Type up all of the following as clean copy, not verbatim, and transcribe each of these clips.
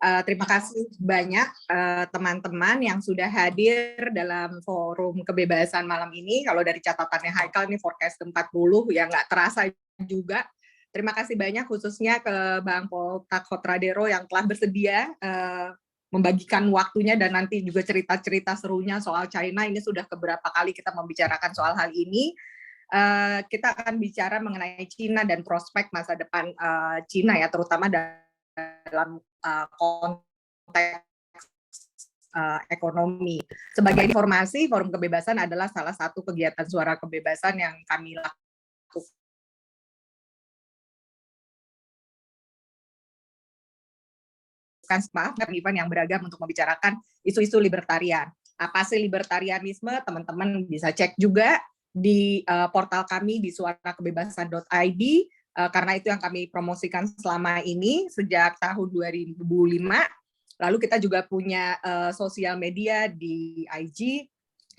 Terima kasih banyak teman-teman yang sudah hadir dalam forum kebebasan malam ini. Kalau dari catatannya Haikal, ini forecast ke-40, ya nggak terasa juga. Terima kasih banyak khususnya ke Bang Poltak Hotradero yang telah bersedia membagikan waktunya dan nanti juga cerita-cerita serunya soal China. Ini sudah keberapa kali kita membicarakan soal hal ini. Kita akan bicara mengenai China dan prospek masa depan China ya, terutama dalam konteks ekonomi. Sebagai informasi, Forum Kebebasan adalah salah satu kegiatan suara kebebasan yang kami lakukan event yang beragam untuk membicarakan isu-isu libertarian. Apa sih libertarianisme? Teman-teman bisa cek juga di portal kami di suarakebebasan.id, karena itu yang kami promosikan selama ini sejak tahun 2005. Lalu kita juga punya sosial media di IG,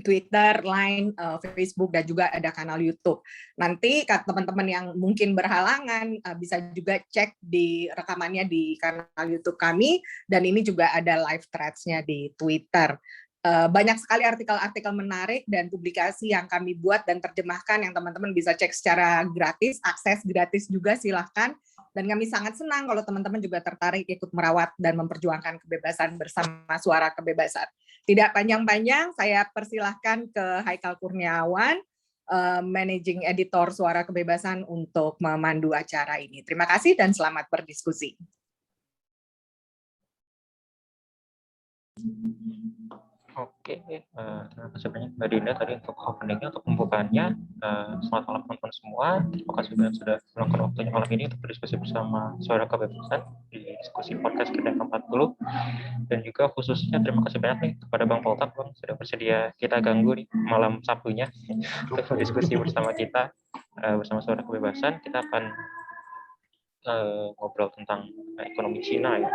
Twitter, Line, Facebook, dan juga ada kanal YouTube. Nanti teman-teman yang mungkin berhalangan bisa juga cek di rekamannya di kanal YouTube kami, dan ini juga ada live threads-nya di Twitter. Banyak sekali artikel-artikel menarik dan publikasi yang kami buat dan terjemahkan yang teman-teman bisa cek secara gratis, akses gratis juga silahkan. Dan kami sangat senang kalau teman-teman juga tertarik ikut merawat dan memperjuangkan kebebasan bersama Suara Kebebasan. Tidak panjang-panjang, saya persilahkan ke Haikal Kurniawan, Managing Editor Suara Kebebasan untuk memandu acara ini. Terima kasih dan selamat berdiskusi. Oke, terima kasih banyak Mbak Dinda tadi untuk openingnya, untuk pembukaannya. Selamat malam teman-teman semua. Terima kasih banyak sudah meluangkan waktunya malam ini untuk berdiskusi bersama Suara Kebebasan di diskusi podcast kita ke-40. Dan juga khususnya terima kasih banyak nih kepada Bang Poltak, Bang, sudah bersedia kita ganggu nih malam Sabtunya untuk berdiskusi bersama kita bersama Suara Kebebasan. Kita akan ngobrol tentang ekonomi Cina ya.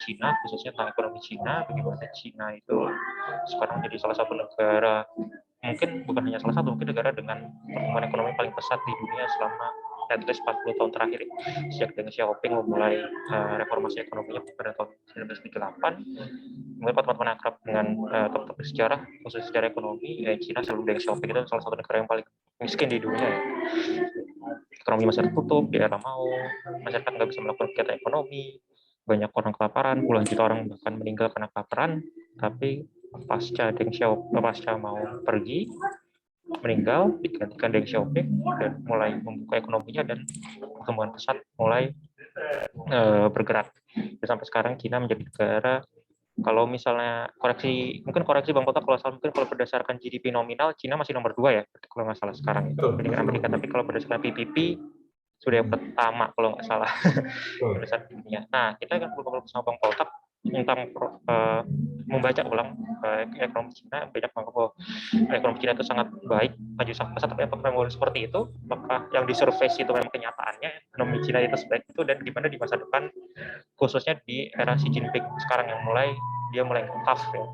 Cina, khususnya tentang ekonomi Cina, bagaimana Cina itu sekarang menjadi salah satu negara, mungkin bukan hanya salah satu, mungkin negara dengan pertumbuhan ekonomi paling pesat di dunia selama at least 40 tahun terakhir, sejak Deng Xiaoping memulai reformasi ekonominya pada tahun 1938. Mungkin teman-teman akrab dengan topik sejarah, khusus sejarah ekonomi, Cina selalu Deng Xiaoping itu salah satu negara yang paling miskin di dunia ya. Ekonomi masih tertutup di era Mao, masyarakat nggak bisa melakukan kegiatan ekonomi, banyak orang kelaparan, puluhan juta orang bahkan meninggal karena kelaparan. Tapi pasca Deng Xiaoping, pasca mau pergi, meninggal, digantikan Deng Xiaoping dan mulai membuka ekonominya dan pertumbuhan pesat mulai bergerak. Dan sampai sekarang Cina menjadi negara, kalau misalnya mungkin koreksi Bang Kota kalau salah, mungkin kalau berdasarkan GDP nominal Cina masih nomor 2 ya, kalau nggak salah sekarang itu dengan Amerika. Tapi kalau berdasarkan PPP sudah yang pertama kalau nggak salah berdasarkan dunia. Nah, kita akan ngobrol bersama Bang Poltak tentang membaca ulang ekonomi Cina. Banyak bahwa ekonomi Cina itu sangat baik, maju sangat pesat. Tapi apakah memang seperti itu? Apakah yang disurvei itu memang kenyataannya ekonomi Cina itu sebaik itu, dan gimana di masa depan, khususnya di era Xi Jinping sekarang yang mulai tough ya,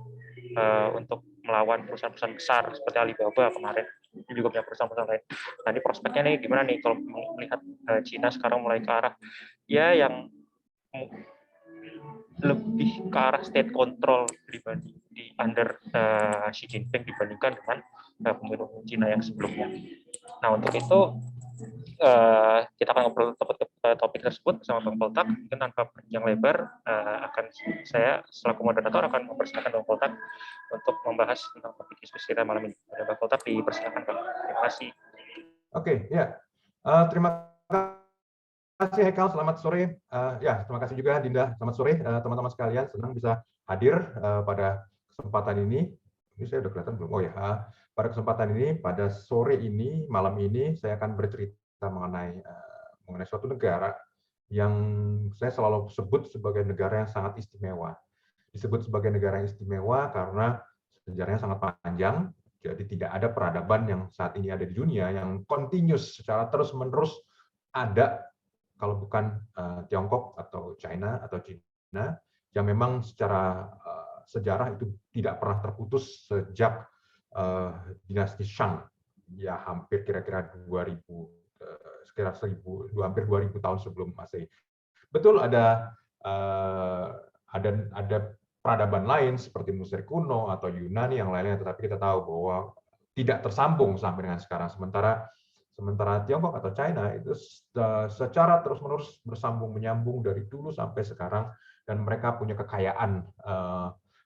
untuk melawan perusahaan-perusahaan besar seperti Alibaba kemarin, juga punya perusahaan-perusahaan lain. Nah, ini prospeknya nih gimana nih kalau melihat Cina sekarang mulai ke arah ya yang lebih ke arah state control dibanding di under Xi Jinping dibandingkan dengan pemimpin Cina yang sebelumnya. Nah, untuk itu kita akan ngobrol topik tersebut bersama Bang Poltak. Mungkin tanpa panjang lebar, saya selaku moderator akan mempersilakan Bang Poltak untuk membahas tentang topik diskusi kita malam ini. Bang Poltak, dipersilakan Bang. Terima kasih. Oke, ya. Terima kasih Haikal, selamat sore. Terima kasih juga Dinda, selamat sore teman-teman sekalian. Senang bisa hadir pada kesempatan ini. Ini saya udah kelihatan belum? Oh ya, pada kesempatan ini, pada sore ini, malam ini, saya akan bercerita mengenai suatu negara yang saya selalu sebut sebagai negara yang sangat istimewa. Disebut sebagai negara yang istimewa karena sejarahnya sangat panjang. Jadi tidak ada peradaban yang saat ini ada di dunia yang continuous secara terus-menerus ada, kalau bukan Tiongkok atau China atau Cina, yang memang secara sejarah itu tidak pernah terputus sejak dinasti Shang, ya hampir kira-kira 2000, hampir 2000 tahun sebelum Masehi. Betul ada ada peradaban lain seperti Mesir kuno atau Yunani yang lainnya, tetapi kita tahu bahwa tidak tersambung sampai dengan sekarang. Sementara Tiongkok atau China itu secara terus-menerus bersambung menyambung dari dulu sampai sekarang, dan mereka punya kekayaan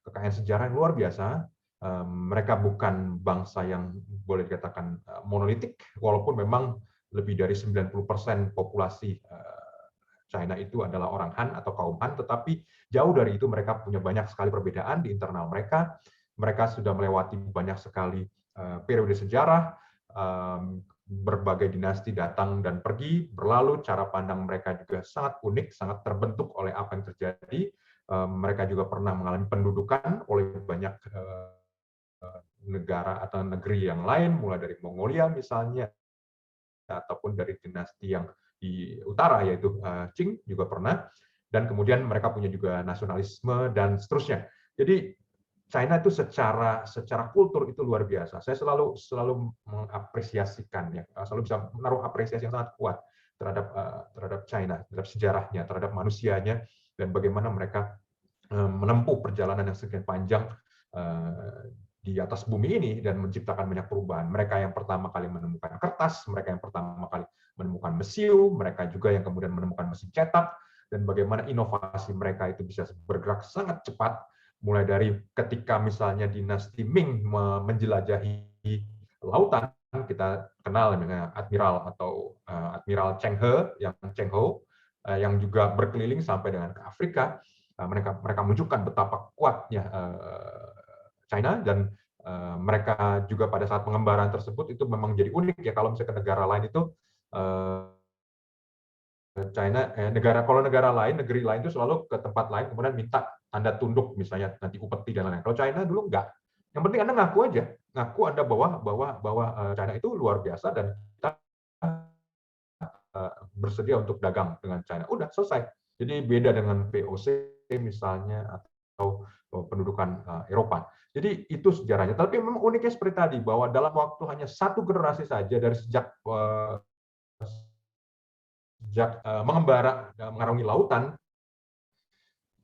sejarah yang luar biasa. Mereka bukan bangsa yang boleh dikatakan monolitik, walaupun memang lebih dari 90% populasi China itu adalah orang Han atau kaum Han, tetapi jauh dari itu mereka punya banyak sekali perbedaan di internal mereka. Mereka sudah melewati banyak sekali periode sejarah, berbagai dinasti datang dan pergi, berlalu, cara pandang mereka juga sangat unik, sangat terbentuk oleh apa yang terjadi. Mereka juga pernah mengalami pendudukan oleh banyak negara atau negeri yang lain, mulai dari Mongolia misalnya, ataupun dari dinasti yang di utara, yaitu Qing juga pernah, dan kemudian mereka punya juga nasionalisme dan seterusnya. Jadi China itu secara kultur itu luar biasa. Saya selalu mengapresiasikan, ya, selalu bisa menaruh apresiasi yang sangat kuat terhadap China, terhadap sejarahnya, terhadap manusianya, dan bagaimana mereka menempuh perjalanan yang sekian panjang di atas bumi ini dan menciptakan banyak perubahan. Mereka yang pertama kali menemukan kertas, mereka yang pertama kali menemukan mesiu, mereka juga yang kemudian menemukan mesin cetak, dan bagaimana inovasi mereka itu bisa bergerak sangat cepat, mulai dari ketika misalnya dinasti Ming menjelajahi lautan, kita kenal dengan Admiral Cheng He, yang juga berkeliling sampai dengan ke Afrika. Mereka menunjukkan betapa kuatnya China, dan mereka juga pada saat pengembaraan tersebut itu memang jadi unik, ya. Kalau misalnya ke negara lain itu kalau negara lain, negeri lain itu selalu ke tempat lain kemudian minta Anda tunduk, misalnya nanti upeti dan lain-lain. Kalau China dulu enggak. Yang penting Anda ngaku aja, ngaku Anda bahwa China itu luar biasa dan kita bersedia untuk dagang dengan China. Udah selesai. Jadi beda dengan VOC misalnya atau pendudukan Eropa. Jadi itu sejarahnya. Tapi memang uniknya seperti tadi, bahwa dalam waktu hanya satu generasi saja dari sejak mengembara mengarungi lautan,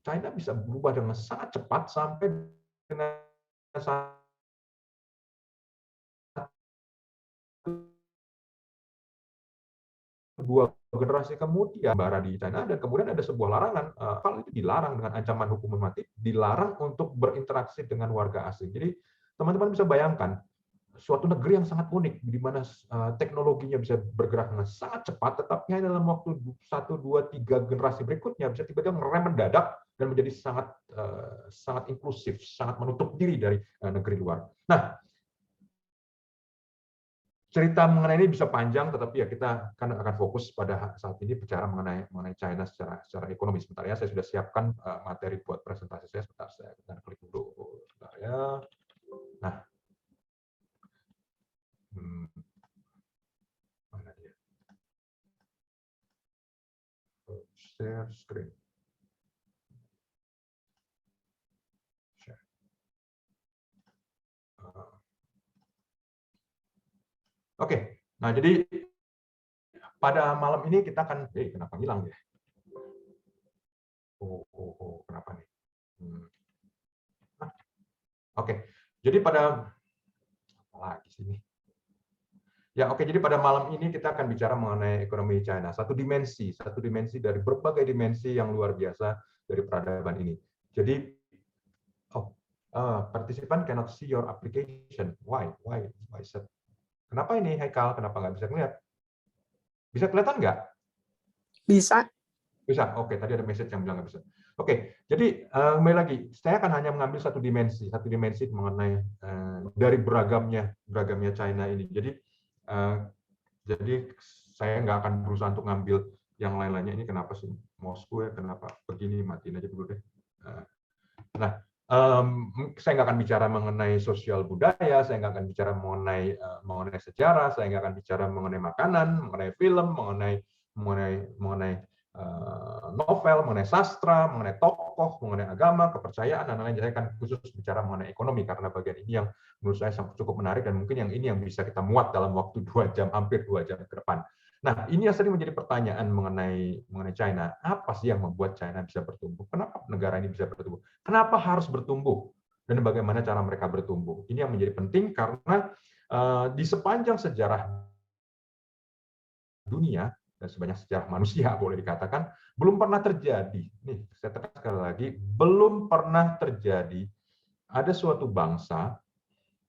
China bisa berubah dengan sangat cepat sampai dengan dua generasi kemudian bara di China, dan kemudian ada sebuah larangan, kalau itu dilarang dengan ancaman hukuman mati, dilarang untuk berinteraksi dengan warga asing. Jadi teman-teman bisa bayangkan suatu negeri yang sangat unik, di mana teknologinya bisa bergerak dengan sangat cepat, tetapi hanya dalam waktu 1, 2, 3 generasi berikutnya bisa tiba-tiba ngerem mendadak dan menjadi sangat inklusif, sangat menutup diri dari negeri luar. Nah, cerita mengenai ini bisa panjang, tetapi ya kita akan fokus pada saat ini bicara mengenai China secara ekonomi. Sebentar ya, saya sudah siapkan materi buat presentasi saya. Sebentar, saya klik dulu. Sebentar ya. Nah, mana dia? Share screen. Share. Oke, nah jadi pada malam ini kita akan, kenapa hilang ya? Kenapa nih? Oke, jadi pada apa lagi sini? Ya, oke. Jadi pada malam ini kita akan bicara mengenai ekonomi China, satu dimensi dari berbagai dimensi yang luar biasa dari peradaban ini. Jadi, partisipan cannot see your application. Why is that? Kenapa ini, Haikal? Kenapa nggak bisa ngeliat? Bisa kelihatan nggak? Bisa. Bisa. Oke, tadi ada message yang bilang nggak bisa. Oke, jadi kembali lagi, saya akan hanya mengambil satu dimensi mengenai dari beragamnya China ini. Jadi saya nggak akan berusaha untuk ngambil yang lain-lainnya. Ini kenapa sih mouse-gue, kenapa begini, matiin aja dulu deh. Nah, saya nggak akan bicara mengenai sosial budaya, saya nggak akan bicara mengenai sejarah, saya nggak akan bicara mengenai makanan, mengenai film, mengenai novel, mengenai sastra, mengenai tokoh, mengenai agama, kepercayaan, dan lain-lain. Saya akan khusus bicara mengenai ekonomi, karena bagian ini yang menurut saya cukup menarik, dan mungkin yang ini yang bisa kita muat dalam waktu 2 jam, hampir 2 jam ke depan. Nah, ini yang sering menjadi pertanyaan mengenai China. Apa sih yang membuat China bisa bertumbuh? Kenapa negara ini bisa bertumbuh? Kenapa harus bertumbuh? Dan bagaimana cara mereka bertumbuh? Ini yang menjadi penting karena di sepanjang sejarah dunia dan sebanyak sejarah manusia boleh dikatakan belum pernah terjadi. Nih, saya tekan sekali lagi, belum pernah terjadi ada suatu bangsa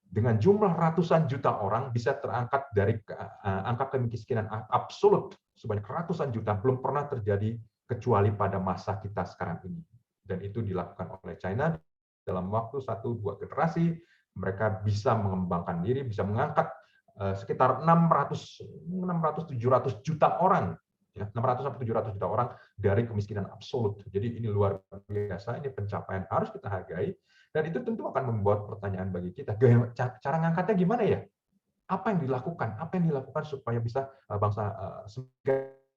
dengan jumlah ratusan juta orang bisa terangkat dari angka kemiskinan absolut sebanyak ratusan juta, belum pernah terjadi kecuali pada masa kita sekarang ini. Dan itu dilakukan oleh China dalam waktu 1-2 generasi, mereka bisa mengembangkan diri, bisa mengangkat sekitar 600-700 juta orang, ya, 600-700 juta orang dari kemiskinan absolut. Jadi ini luar biasa, ini pencapaian harus kita hargai. Dan itu tentu akan membuat pertanyaan bagi kita, cara ngangkatnya gimana ya? Apa yang dilakukan? Apa yang dilakukan supaya bisa bangsa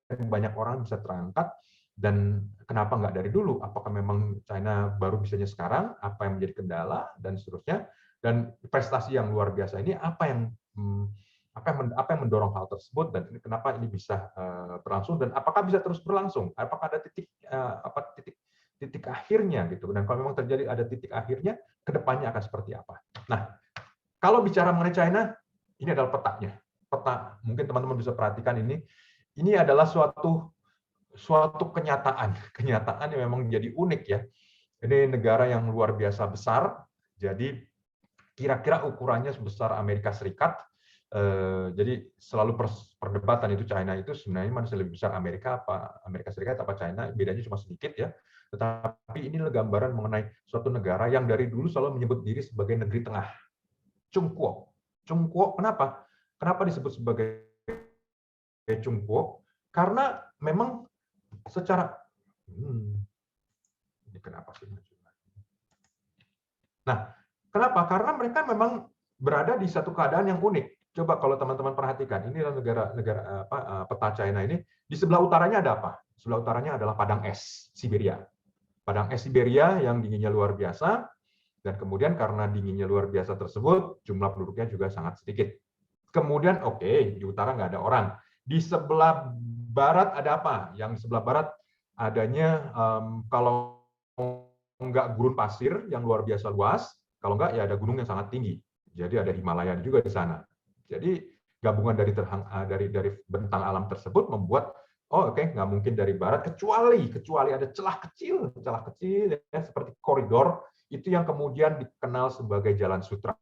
banyak orang bisa terangkat, dan kenapa nggak dari dulu? Apakah memang China baru bisanya sekarang? Apa yang menjadi kendala dan seterusnya? Dan prestasi yang luar biasa ini apa yang mendorong hal tersebut, dan kenapa ini bisa berlangsung, dan apakah bisa terus berlangsung? Apakah ada titik akhirnya gitu? Dan kalau memang terjadi ada titik akhirnya, kedepannya akan seperti apa? Nah, kalau bicara mengenai China, ini adalah petanya. Peta, mungkin teman-teman bisa perhatikan ini. Ini adalah suatu kenyataan yang memang jadi unik ya. Ini negara yang luar biasa besar. Jadi kira-kira ukurannya sebesar Amerika Serikat. Jadi selalu perdebatan itu China itu sebenarnya mana lebih besar, Amerika Serikat apa China, bedanya cuma sedikit ya. Tetapi ini adalah gambaran mengenai suatu negara yang dari dulu selalu menyebut diri sebagai negeri tengah. Cungkuo. Kenapa? Kenapa disebut sebagai Cungkuo? Karena memang secara ini kenapa sih? Nah, kenapa? Karena mereka memang berada di satu keadaan yang unik. Coba kalau teman-teman perhatikan, ini adalah negara peta China ini. Di sebelah utaranya ada apa? Sebelah utaranya adalah padang es Siberia. Padang es Siberia yang dinginnya luar biasa, dan kemudian karena dinginnya luar biasa tersebut, jumlah penduduknya juga sangat sedikit. Kemudian di utara nggak ada orang. Di sebelah barat ada apa? Yang di sebelah barat adanya kalau nggak gurun pasir yang luar biasa luas, kalau nggak ya ada gunung yang sangat tinggi. Jadi ada Himalaya juga di sana. Jadi gabungan dari bentang alam tersebut membuat nggak mungkin dari barat, kecuali ada celah kecil ya, seperti koridor itu yang kemudian dikenal sebagai Jalan Sutra.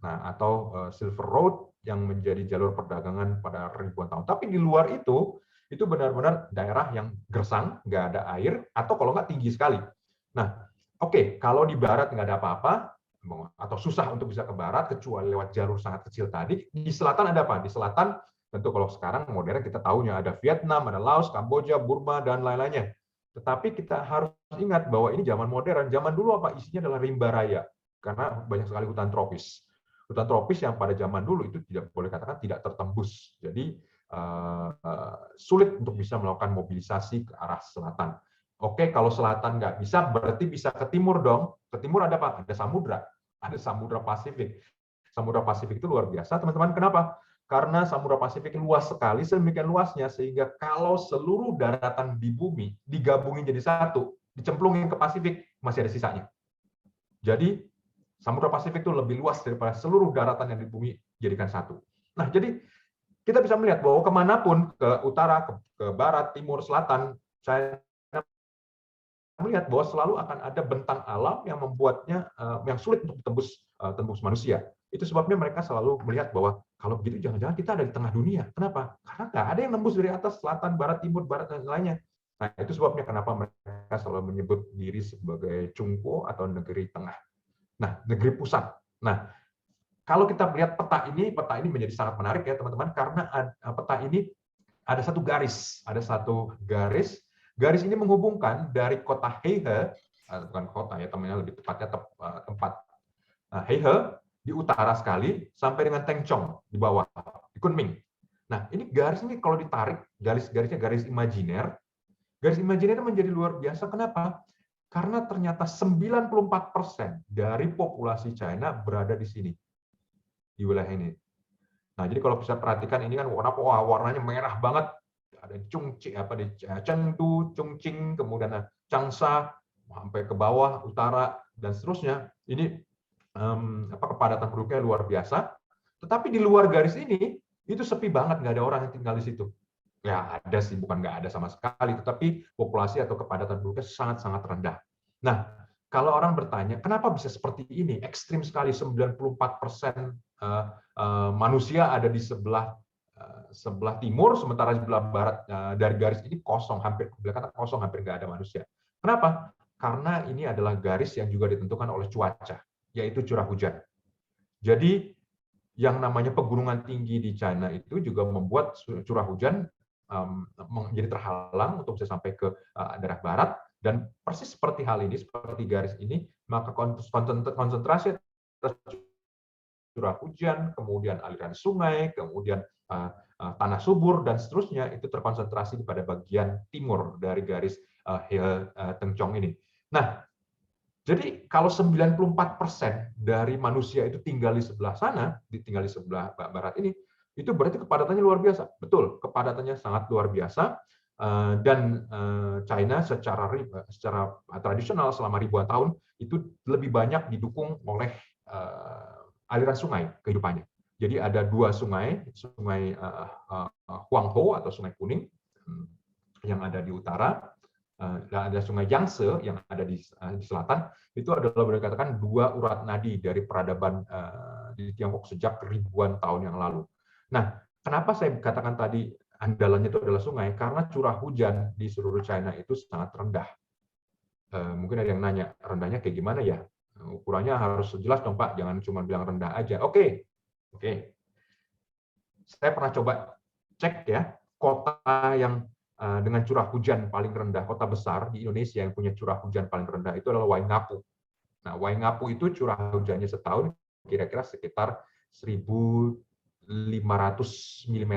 Nah, atau Silver Road yang menjadi jalur perdagangan pada ribuan tahun. Tapi di luar itu benar-benar daerah yang gersang, nggak ada air, atau kalau nggak tinggi sekali. Nah, kalau di barat nggak ada apa-apa, atau susah untuk bisa ke barat, kecuali lewat jalur sangat kecil tadi, di selatan ada apa? Di selatan, tentu kalau sekarang modern kita tahunya ada Vietnam, ada Laos, Kamboja, Burma, dan lain-lainnya. Tetapi kita harus ingat bahwa ini zaman modern. Zaman dulu apa? Isinya adalah rimba raya, karena banyak sekali hutan tropis. Hutan tropis yang pada zaman dulu itu tidak boleh katakan tidak tertembus. Jadi sulit untuk bisa melakukan mobilisasi ke arah selatan. Kalau selatan nggak bisa, berarti bisa ke timur dong. Ke timur ada apa? Ada Samudra Pasifik. Samudra Pasifik itu luar biasa, teman-teman. Kenapa? Karena Samudra Pasifik luas sekali, sedemikian luasnya, sehingga kalau seluruh daratan di bumi digabungin jadi satu, dicemplungin ke Pasifik, masih ada sisanya. Jadi Samudra Pasifik itu lebih luas daripada seluruh daratan yang di bumi jadikan satu. Nah, jadi kita bisa melihat bahwa kemanapun, ke utara, ke barat, timur, selatan, saya melihat bahwa selalu akan ada bentang alam yang membuatnya yang sulit untuk tembus manusia. Itu sebabnya mereka selalu melihat bahwa kalau begitu jangan-jangan kita ada di tengah dunia. Kenapa? Karena nggak ada yang nembus dari atas, selatan, barat, timur, barat, dan lainnya. Nah, itu sebabnya kenapa mereka selalu menyebut diri sebagai Cungkuo atau negeri tengah. Nah, negeri pusat. Nah, kalau kita melihat peta ini menjadi sangat menarik ya teman-teman, karena peta ini ada satu garis. Garis ini menghubungkan dari kota Heihe, bukan kota ya temannya, lebih tepatnya tempat Heihe di utara sekali sampai dengan Tengchong di bawah, di Kunming. Nah, ini garis ini kalau ditarik, garisnya garis imajiner. Garis imajiner menjadi luar biasa. Kenapa? Karena ternyata 94% dari populasi China berada di sini, di wilayah ini. Nah, jadi kalau bisa perhatikan ini kan warnanya merah banget. Ada Chengdu, Chongqing, kemudian Changsha, sampai ke bawah utara dan seterusnya. Ini kepadatan penduduknya luar biasa. Tetapi di luar garis ini itu sepi banget, nggak ada orang yang tinggal di situ. Ya ada sih, bukan nggak ada sama sekali, tetapi populasi atau kepadatan penduduknya sangat-sangat rendah. Nah, kalau orang bertanya, kenapa bisa seperti ini? Ekstrim sekali, 94% manusia ada di sebelah timur, sementara di sebelah barat dari garis ini kosong, hampir kosong, hampir nggak ada manusia. Kenapa? Karena ini adalah garis yang juga ditentukan oleh cuaca, yaitu curah hujan. Jadi yang namanya pegunungan tinggi di China itu juga membuat curah hujan menjadi terhalang untuk bisa sampai ke daerah barat, dan persis seperti hal ini, seperti garis ini, maka konsentrasi curah hujan, kemudian aliran sungai, kemudian tanah subur, dan seterusnya itu terkonsentrasi pada bagian timur dari garis Tengchong ini. Nah, jadi kalau 94% dari manusia itu tinggal di sebelah sana, tinggal di sebelah barat ini, itu berarti kepadatannya luar biasa. Betul, kepadatannya sangat luar biasa. Dan China secara tradisional selama ribuan tahun itu lebih banyak didukung oleh aliran sungai kehidupannya. Jadi ada dua sungai, sungai Huanghe atau Sungai Kuning yang ada di utara, dan ada Sungai Yangtze yang ada di selatan. Itu adalah boleh dikatakan dua urat nadi dari peradaban di Tiongkok sejak ribuan tahun yang lalu. Nah, kenapa saya katakan tadi andalannya itu adalah sungai? Karena curah hujan di seluruh China itu sangat rendah. Mungkin ada yang nanya, rendahnya kayak gimana ya? Ukurannya harus jelas dong Pak, jangan cuma bilang rendah aja. Oke. Saya pernah coba cek ya, kota yang dengan curah hujan paling rendah, kota besar di Indonesia yang punya curah hujan paling rendah itu adalah Waingapu. Nah, Waingapu itu curah hujannya setahun kira-kira sekitar 1.500 mm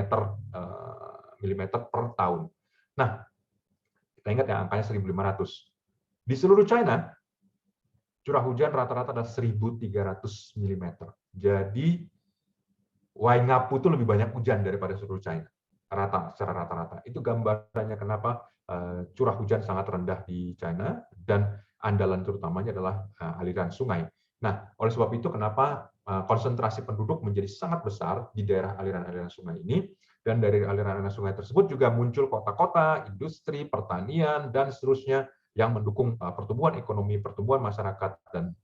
per tahun. Nah, kita ingat ya angkanya 1.500. Di seluruh China, curah hujan rata-rata adalah 1.300 mm. Jadi, Waingapu itu lebih banyak hujan daripada seluruh China. Secara rata-rata. Itu gambarannya kenapa curah hujan sangat rendah di China, dan andalan terutamanya adalah aliran sungai. Nah, oleh sebab itu kenapa konsentrasi penduduk menjadi sangat besar di daerah aliran-aliran sungai ini, dan dari aliran-aliran sungai tersebut juga muncul kota-kota, industri, pertanian, dan seterusnya yang mendukung pertumbuhan ekonomi, pertumbuhan masyarakat, dan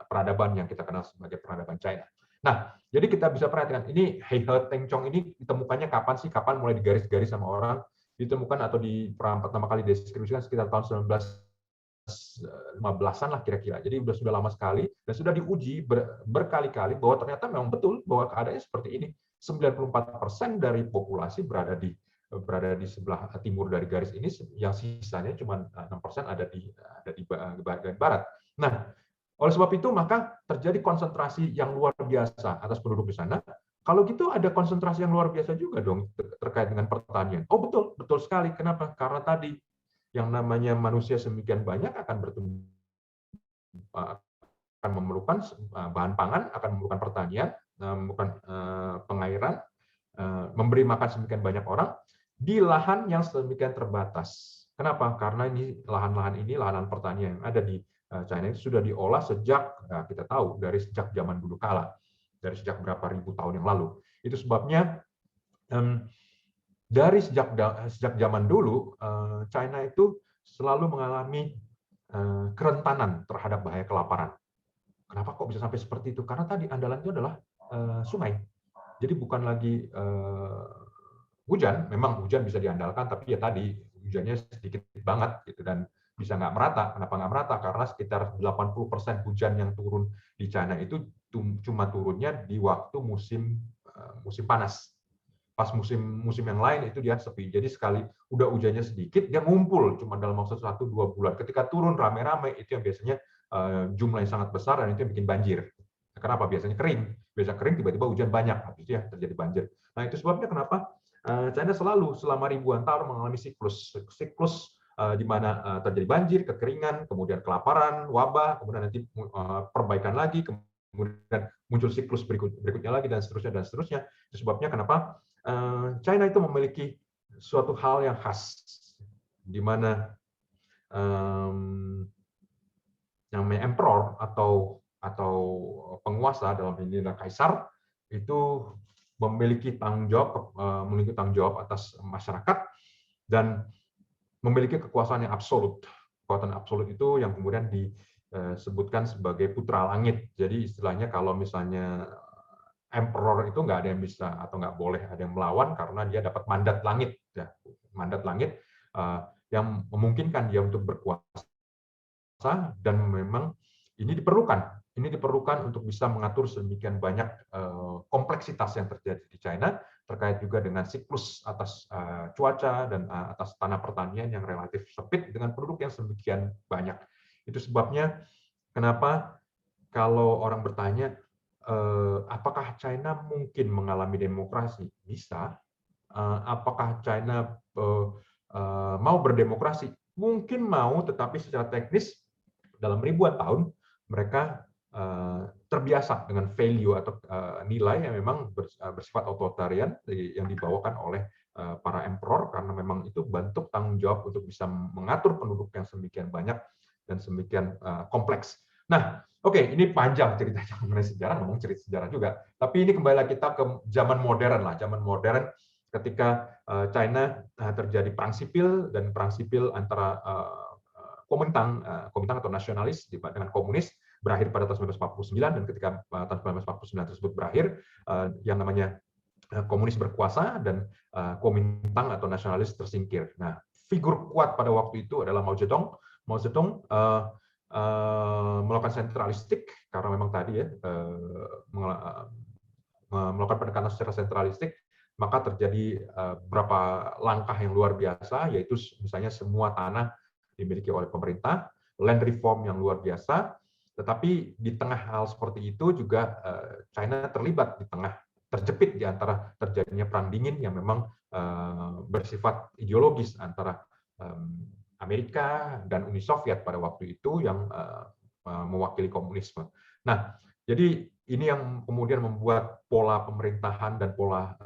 peradaban yang kita kenal sebagai peradaban China. Nah, jadi kita bisa perhatikan, ini Heihe Tengchong ini ditemukannya kapan sih? Kapan mulai digaris-garis sama orang? Ditemukan atau pertama kali deskripsikan sekitar tahun 1915-an lah kira-kira. Jadi sudah lama sekali, dan sudah diuji berkali-kali bahwa ternyata memang betul bahwa keadaannya seperti ini. 94% dari populasi berada di sebelah timur dari garis ini, yang sisanya cuma 6% ada di bagian barat. Nah, oleh sebab itu, maka terjadi konsentrasi yang luar biasa atas penduduk di sana. Kalau gitu ada konsentrasi yang luar biasa juga dong terkait dengan pertanian. Oh betul, betul sekali. Kenapa? Karena tadi yang namanya manusia semikian banyak akan memerlukan bahan pangan, akan memerlukan pertanian, memerlukan pengairan, memberi makan semikian banyak orang di lahan yang sedemikian terbatas. Kenapa? Karena ini lahan-lahan pertanian yang ada di China itu sudah diolah sejak, kita tahu, dari sejak zaman dulu kala, dari sejak berapa ribu tahun yang lalu. Itu sebabnya dari sejak zaman dulu, China itu selalu mengalami kerentanan terhadap bahaya kelaparan. Kenapa kok bisa sampai seperti itu? Karena tadi andalan itu adalah sungai. Jadi bukan lagi hujan, memang hujan bisa diandalkan, tapi ya tadi hujannya sedikit banget gitu, dan bisa nggak merata. Kenapa nggak merata? Karena sekitar 80% hujan yang turun di China itu cuma turunnya di waktu musim panas. Pas musim yang lain itu dia sepi. Jadi sekali udah hujannya sedikit, dia ngumpul cuma dalam waktu 1-2 bulan. Ketika turun rame-rame, itu yang biasanya jumlahnya sangat besar, dan itu yang bikin banjir. Kenapa? Biasanya kering. Biasa kering, tiba-tiba hujan banyak, habis itu ya terjadi banjir. Nah, itu sebabnya kenapa China selalu selama ribuan tahun mengalami siklus di mana terjadi banjir, kekeringan, kemudian kelaparan, wabah, kemudian nanti perbaikan lagi, kemudian muncul siklus berikutnya lagi dan seterusnya dan seterusnya. Itu sebabnya kenapa China itu memiliki suatu hal yang khas, di mana yang namanya emperor atau penguasa, dalam ini adalah kaisar, itu memiliki tanggung jawab atas masyarakat dan memiliki kekuasaan yang absolut. Kekuatan absolut itu yang kemudian disebutkan sebagai putra langit. Jadi istilahnya kalau misalnya emperor itu nggak ada yang bisa atau nggak boleh ada yang melawan karena dia dapat mandat langit, ya. Mandat langit yang memungkinkan dia untuk berkuasa, dan memang ini diperlukan untuk bisa mengatur sedemikian banyak kompleksitas yang terjadi di China terkait juga dengan siklus atas cuaca dan atas tanah pertanian yang relatif sempit dengan penduduk yang sedemikian banyak. Itu sebabnya kenapa kalau orang bertanya apakah China mungkin mengalami demokrasi? Bisa. Apakah China mau berdemokrasi? Mungkin mau, tetapi secara teknis dalam ribuan tahun mereka terbiasa dengan value atau nilai yang memang bersifat otoritarian yang dibawakan oleh para emperor, karena memang itu bentuk tanggung jawab untuk bisa mengatur penduduk yang sedemikian banyak dan sedemikian kompleks. Nah, oke, ini panjang ceritanya mengenai sejarah, ngomong cerita sejarah juga. Tapi ini kembali kita ke zaman modern lah, zaman modern ketika China terjadi perang sipil, dan perang sipil antara Kuomintang atau nasionalis dengan komunis berakhir pada tahun 1949, dan ketika tahun 1949 tersebut berakhir, yang namanya komunis berkuasa dan Kuomintang atau nasionalis tersingkir. Nah, figur kuat pada waktu itu adalah Mao Zedong. Mao Zedong melakukan sentralistik karena memang tadi ya melakukan pendekatan secara sentralistik, maka terjadi beberapa langkah yang luar biasa, yaitu misalnya semua tanah dimiliki oleh pemerintah, land reform yang luar biasa. Tetapi di tengah hal seperti itu juga China terlibat terjepit di antara terjadinya perang dingin yang memang bersifat ideologis antara Amerika dan Uni Soviet pada waktu itu yang mewakili komunisme. Nah, jadi ini yang kemudian membuat pola pemerintahan dan pola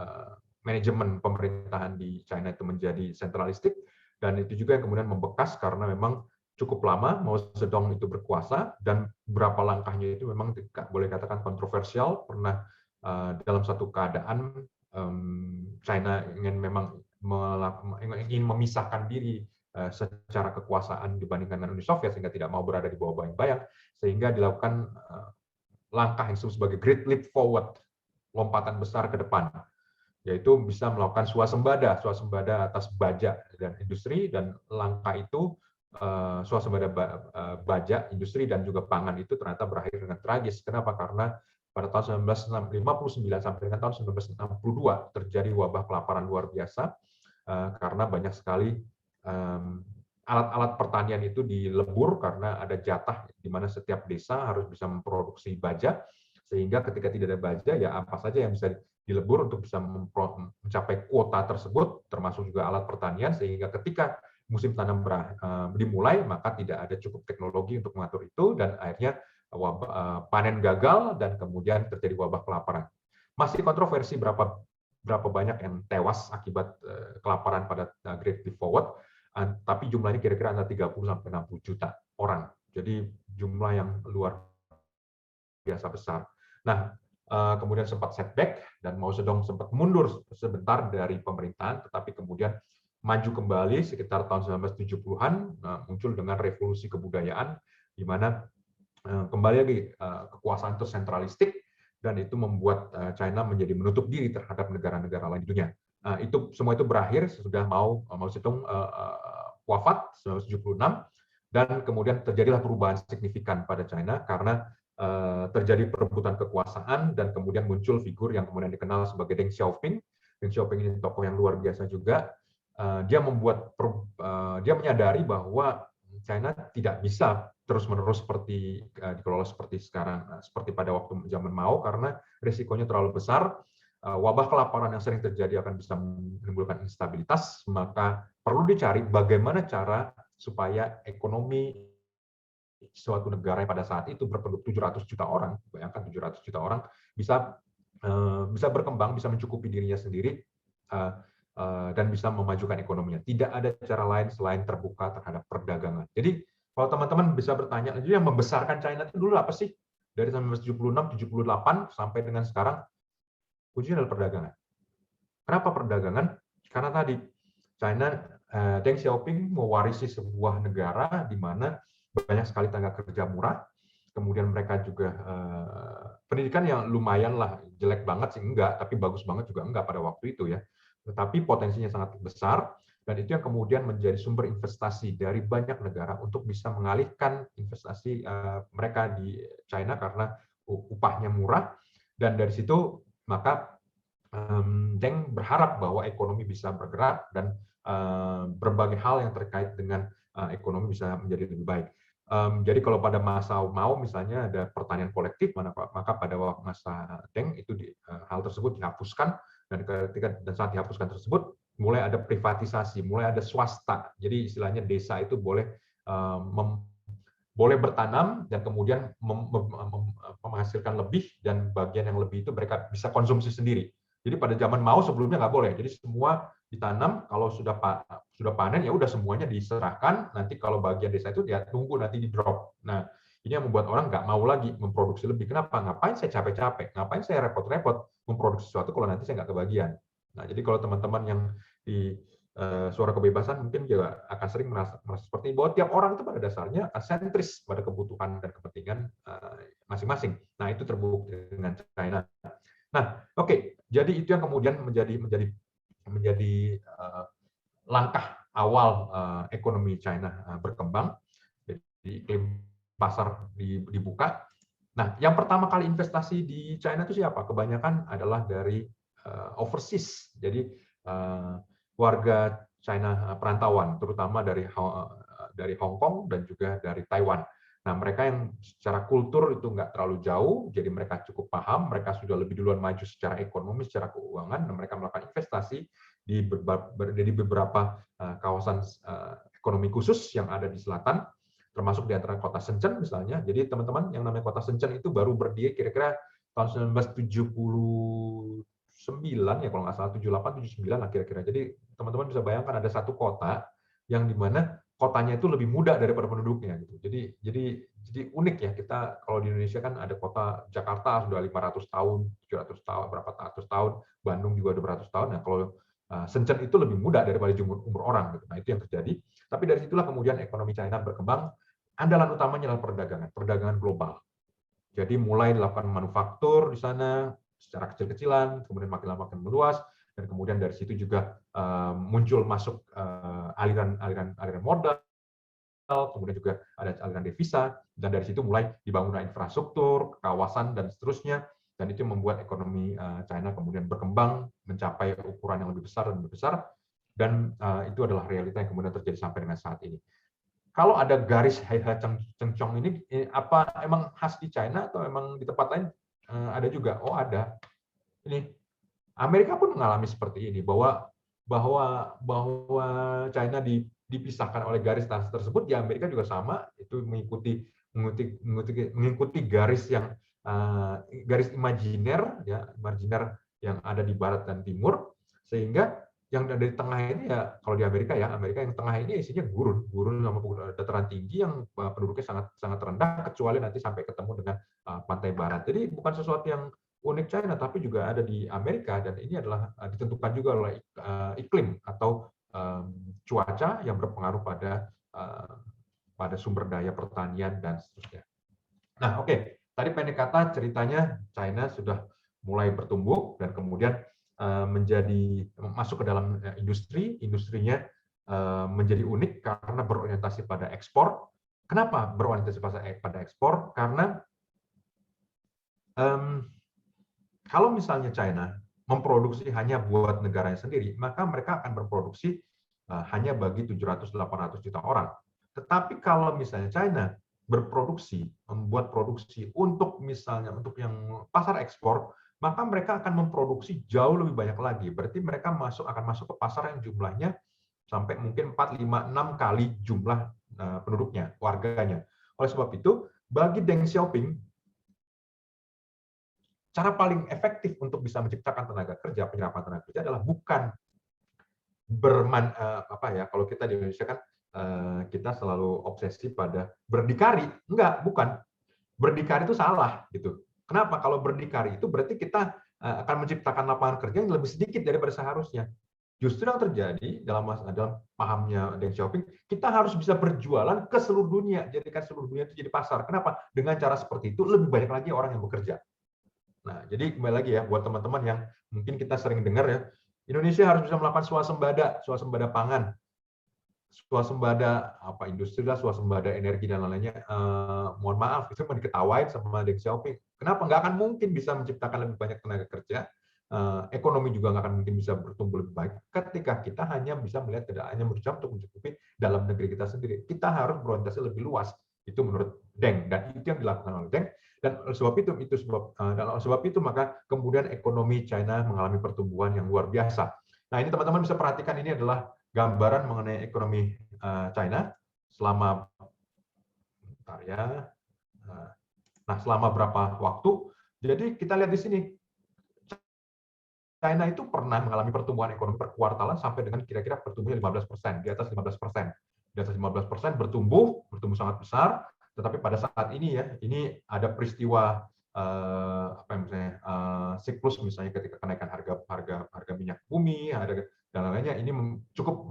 manajemen pemerintahan di China itu menjadi sentralistik, dan itu juga yang kemudian membekas karena memang cukup lama Mao Zedong itu berkuasa, dan beberapa langkahnya itu memang boleh katakan kontroversial. Pernah dalam satu keadaan China ingin memisahkan diri secara kekuasaan dibandingkan dengan Uni Soviet, sehingga tidak mau berada di bawah bayang-bayang, sehingga dilakukan langkah yang disebut sebagai Great Leap Forward, lompatan besar ke depan, yaitu bisa melakukan swasembada atas baja dan industri, dan langkah itu swasembada baja, industri, dan juga pangan itu ternyata berakhir dengan tragis. Kenapa? Karena pada tahun 1959 sampai dengan tahun 1962 terjadi wabah kelaparan luar biasa, karena banyak sekali alat-alat pertanian itu dilebur karena ada jatah di mana setiap desa harus bisa memproduksi baja, sehingga ketika tidak ada baja, ya apa saja yang bisa dilebur untuk bisa mencapai kuota tersebut, termasuk juga alat pertanian, sehingga ketika musim tanam dimulai, maka tidak ada cukup teknologi untuk mengatur itu, dan akhirnya panen gagal, dan kemudian terjadi wabah kelaparan. Masih kontroversi berapa banyak yang tewas akibat kelaparan pada Great Leap Forward, tapi jumlahnya kira-kira antara 30 sampai 60 juta orang. Jadi jumlah yang luar biasa besar. Nah, kemudian sempat setback, dan Mao Zedong sempat mundur sebentar dari pemerintahan, tetapi kemudian maju kembali sekitar tahun 1970-an, muncul dengan revolusi kebudayaan, di mana kembali lagi kekuasaan itu sentralistik, dan itu membuat China menjadi menutup diri terhadap negara-negara lain di dunia. Itu semua itu berakhir sesudah Mao Zedong wafat 1976, dan kemudian terjadilah perubahan signifikan pada China karena terjadi perebutan kekuasaan, dan kemudian muncul figur yang kemudian dikenal sebagai Deng Xiaoping. Deng Xiaoping ini tokoh yang luar biasa juga. Dia menyadari bahwa China tidak bisa terus-menerus dikelola seperti sekarang, seperti pada waktu zaman Mao, karena risikonya terlalu besar. Wabah kelaparan yang sering terjadi akan bisa menimbulkan instabilitas, maka perlu dicari bagaimana cara supaya ekonomi suatu negara yang pada saat itu berpenduduk 700 juta orang, bayangkan 700 juta orang bisa berkembang, bisa mencukupi dirinya sendiri, dan bisa memajukan ekonominya. Tidak ada cara lain selain terbuka terhadap perdagangan. Jadi kalau teman-teman bisa bertanya, jadi yang membesarkan China itu dulu apa sih? Dari 1976, 78 sampai dengan sekarang, kuncinya adalah perdagangan. Kenapa perdagangan? Karena tadi China, Deng Xiaoping mewarisi sebuah negara di mana banyak sekali tenaga kerja murah, kemudian mereka juga pendidikan yang lumayan lah, jelek banget sih enggak, tapi bagus banget juga enggak pada waktu itu ya. Tetapi potensinya sangat besar, dan itu yang kemudian menjadi sumber investasi dari banyak negara untuk bisa mengalihkan investasi mereka di China karena upahnya murah, dan dari situ maka Deng berharap bahwa ekonomi bisa bergerak dan berbagai hal yang terkait dengan ekonomi bisa menjadi lebih baik. Jadi kalau pada masa Mao misalnya ada pertanian kolektif, maka pada masa Deng itu hal tersebut dihapuskan, dan saat dihapuskan tersebut mulai ada privatisasi, mulai ada swasta. Jadi istilahnya desa itu boleh bertanam dan kemudian menghasilkan lebih, dan bagian yang lebih itu mereka bisa konsumsi sendiri. Jadi pada zaman Mao sebelumnya nggak boleh. Jadi semua ditanam, kalau sudah panen ya udah semuanya diserahkan. Nanti kalau bagian desa itu dia tunggu nanti di drop. Nah, ini yang membuat orang nggak mau lagi memproduksi lebih. Kenapa? Ngapain saya capek-capek? Ngapain saya repot-repot memproduksi sesuatu kalau nanti saya nggak kebagian? Nah, jadi kalau teman-teman yang di Suara Kebebasan mungkin juga akan sering merasa seperti ini, bahwa tiap orang itu pada dasarnya sentris pada kebutuhan dan kepentingan masing-masing. Nah, itu terbukti dengan China. Nah, oke. Jadi itu yang kemudian menjadi langkah awal ekonomi China berkembang. Jadi iklim pasar dibuka. Nah, yang pertama kali investasi di China itu siapa? Kebanyakan adalah dari overseas. Jadi warga China perantauan, terutama dari Hong Kong dan juga dari Taiwan. Nah, mereka yang secara kultur itu nggak terlalu jauh, jadi mereka cukup paham, mereka sudah lebih duluan maju secara ekonomi, secara keuangan, dan mereka melakukan investasi di beberapa kawasan ekonomi khusus yang ada di selatan, termasuk di antara kota Shenzhen misalnya. Jadi teman-teman, yang namanya kota Shenzhen itu baru berdiri kira-kira tahun 1979 ya, kalau nggak salah 78, 79 lah kira-kira. Jadi teman-teman bisa bayangkan ada satu kota yang di mana kotanya itu lebih muda daripada penduduknya gitu. Jadi unik ya, kita kalau di Indonesia kan ada kota Jakarta sudah 500 tahun, 700 tahun, berapa ratus tahun, Bandung juga ada beratus tahun. Nah, kalau Shenzhen itu lebih muda daripada umur orang gitu. Nah, itu yang terjadi. Tapi dari situlah kemudian ekonomi China berkembang. Andalan utamanya adalah perdagangan global. Jadi mulai dilakukan manufaktur di sana secara kecil-kecilan, kemudian makin lama makin meluas, dan kemudian dari situ juga muncul masuk aliran modal, kemudian juga ada aliran devisa, dan dari situ mulai dibangun infrastruktur, kawasan, dan seterusnya, dan itu membuat ekonomi China kemudian berkembang mencapai ukuran yang lebih besar dan lebih besar, dan itu adalah realita yang kemudian terjadi sampai dengan saat ini. Kalau ada garis Hai-Ha Cheng-chong ini, apa emang khas di China atau emang di tempat lain ada juga? Oh, ada. Ini Amerika pun mengalami seperti ini, bahwa China dipisahkan oleh garis tersebut. Di Amerika juga sama, itu mengikuti garis yang garis imajiner yang ada di barat dan timur, sehingga yang ada di tengah ini ya, kalau di Amerika yang tengah ini isinya gurun sama dataran tinggi yang penduduknya sangat rendah, kecuali nanti sampai ketemu dengan pantai barat. Jadi bukan sesuatu yang unik China, tapi juga ada di Amerika, dan ini adalah ditentukan juga oleh iklim atau cuaca yang berpengaruh pada sumber daya pertanian dan seterusnya. Nah, oke. Tadi pendek kata ceritanya China sudah mulai bertumbuh dan kemudian masuk ke dalam industrinya menjadi unik karena berorientasi pada ekspor. Kenapa berorientasi pada ekspor? Karena kalau misalnya China memproduksi hanya buat negaranya sendiri, maka mereka akan berproduksi hanya bagi 700-800 juta orang. Tetapi kalau misalnya China membuat produksi untuk yang pasar ekspor, maka mereka akan memproduksi jauh lebih banyak lagi. Berarti mereka akan masuk ke pasar yang jumlahnya sampai mungkin 4, 5, 6 kali jumlah penduduknya, warganya. Oleh sebab itu, bagi Deng Xiaoping, cara paling efektif untuk bisa menciptakan tenaga kerja, penyerapan tenaga kerja adalah bukan kalau kita di Indonesia kan kita selalu obsesi pada berdikari. Enggak, bukan. Berdikari itu salah gitu. Kenapa? Kalau berdikari itu berarti kita akan menciptakan lapangan kerja yang lebih sedikit daripada seharusnya. Justru yang terjadi dalam pahamnya Deng Xiaoping, kita harus bisa berjualan ke seluruh dunia, jadikan seluruh dunia itu jadi pasar. Kenapa? Dengan cara seperti itu lebih banyak lagi orang yang bekerja. Nah, jadi kembali lagi ya buat teman-teman yang mungkin kita sering dengar ya, Indonesia harus bisa melakukan swasembada pangan, swasembada industri lah, swasembada energi dan lain-lainnya. Mohon maaf, itu mau diketawain sama Deng Xiaoping. Kenapa? Nggak akan mungkin bisa menciptakan lebih banyak tenaga kerja, ekonomi juga nggak akan mungkin bisa bertumbuh lebih baik ketika kita hanya bisa melihat tidak hanya berusaha untuk mencukupi dalam negeri kita sendiri. Kita harus berorientasi lebih luas. Itu menurut Deng, dan itu yang dilakukan oleh Deng. Dan oleh sebab itu maka kemudian ekonomi China mengalami pertumbuhan yang luar biasa. Nah, ini teman-teman bisa perhatikan, ini adalah gambaran mengenai ekonomi China selama selama berapa waktu. Jadi kita lihat di sini, China itu pernah mengalami pertumbuhan ekonomi per kuartalan sampai dengan kira-kira pertumbuhan 15%, di atas 15%. Di atas 15% bertumbuh sangat besar, tetapi pada saat ini ya, ini ada peristiwa siklus misalnya ketika kenaikan harga minyak bumi, dan lainnya, ini cukup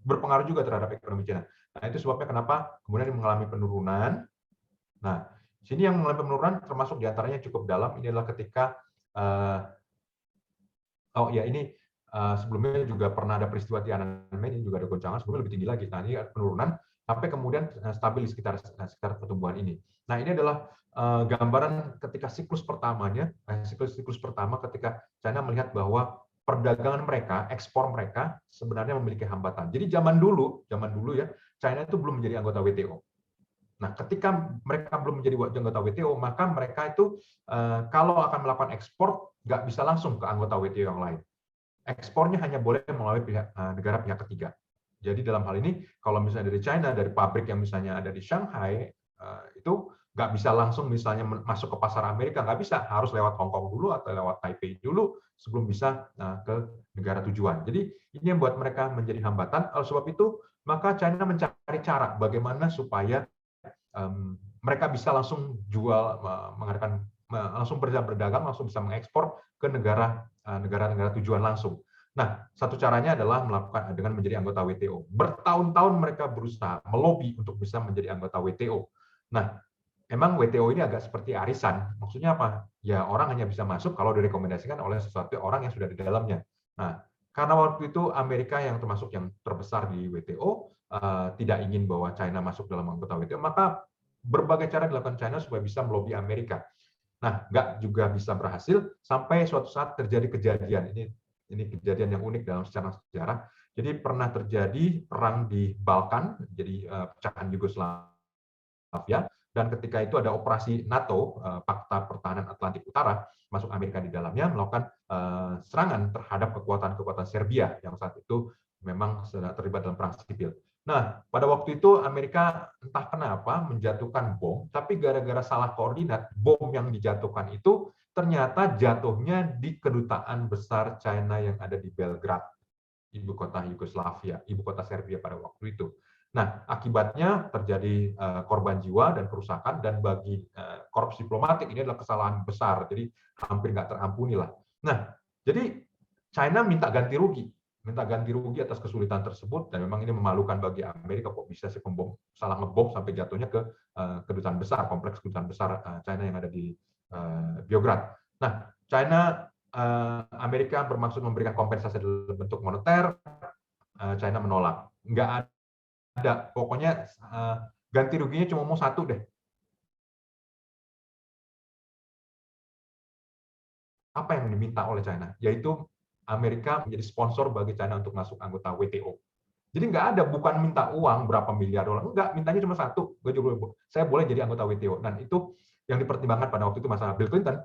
berpengaruh juga terhadap ekonomi China. Nah, itu sebabnya kenapa kemudian mengalami penurunan. Nah, sini yang mengalami penurunan termasuk diantaranya cukup dalam, ini adalah ketika ini sebelumnya juga pernah ada peristiwa Tiananmen, ini juga ada goncangan, sebelumnya lebih tinggi lagi. Nah, ini ada penurunan sampai kemudian stabil di sekitar pertumbuhan ini. Nah, ini adalah gambaran ketika siklus pertamanya, siklus pertama ketika China melihat bahwa perdagangan mereka, ekspor mereka sebenarnya memiliki hambatan. Jadi zaman dulu ya, China itu belum menjadi anggota WTO. Nah, ketika mereka belum menjadi anggota WTO, maka mereka itu kalau akan melakukan ekspor nggak bisa langsung ke anggota WTO yang lain. Ekspornya hanya boleh melalui negara pihak ketiga. Jadi dalam hal ini, kalau misalnya dari China, dari pabrik yang misalnya ada di Shanghai, itu nggak bisa langsung misalnya masuk ke pasar Amerika, nggak bisa, harus lewat Hong Kong dulu atau lewat Taipei dulu sebelum bisa ke negara tujuan. Jadi ini yang buat mereka menjadi hambatan. Oleh sebab itu, maka China mencari cara bagaimana supaya mereka bisa langsung jual, langsung berdagang, langsung bisa mengekspor ke negara-negara tujuan langsung. Nah, satu caranya adalah melakukan dengan menjadi anggota WTO. Bertahun-tahun mereka berusaha melobi untuk bisa menjadi anggota WTO. Nah, memang WTO ini agak seperti arisan. Maksudnya apa? Ya, orang hanya bisa masuk kalau direkomendasikan oleh sesuatu orang yang sudah di dalamnya. Nah, karena waktu itu Amerika yang termasuk yang terbesar di WTO tidak ingin bahwa China masuk dalam anggota WTO, maka berbagai cara dilakukan China supaya bisa melobi Amerika. Nah, nggak juga bisa berhasil sampai suatu saat terjadi kejadian. Ini kejadian yang unik dalam sejarah. Jadi pernah terjadi perang di Balkan, jadi pecahan Yugoslavia, dan ketika itu ada operasi NATO, Pakta Pertahanan Atlantik Utara, masuk Amerika di dalamnya, melakukan serangan terhadap kekuatan-kekuatan Serbia yang saat itu memang sedang terlibat dalam perang sipil. Nah, pada waktu itu Amerika entah kenapa menjatuhkan bom, tapi gara-gara salah koordinat, bom yang dijatuhkan itu ternyata jatuhnya di kedutaan besar China yang ada di Belgrade, ibu kota Yugoslavia, ibu kota Serbia pada waktu itu. Nah, akibatnya terjadi korban jiwa dan kerusakan, dan bagi korps diplomatik ini adalah kesalahan besar, jadi hampir nggak terampuni lah. Nah, jadi China minta ganti rugi atas kesulitan tersebut, dan memang ini memalukan bagi Amerika, kok bisa si pembom salah ngebom sampai jatuhnya ke kedutaan besar, kompleks kedutaan besar China yang ada di Belgrade. Nah, Amerika bermaksud memberikan kompensasi dalam bentuk moneter, China menolak. Nggak ada, pokoknya ganti ruginya cuma mau satu deh. Apa yang diminta oleh China? Yaitu Amerika menjadi sponsor bagi China untuk masuk anggota WTO. Jadi nggak ada, bukan minta uang berapa miliar dolar, enggak, mintanya cuma satu, saya boleh jadi anggota WTO. Dan itu yang dipertimbangkan pada waktu itu masalah Bill Clinton.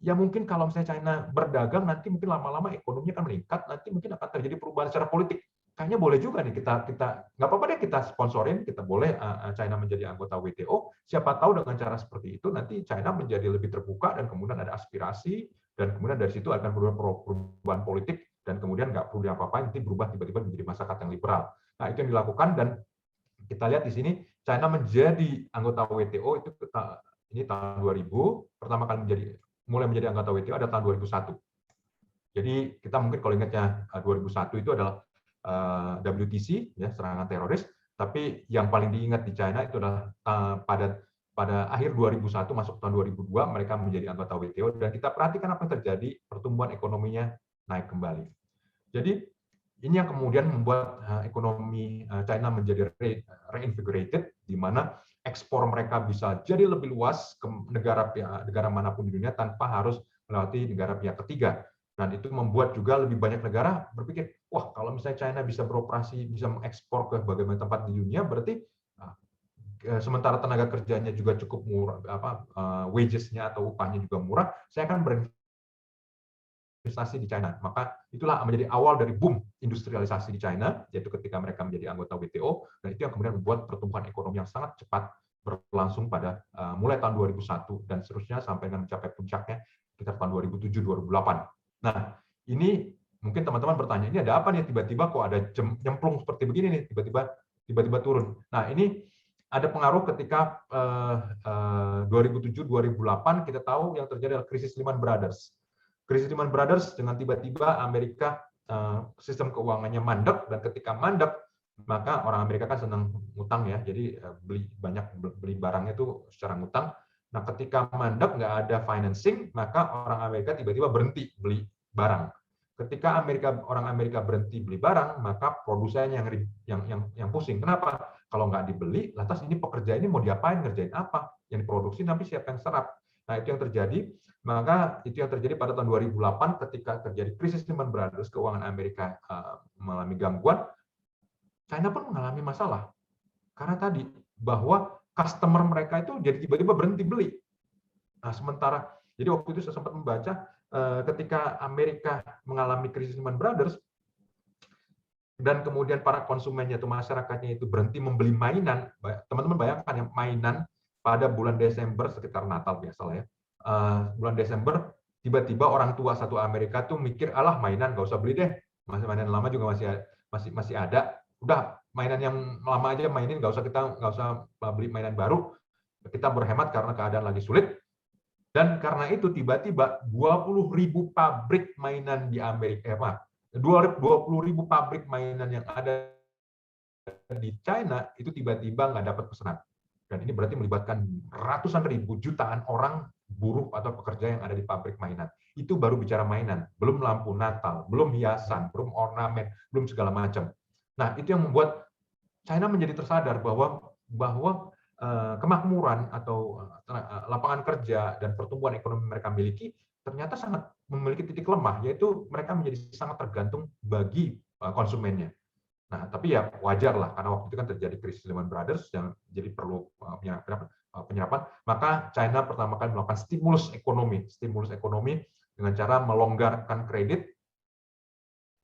Ya mungkin kalau misalnya China berdagang, nanti mungkin lama-lama ekonominya akan meningkat, nanti mungkin akan terjadi perubahan secara politik. kayaknya boleh juga nih kita nggak apa-apa deh kita sponsorin, kita boleh China menjadi anggota WTO. Siapa tahu dengan cara seperti itu nanti China menjadi lebih terbuka dan kemudian ada aspirasi dan kemudian dari situ akan perubahan politik dan kemudian nggak perlu diapa-apain, nanti berubah tiba-tiba menjadi masyarakat yang liberal. Nah itu yang dilakukan dan kita lihat di sini China menjadi anggota WTO itu ini tahun 2000, pertama kali mulai menjadi anggota WTO ada tahun 2001. Jadi kita mungkin kalau ingatnya 2001 itu adalah WTC, ya, serangan teroris, tapi yang paling diingat di China itu adalah pada akhir 2001 masuk tahun 2002 mereka menjadi anggota WTO dan kita perhatikan apa yang terjadi, pertumbuhan ekonominya naik kembali. Jadi ini yang kemudian membuat ekonomi China menjadi reinvigorated, di mana ekspor mereka bisa jadi lebih luas ke negara manapun di dunia tanpa harus melewati negara pihak ketiga. Dan itu membuat juga lebih banyak negara berpikir, wah kalau misalnya China bisa beroperasi, bisa mengekspor ke berbagai tempat di dunia, berarti sementara tenaga kerjanya juga cukup murah, wages-nya atau upahnya juga murah, saya akan berinvestasi di China. Maka itulah menjadi awal dari boom industrialisasi di China, yaitu ketika mereka menjadi anggota WTO, dan itu yang kemudian membuat pertumbuhan ekonomi yang sangat cepat berlangsung pada mulai tahun 2001 dan seterusnya sampai dengan mencapai puncaknya sekitar tahun 2007-2008. Nah, ini mungkin teman-teman bertanya, ini ada apa nih tiba-tiba kok ada nyemplung seperti begini nih, tiba-tiba turun. Nah, ini ada pengaruh ketika 2007-2008 kita tahu yang terjadi adalah krisis Lehman Brothers. Krisis Lehman Brothers dengan tiba-tiba Amerika sistem keuangannya mandek, dan ketika mandek maka orang Amerika kan senang ngutang ya, jadi beli barangnya itu secara ngutang. Nah, ketika mandek nggak ada financing, maka orang Amerika tiba-tiba berhenti beli barang. Ketika orang Amerika berhenti beli barang, maka produsennya yang pusing. Kenapa? Kalau nggak dibeli, lantas ini pekerja ini mau diapain, ngerjain apa? Yang diproduksi nanti siapa yang serap? Nah, itu yang terjadi. Maka itu yang terjadi pada tahun 2008 ketika terjadi krisis Lehman Brothers, keuangan Amerika mengalami gangguan, China pun mengalami masalah. Karena tadi bahwa customer mereka itu jadi tiba-tiba berhenti beli. Nah, sementara, jadi waktu itu saya sempat membaca ketika Amerika mengalami krisis Lehman Brothers, dan kemudian para konsumennya itu, masyarakatnya itu berhenti membeli mainan. Teman-teman bayangkan yang mainan pada bulan Desember, sekitar Natal biasalah ya, bulan Desember, tiba-tiba orang tua satu Amerika tuh mikir, alah mainan nggak usah beli deh, mainan lama juga masih ada. Udah mainan yang lama aja mainin, nggak usah beli mainan baru, kita berhemat karena keadaan lagi sulit. Dan karena itu tiba-tiba 20.000 pabrik mainan di Amerika, 20.000 pabrik mainan yang ada di China itu tiba-tiba nggak dapat pesanan. Dan ini berarti melibatkan ratusan ribu, jutaan orang, buruh atau pekerja yang ada di pabrik mainan. Itu baru bicara mainan, belum lampu Natal, belum hiasan, belum ornamen, belum segala macam. Nah, itu yang membuat China menjadi tersadar bahwa kemakmuran atau lapangan kerja dan pertumbuhan ekonomi mereka miliki ternyata sangat memiliki titik lemah, yaitu mereka menjadi sangat tergantung bagi konsumennya. Nah, tapi ya wajar lah, karena waktu itu kan terjadi krisis Lehman Brothers yang jadi perlu penyerapan, maka China pertama kali melakukan stimulus ekonomi dengan cara melonggarkan kredit.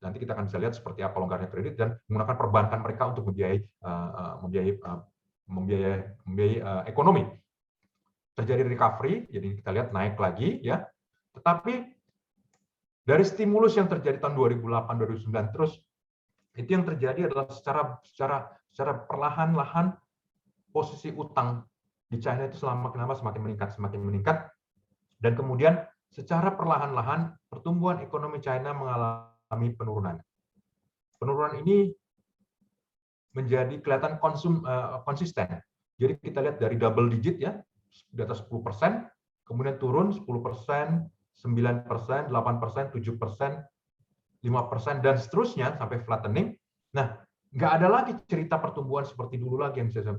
Nanti kita akan bisa lihat seperti apa longgarnya kredit dan menggunakan perbankan mereka untuk membiayai ekonomi. Terjadi recovery, jadi kita lihat naik lagi ya. Tetapi dari stimulus yang terjadi tahun 2008-2009 terus, itu yang terjadi adalah secara perlahan-lahan posisi utang di China itu semakin meningkat, dan kemudian secara perlahan-lahan pertumbuhan ekonomi China mengalami penurunan. Penurunan ini menjadi kelihatan konsisten. Jadi kita lihat dari double digit ya, di atas 10%, kemudian turun 10%, 9%, 8%, 7%, 5%, dan seterusnya sampai flattening. Nah, nggak ada lagi cerita pertumbuhan seperti dulu lagi yang bisa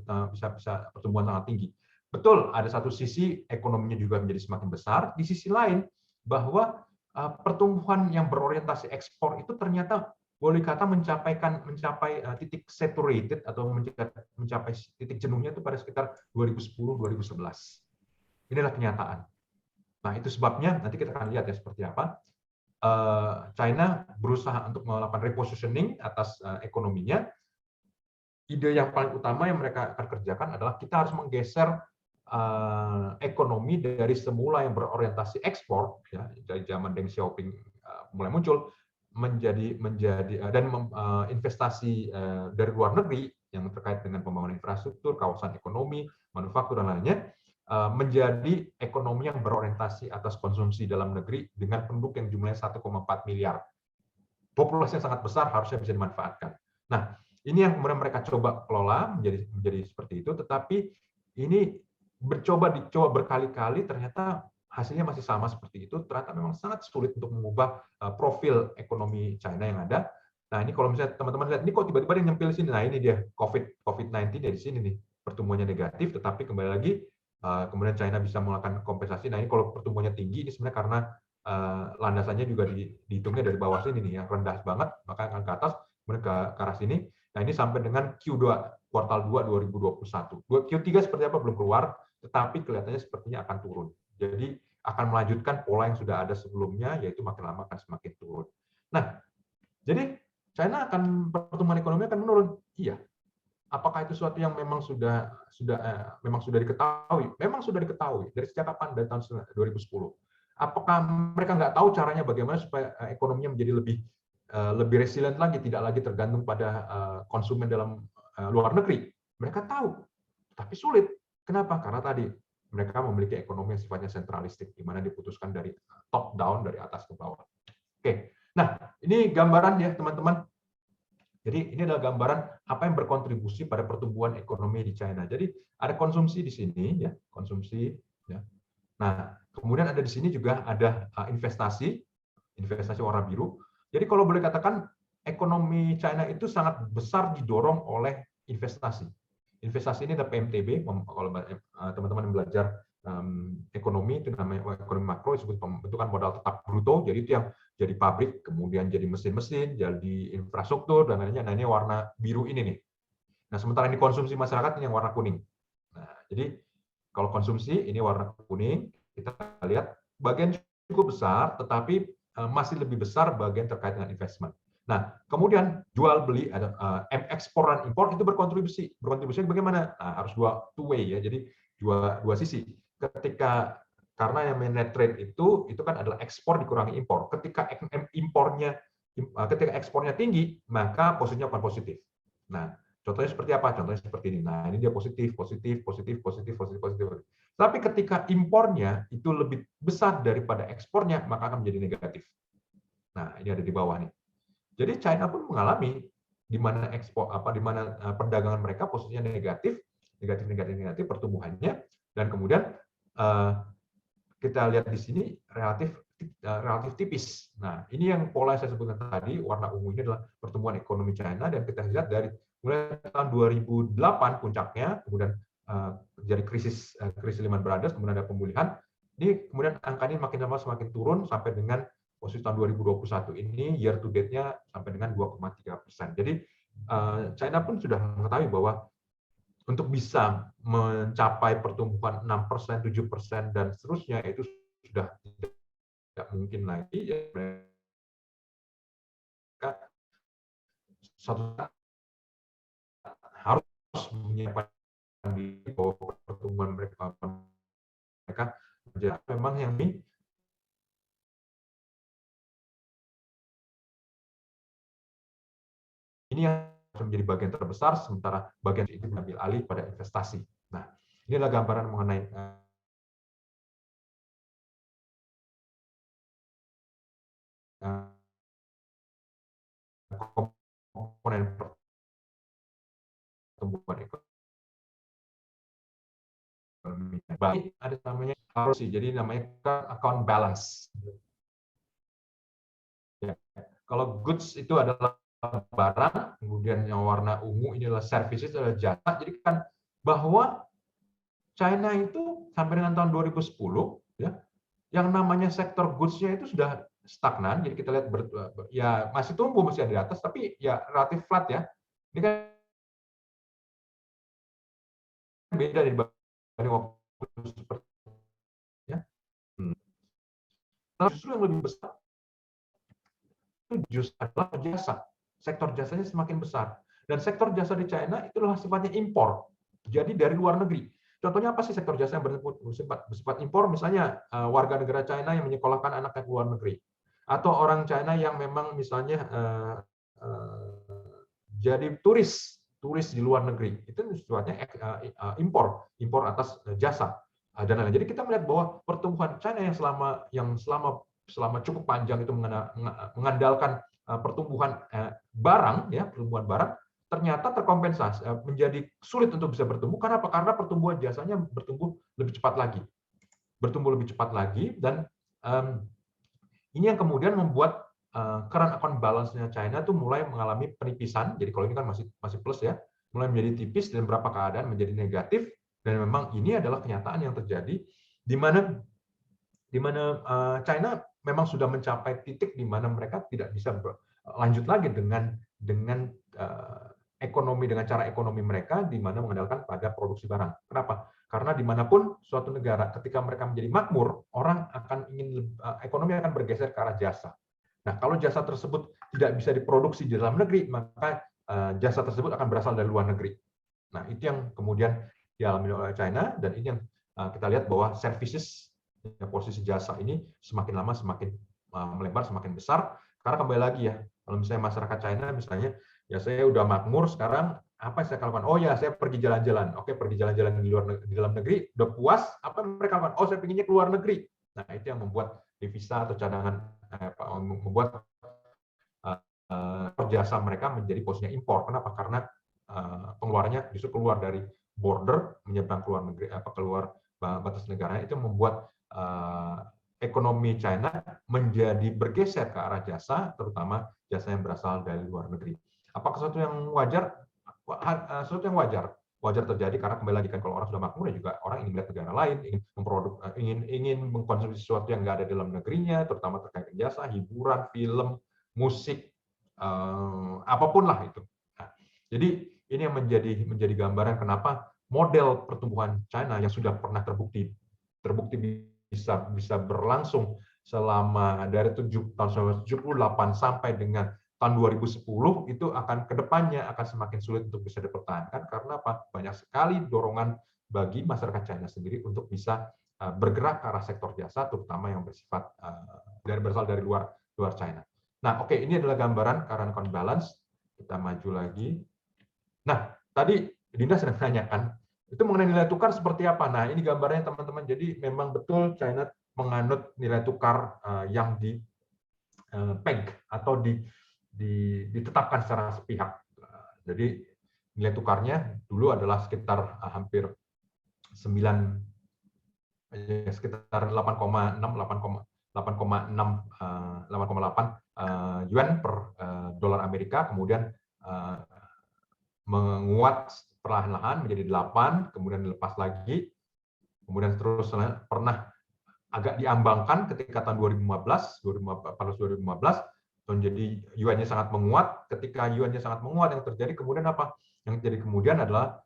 pertumbuhan sangat tinggi. Betul, ada satu sisi ekonominya juga menjadi semakin besar, di sisi lain bahwa pertumbuhan yang berorientasi ekspor itu ternyata boleh kata mencapai titik saturated atau mencapai titik jenuhnya itu pada sekitar 2010-2011. Inilah kenyataan. Nah, itu sebabnya nanti kita akan lihat ya seperti apa. China berusaha untuk melakukan repositioning atas ekonominya. Ide yang paling utama yang mereka akan kerjakan adalah kita harus menggeser ekonomi dari semula yang berorientasi ekspor, ya, dari zaman Deng Xiaoping mulai muncul, menjadi dan investasi dari luar negeri yang terkait dengan pembangunan infrastruktur, kawasan ekonomi, manufaktur dan lainnya, menjadi ekonomi yang berorientasi atas konsumsi dalam negeri dengan penduduk yang jumlahnya 1,4 miliar. Populasi yang sangat besar harusnya bisa dimanfaatkan. Nah, ini yang kemudian mereka coba kelola menjadi seperti itu, tetapi ini dicoba berkali-kali, ternyata hasilnya masih sama seperti itu. Ternyata memang sangat sulit untuk mengubah profil ekonomi China yang ada. Nah, ini kalau misalnya teman-teman lihat, ini kok tiba-tiba dia nyempil sini. Nah, ini dia COVID-19 ya di sini nih, pertumbuhannya negatif, tetapi kembali lagi kemudian China bisa melakukan kompensasi. Nah, ini kalau pertumbuhannya tinggi, ini sebenarnya karena landasannya juga dihitungnya dari bawah sini nih, yang rendah banget, maka akan ke atas, kemudian ke arah sini. Nah, ini sampai dengan Q2, kuartal 2 2021. Q3 seperti apa belum keluar, tetapi kelihatannya sepertinya akan turun. Jadi akan melanjutkan pola yang sudah ada sebelumnya, yaitu makin lama akan semakin turun. Nah, jadi China pertumbuhan ekonomi akan menurun. Iya. Apakah itu sesuatu yang memang sudah diketahui? Memang sudah diketahui dari sejak kapan? Dari tahun 2010. Apakah mereka nggak tahu caranya bagaimana supaya ekonominya menjadi lebih resilient lagi, tidak lagi tergantung pada konsumen dalam luar negeri? Mereka tahu, tapi sulit. Kenapa? Karena tadi mereka memiliki ekonomi yang sifatnya sentralistik, di mana diputuskan dari top down, dari atas ke bawah. Oke, nah ini gambaran ya teman-teman. Jadi ini adalah gambaran apa yang berkontribusi pada pertumbuhan ekonomi di China. Jadi ada konsumsi di sini, ya konsumsi. Ya. Nah, kemudian ada di sini juga ada investasi warna biru. Jadi kalau boleh katakan ekonomi China itu sangat besar didorong oleh investasi. Investasi ini ada PMTB, kalau teman-teman belajar ekonomi itu namanya ekonomi makro, disebut pembentukan modal tetap bruto. Jadi itu yang jadi pabrik, kemudian jadi mesin-mesin, jadi infrastruktur dan lainnya. Nah, ini warna biru ini nih. Nah, sementara ini konsumsi masyarakat ini yang warna kuning. Nah, jadi kalau konsumsi ini warna kuning, kita lihat bagian cukup besar, tetapi masih lebih besar bagian terkait dengan investment. Nah, kemudian jual beli ada ekspor dan impor itu berkontribusi. Berkontribusinya bagaimana? Nah, harus two way ya. Jadi dua sisi. Karena yang net trade itu kan adalah ekspor dikurangi impor. Ketika ekspornya tinggi, maka posisinya akan positif. Nah, contohnya seperti apa? Contohnya seperti ini. Nah, ini dia positif. Tapi ketika impornya itu lebih besar daripada ekspornya, maka akan menjadi negatif. Nah, ini ada di bawah nih. Jadi China pun mengalami di mana perdagangan mereka posisinya negatif pertumbuhannya, dan kemudian kita lihat di sini relatif tipis. Nah, ini yang pola yang saya sebutkan tadi, warna ungu ini adalah pertumbuhan ekonomi China, dan kita lihat dari mulai tahun 2008 puncaknya, kemudian terjadi krisis Lehman Brothers, kemudian ada pemulihan. Ini kemudian angka ini makin lama semakin turun sampai dengan posisi tahun 2021 ini year to date-nya sampai dengan 2,3%. Jadi China pun sudah mengetahui bahwa untuk bisa mencapai pertumbuhan 6%, 7%, dan seterusnya itu sudah tidak mungkin lagi. Ya, mereka harus menyiapkan diri bahwa pertumbuhan mereka memang yang ini yang menjadi bagian terbesar, sementara bagian itu diambil alih pada investasi. Nah, ini adalah gambaran mengenai komponen pertumbuhan ekonomi. Baik, ada namanya harus jadi namanya account balance. Ya. Kalau goods itu adalah barang, kemudian yang warna ungu ini adalah services, adalah jasa. Jadi kan bahwa China itu sampai dengan tahun 2010 ya, yang namanya sektor goods-nya itu sudah stagnan. Jadi kita lihat ya masih tumbuh, masih ada di atas, tapi ya relatif flat ya. Ini kan beda dibanding waktu seperti ya. Justru yang lebih besar justru adalah jasa. Sektor jasanya semakin besar. Dan sektor jasa di China itu adalah sifatnya impor. Jadi dari luar negeri. Contohnya apa sih sektor jasa yang bersifat impor? Misalnya warga negara China yang menyekolahkan anaknya ke luar negeri. Atau orang China yang memang misalnya jadi turis di luar negeri. Itu sifatnya impor atas jasa dan lain-lain. Jadi kita melihat bahwa pertumbuhan China yang selama cukup panjang itu mengandalkan pertumbuhan barang, ya, pertumbuhan barang, ternyata terkompensasi menjadi sulit untuk bisa bertumbuh. Karena apa? Karena pertumbuhan jasanya bertumbuh lebih cepat lagi, dan ini yang kemudian membuat current account balance-nya China tuh mulai mengalami penipisan. Jadi kalau ini kan masih plus ya, mulai menjadi tipis dan beberapa keadaan menjadi negatif. Dan memang ini adalah kenyataan yang terjadi di mana China memang sudah mencapai titik di mana mereka tidak bisa lanjut lagi dengan cara ekonomi mereka di mana mengandalkan pada produksi barang. Kenapa? Karena dimanapun suatu negara ketika mereka menjadi makmur, ekonomi akan bergeser ke arah jasa. Nah, kalau jasa tersebut tidak bisa diproduksi di dalam negeri, maka jasa tersebut akan berasal dari luar negeri. Nah, itu yang kemudian dialami oleh China, dan ini yang kita lihat bahwa services, posisi jasa ini semakin lama semakin melebar, semakin besar. Karena kembali lagi ya, kalau misalnya masyarakat China misalnya, ya saya udah makmur sekarang, apa yang saya lakukan? Oh ya, saya pergi jalan-jalan. Oke, pergi jalan-jalan di dalam negeri, udah puas, apa yang mereka lakukan? Oh, saya pinginnya keluar negeri. Nah, itu yang membuat devisa atau cadangan membuat jasa mereka menjadi posisinya impor. Kenapa? Karena pengeluarannya justru keluar dari border, menyeberang keluar negeri, keluar batas negara. Itu membuat ekonomi China menjadi bergeser ke arah jasa, terutama jasa yang berasal dari luar negeri. Apakah sesuatu yang wajar? Sesuatu yang wajar terjadi, karena kembali lagi kan kalau orang sudah makmur, juga orang ingin melihat negara lain, ingin mengkonsumsi sesuatu yang nggak ada di dalam negerinya, terutama terkait jasa, hiburan, film, musik, apapun lah itu. Nah, jadi ini yang menjadi gambaran kenapa model pertumbuhan China yang sudah pernah terbukti bisa berlangsung selama dari tahun 78 sampai dengan tahun 2010 itu akan kedepannya akan semakin sulit untuk bisa dipertahankan. Karena apa? Banyak sekali dorongan bagi masyarakat China sendiri untuk bisa bergerak ke arah sektor jasa, terutama yang bersifat berasal dari luar China. Nah, oke, ini adalah gambaran current account balance. Kita maju lagi. Nah, tadi Dinda sedang menanyakan itu mengenai nilai tukar seperti apa. Nah, ini gambarnya teman-teman. Jadi memang betul China menganut nilai tukar yang di peg atau ditetapkan secara sepihak. Jadi nilai tukarnya dulu adalah sekitar hampir 8,8 yuan per dolar Amerika, kemudian menguat perlahan-lahan menjadi 8, kemudian dilepas lagi, kemudian terus pernah agak diambangkan ketika tahun 2015, jadi yuannya sangat menguat. Ketika yuannya sangat menguat, yang terjadi kemudian apa? Yang terjadi kemudian adalah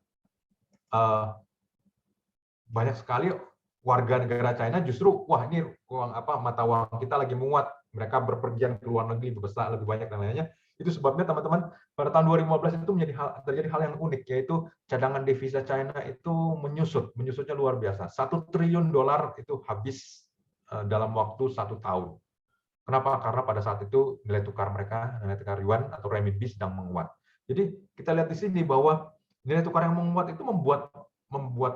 banyak sekali warga negara China justru, wah ini mata uang kita lagi menguat, mereka berpergian ke luar negeri besar lebih banyak dan lainnya. Itu sebabnya teman-teman pada tahun 2015 itu terjadi hal yang unik, yaitu cadangan devisa China itu menyusutnya luar biasa. $1 triliun itu habis dalam waktu 1 tahun. Kenapa? Karena pada saat itu nilai tukar mereka, nilai tukar yuan atau renminbi sedang menguat. Jadi kita lihat di sini bahwa nilai tukar yang menguat itu membuat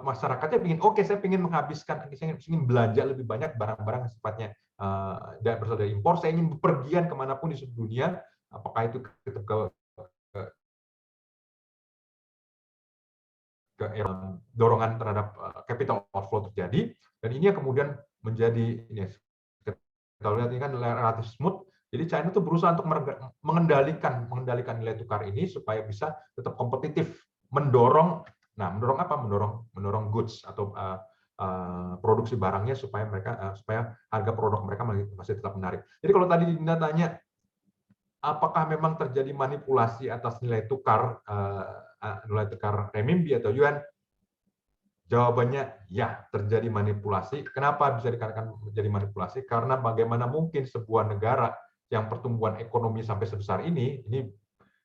masyarakatnya ingin, saya ingin menghabiskan, saya ingin belanja lebih banyak barang-barang yang sifatnya berasal dari impor, saya ingin bepergian kemanapun di seluruh dunia, apakah itu ke dorongan terhadap capital outflow terjadi, dan ini yang kemudian menjadi ini. Kalau lihat ini kan relatif smooth, jadi China itu berusaha untuk mengendalikan nilai tukar ini supaya bisa tetap kompetitif, mendorong apa? Mendorong goods atau produksi barangnya supaya harga produk mereka masih tetap menarik. Jadi kalau tadi Dinda tanya, apakah memang terjadi manipulasi atas nilai tukar renminbi atau yuan? Jawabannya ya, terjadi manipulasi. Kenapa bisa dikatakan menjadi manipulasi? Karena bagaimana mungkin sebuah negara yang pertumbuhan ekonomi sampai sebesar ini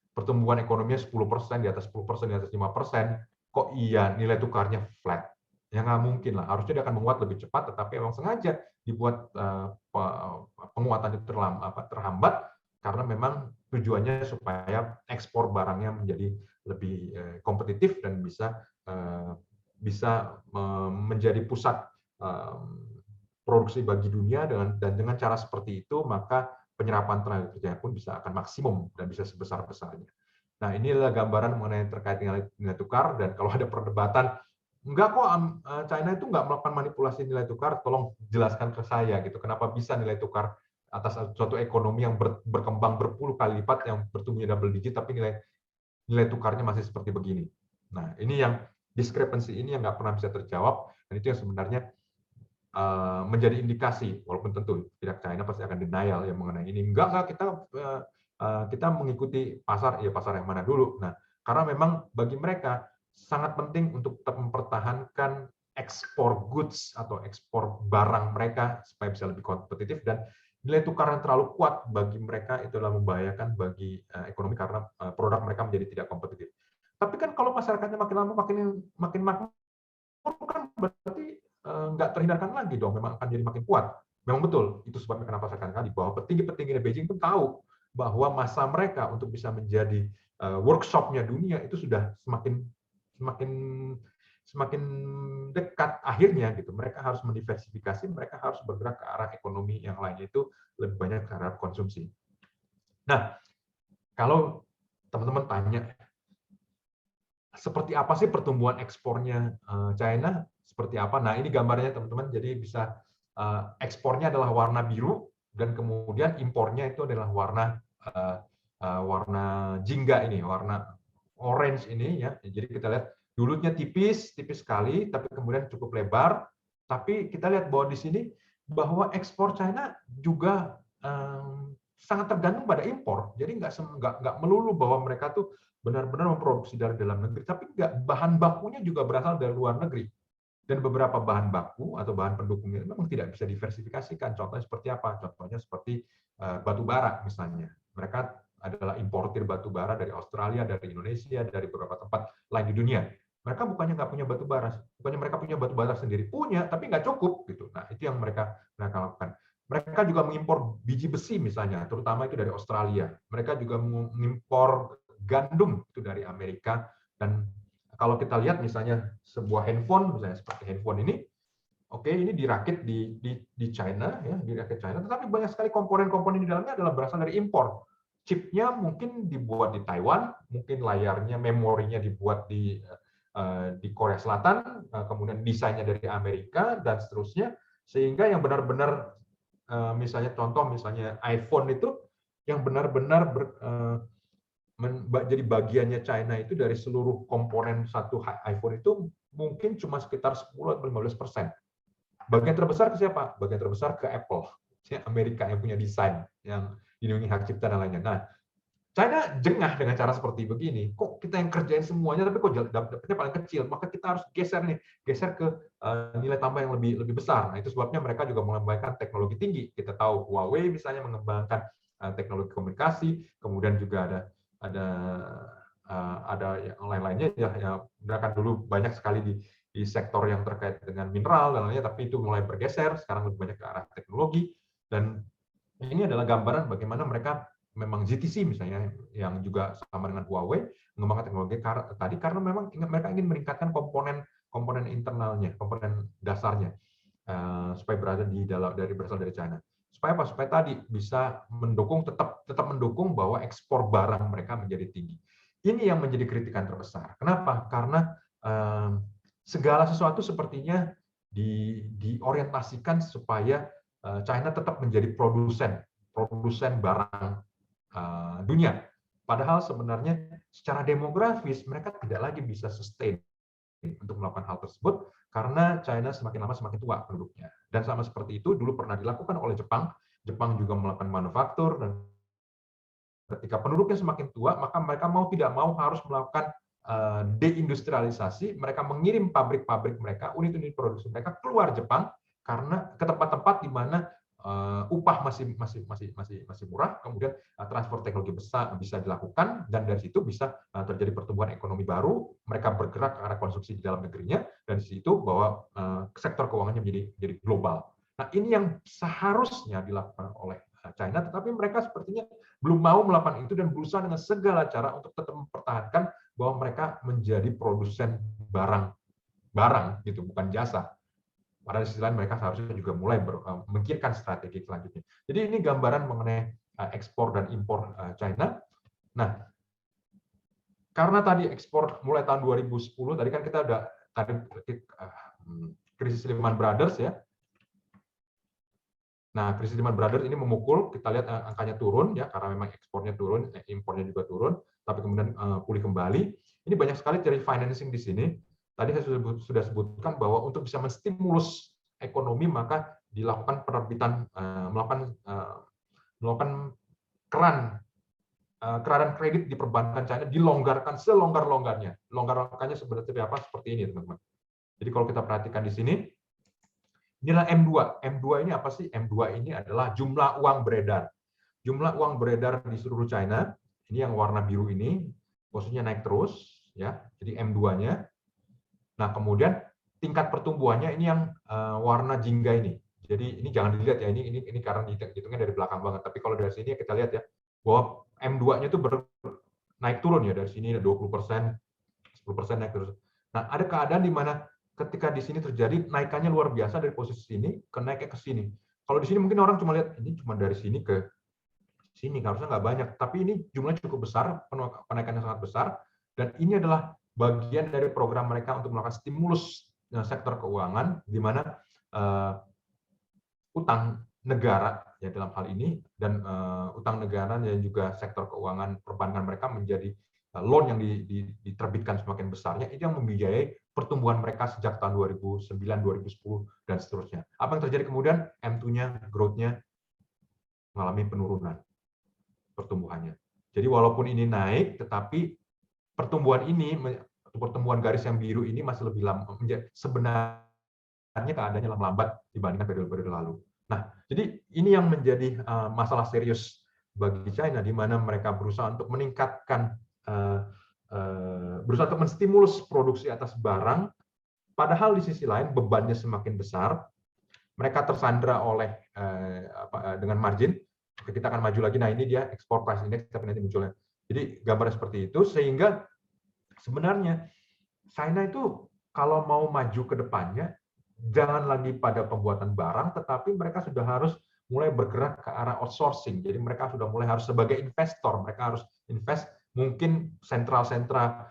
pertumbuhan ekonominya 10%, di atas 10%, di atas 5%, kok iya nilai tukarnya flat? Ya nggak mungkin lah, harusnya dia akan menguat lebih cepat, tetapi memang sengaja dibuat penguatan itu terhambat, karena memang tujuannya supaya ekspor barangnya menjadi lebih kompetitif dan bisa menjadi pusat produksi bagi dunia, dan dengan cara seperti itu maka penyerapan tenaga kerja pun bisa akan maksimum dan bisa sebesar-besarnya. Nah, inilah gambaran mengenai terkait dengan nilai tukar, dan kalau ada perdebatan, enggak kok China itu enggak melakukan manipulasi nilai tukar, tolong jelaskan ke saya gitu, kenapa bisa nilai tukar atas suatu ekonomi yang berkembang berpuluh kali lipat, yang bertumbuhnya double digit, tapi nilai tukarnya masih seperti begini. Nah, ini yang discrepancy ini yang nggak pernah bisa terjawab, dan itu yang sebenarnya menjadi indikasi, walaupun tentu tidak, China pasti akan denial yang mengenai ini. Enggak, kita mengikuti pasar, ya pasar yang mana dulu. Nah, karena memang bagi mereka sangat penting untuk tetap mempertahankan ekspor goods atau ekspor barang mereka supaya bisa lebih kompetitif, dan nilai tukar yang terlalu kuat bagi mereka itu adalah membahayakan bagi ekonomi, karena produk mereka menjadi tidak kompetitif. Tapi kan kalau masyarakatnya makin lama makin makmur, kan berarti nggak terhindarkan lagi dong, memang akan jadi makin kuat. Memang betul, itu sebabnya kenapa saya katakan tadi bahwa petinggi-petinggi di Beijing pun tahu bahwa masa mereka untuk bisa menjadi workshop-nya dunia itu sudah semakin dekat akhirnya gitu. Mereka harus mendiversifikasi, mereka harus bergerak ke arah ekonomi yang lain, itu lebih banyak ke arah konsumsi. Nah, kalau teman-teman tanya seperti apa sih pertumbuhan ekspornya China, seperti apa? Nah, ini gambarnya teman-teman. Jadi bisa ekspornya adalah warna biru, dan kemudian impornya itu adalah warna jingga ini, warna orange ini ya. Jadi kita lihat dulunya tipis sekali, tapi kemudian cukup lebar. Tapi kita lihat bahwa di sini bahwa ekspor China juga sangat tergantung pada impor. Jadi nggak melulu bahwa mereka tuh benar-benar memproduksi dari dalam negeri, tapi nggak, bahan bakunya juga berasal dari luar negeri. Dan beberapa bahan baku atau bahan pendukungnya memang tidak bisa diversifikasikan. Contohnya seperti apa? Contohnya seperti batu bara misalnya. Mereka adalah importir batu bara dari Australia, dari Indonesia, dari beberapa tempat lain di dunia. Mereka bukannya nggak punya batu bara, bukannya mereka punya batu bara sendiri, punya, tapi nggak cukup gitu. Nah, itu yang mereka lakukan. Mereka juga mengimpor biji besi misalnya, terutama itu dari Australia. Mereka juga mengimpor gandum itu dari Amerika. Dan kalau kita lihat misalnya sebuah handphone, misalnya seperti handphone ini, oke, ini dirakit di China, ya, dirakit China, tetapi banyak sekali komponen-komponen di dalamnya adalah berasal dari impor. Chipnya mungkin dibuat di Taiwan, mungkin layarnya, memorinya dibuat di Korea Selatan, kemudian desainnya dari Amerika, dan seterusnya, sehingga yang benar-benar misalnya iPhone itu yang benar-benar jadi bagiannya China itu dari seluruh komponen satu iPhone itu mungkin cuma sekitar 10-15%. Bagian terbesar ke siapa? Bagian terbesar ke Apple, Amerika yang punya desain, yang dilindungi hak cipta dan lainnya. Nah, China jengah dengan cara seperti begini. Kok kita yang kerjain semuanya, tapi kok dapatnya paling kecil? Maka kita harus geser ke nilai tambah yang lebih besar. Nah, itu sebabnya mereka juga mengembangkan teknologi tinggi. Kita tahu Huawei misalnya mengembangkan teknologi komunikasi, kemudian juga ada yang lain-lainnya ya, kan dulu banyak sekali di sektor yang terkait dengan mineral dan lainnya, tapi itu mulai bergeser, sekarang lebih banyak ke arah teknologi. Dan ini adalah gambaran bagaimana mereka memang GTC misalnya, yang juga sama dengan Huawei, mengembangkan teknologi tadi karena memang mereka ingin meningkatkan komponen internalnya, komponen dasarnya, supaya berasal dari China. Supaya apa? Supaya tadi bisa mendukung, tetap mendukung bahwa ekspor barang mereka menjadi tinggi. Ini yang menjadi kritikan terbesar. Kenapa? Karena segala sesuatu sepertinya diorientasikan supaya China tetap menjadi produsen barang dunia. Padahal sebenarnya secara demografis mereka tidak lagi bisa sustain untuk melakukan hal tersebut, karena China semakin lama semakin tua penduduknya. Dan sama seperti itu dulu pernah dilakukan oleh Jepang. Jepang juga melakukan manufaktur, dan ketika penduduknya semakin tua, maka mereka mau tidak mau harus melakukan deindustrialisasi. Mereka mengirim pabrik-pabrik mereka, unit-unit produksi mereka keluar Jepang, karena ke tempat-tempat di mana upah masih murah, kemudian transfer teknologi bisa dilakukan, dan dari situ bisa terjadi pertumbuhan ekonomi baru, mereka bergerak ke arah konsumsi di dalam negerinya, dan di situ bahwa sektor keuangannya menjadi global. Nah, ini yang seharusnya dilakukan oleh China, tetapi mereka sepertinya belum mau melakukan itu dan berusaha dengan segala cara untuk tetap mempertahankan bahwa mereka menjadi produsen barang gitu, bukan jasa. Pada sisi lain mereka seharusnya juga mulai memikirkan strategi selanjutnya. Jadi ini gambaran mengenai ekspor dan impor China. Nah, karena tadi ekspor mulai tahun 2010, tadi kan kita udah krisis Lehman Brothers ya. Nah, krisis Lehman Brothers ini memukul, kita lihat angkanya turun ya, karena memang ekspornya turun, impornya juga turun, tapi kemudian pulih kembali. Ini banyak sekali dari financing di sini. Tadi saya sudah sebutkan bahwa untuk bisa menstimulus ekonomi maka dilakukan penerbitan, melakukan keran kredit di perbankan China dilonggarkan selonggar-longgarnya. Longgar-longgarnya seperti apa? Seperti ini, teman-teman. Jadi kalau kita perhatikan di sini, inilah M2. M2 ini apa sih? M2 ini adalah jumlah uang beredar. Jumlah uang beredar di seluruh China, ini yang warna biru ini, posisinya naik terus, ya. Jadi M2-nya. Nah, kemudian tingkat pertumbuhannya ini yang warna jingga ini. Jadi ini jangan dilihat ya, ini karena hitungnya dari belakang banget. Tapi kalau dari sini kita lihat ya, bahwa M2-nya itu naik turun ya, dari sini 20%, 10% naik terus. Nah, ada keadaan di mana ketika di sini terjadi naikannya luar biasa dari posisi sini ke naiknya ke sini. Kalau di sini mungkin orang cuma lihat ini cuma dari sini ke sini, harusnya nggak banyak. Tapi ini jumlahnya cukup besar, penaikannya sangat besar, dan ini adalah bagian dari program mereka untuk melakukan stimulus sektor keuangan, di mana utang negara ya dalam hal ini, dan utang negara dan juga sektor keuangan perbankan mereka menjadi loan yang diterbitkan semakin besarnya, itu yang membiayai pertumbuhan mereka sejak tahun 2009, 2010, dan seterusnya. Apa yang terjadi kemudian? M2-nya, growth-nya mengalami penurunan pertumbuhannya. Jadi walaupun ini naik, tetapi pertumbuhan garis yang biru ini masih lebih lama, sebenarnya keadaannya lambat dibandingkan periode-periode lalu. Nah, jadi ini yang menjadi masalah serius bagi China, di mana mereka berusaha untuk meningkatkan, berusaha untuk menstimulus produksi atas barang, padahal di sisi lain bebannya semakin besar, mereka tersandra oleh dengan margin. Kita akan maju lagi. Nah, ini dia export price index, tapi nanti munculnya. Jadi gambarnya seperti itu, sehingga sebenarnya China itu kalau mau maju ke depannya, jangan lagi pada pembuatan barang, tetapi mereka sudah harus mulai bergerak ke arah outsourcing. Jadi mereka sudah mulai harus sebagai investor, mereka harus invest, mungkin sentra-sentra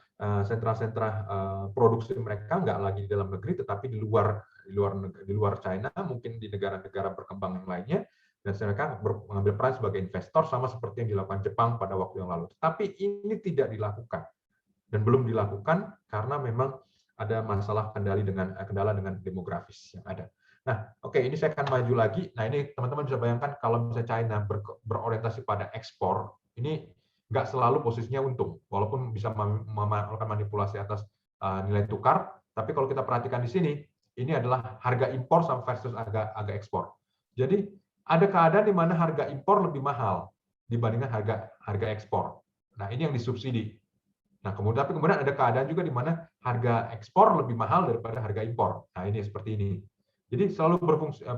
produksi mereka nggak lagi di dalam negeri, tetapi di luar China, mungkin di negara-negara berkembang yang lainnya, dan mereka mengambil peran sebagai investor, sama seperti yang dilakukan Jepang pada waktu yang lalu. Tapi ini tidak dilakukan dan belum dilakukan karena memang ada masalah kendala dengan demografis yang ada. Nah, oke, ini saya akan maju lagi. Nah, ini teman-teman bisa bayangkan kalau misalnya China berorientasi pada ekspor, ini nggak selalu posisinya untung, walaupun bisa melakukan manipulasi atas nilai tukar. Tapi kalau kita perhatikan di sini, ini adalah harga impor sama versus harga ekspor. Jadi ada keadaan di mana harga impor lebih mahal dibandingkan harga ekspor. Nah, ini yang disubsidi. Nah, kemudian ada keadaan juga di mana harga ekspor lebih mahal daripada harga impor. Nah, ini seperti ini. Jadi selalu berfungsi.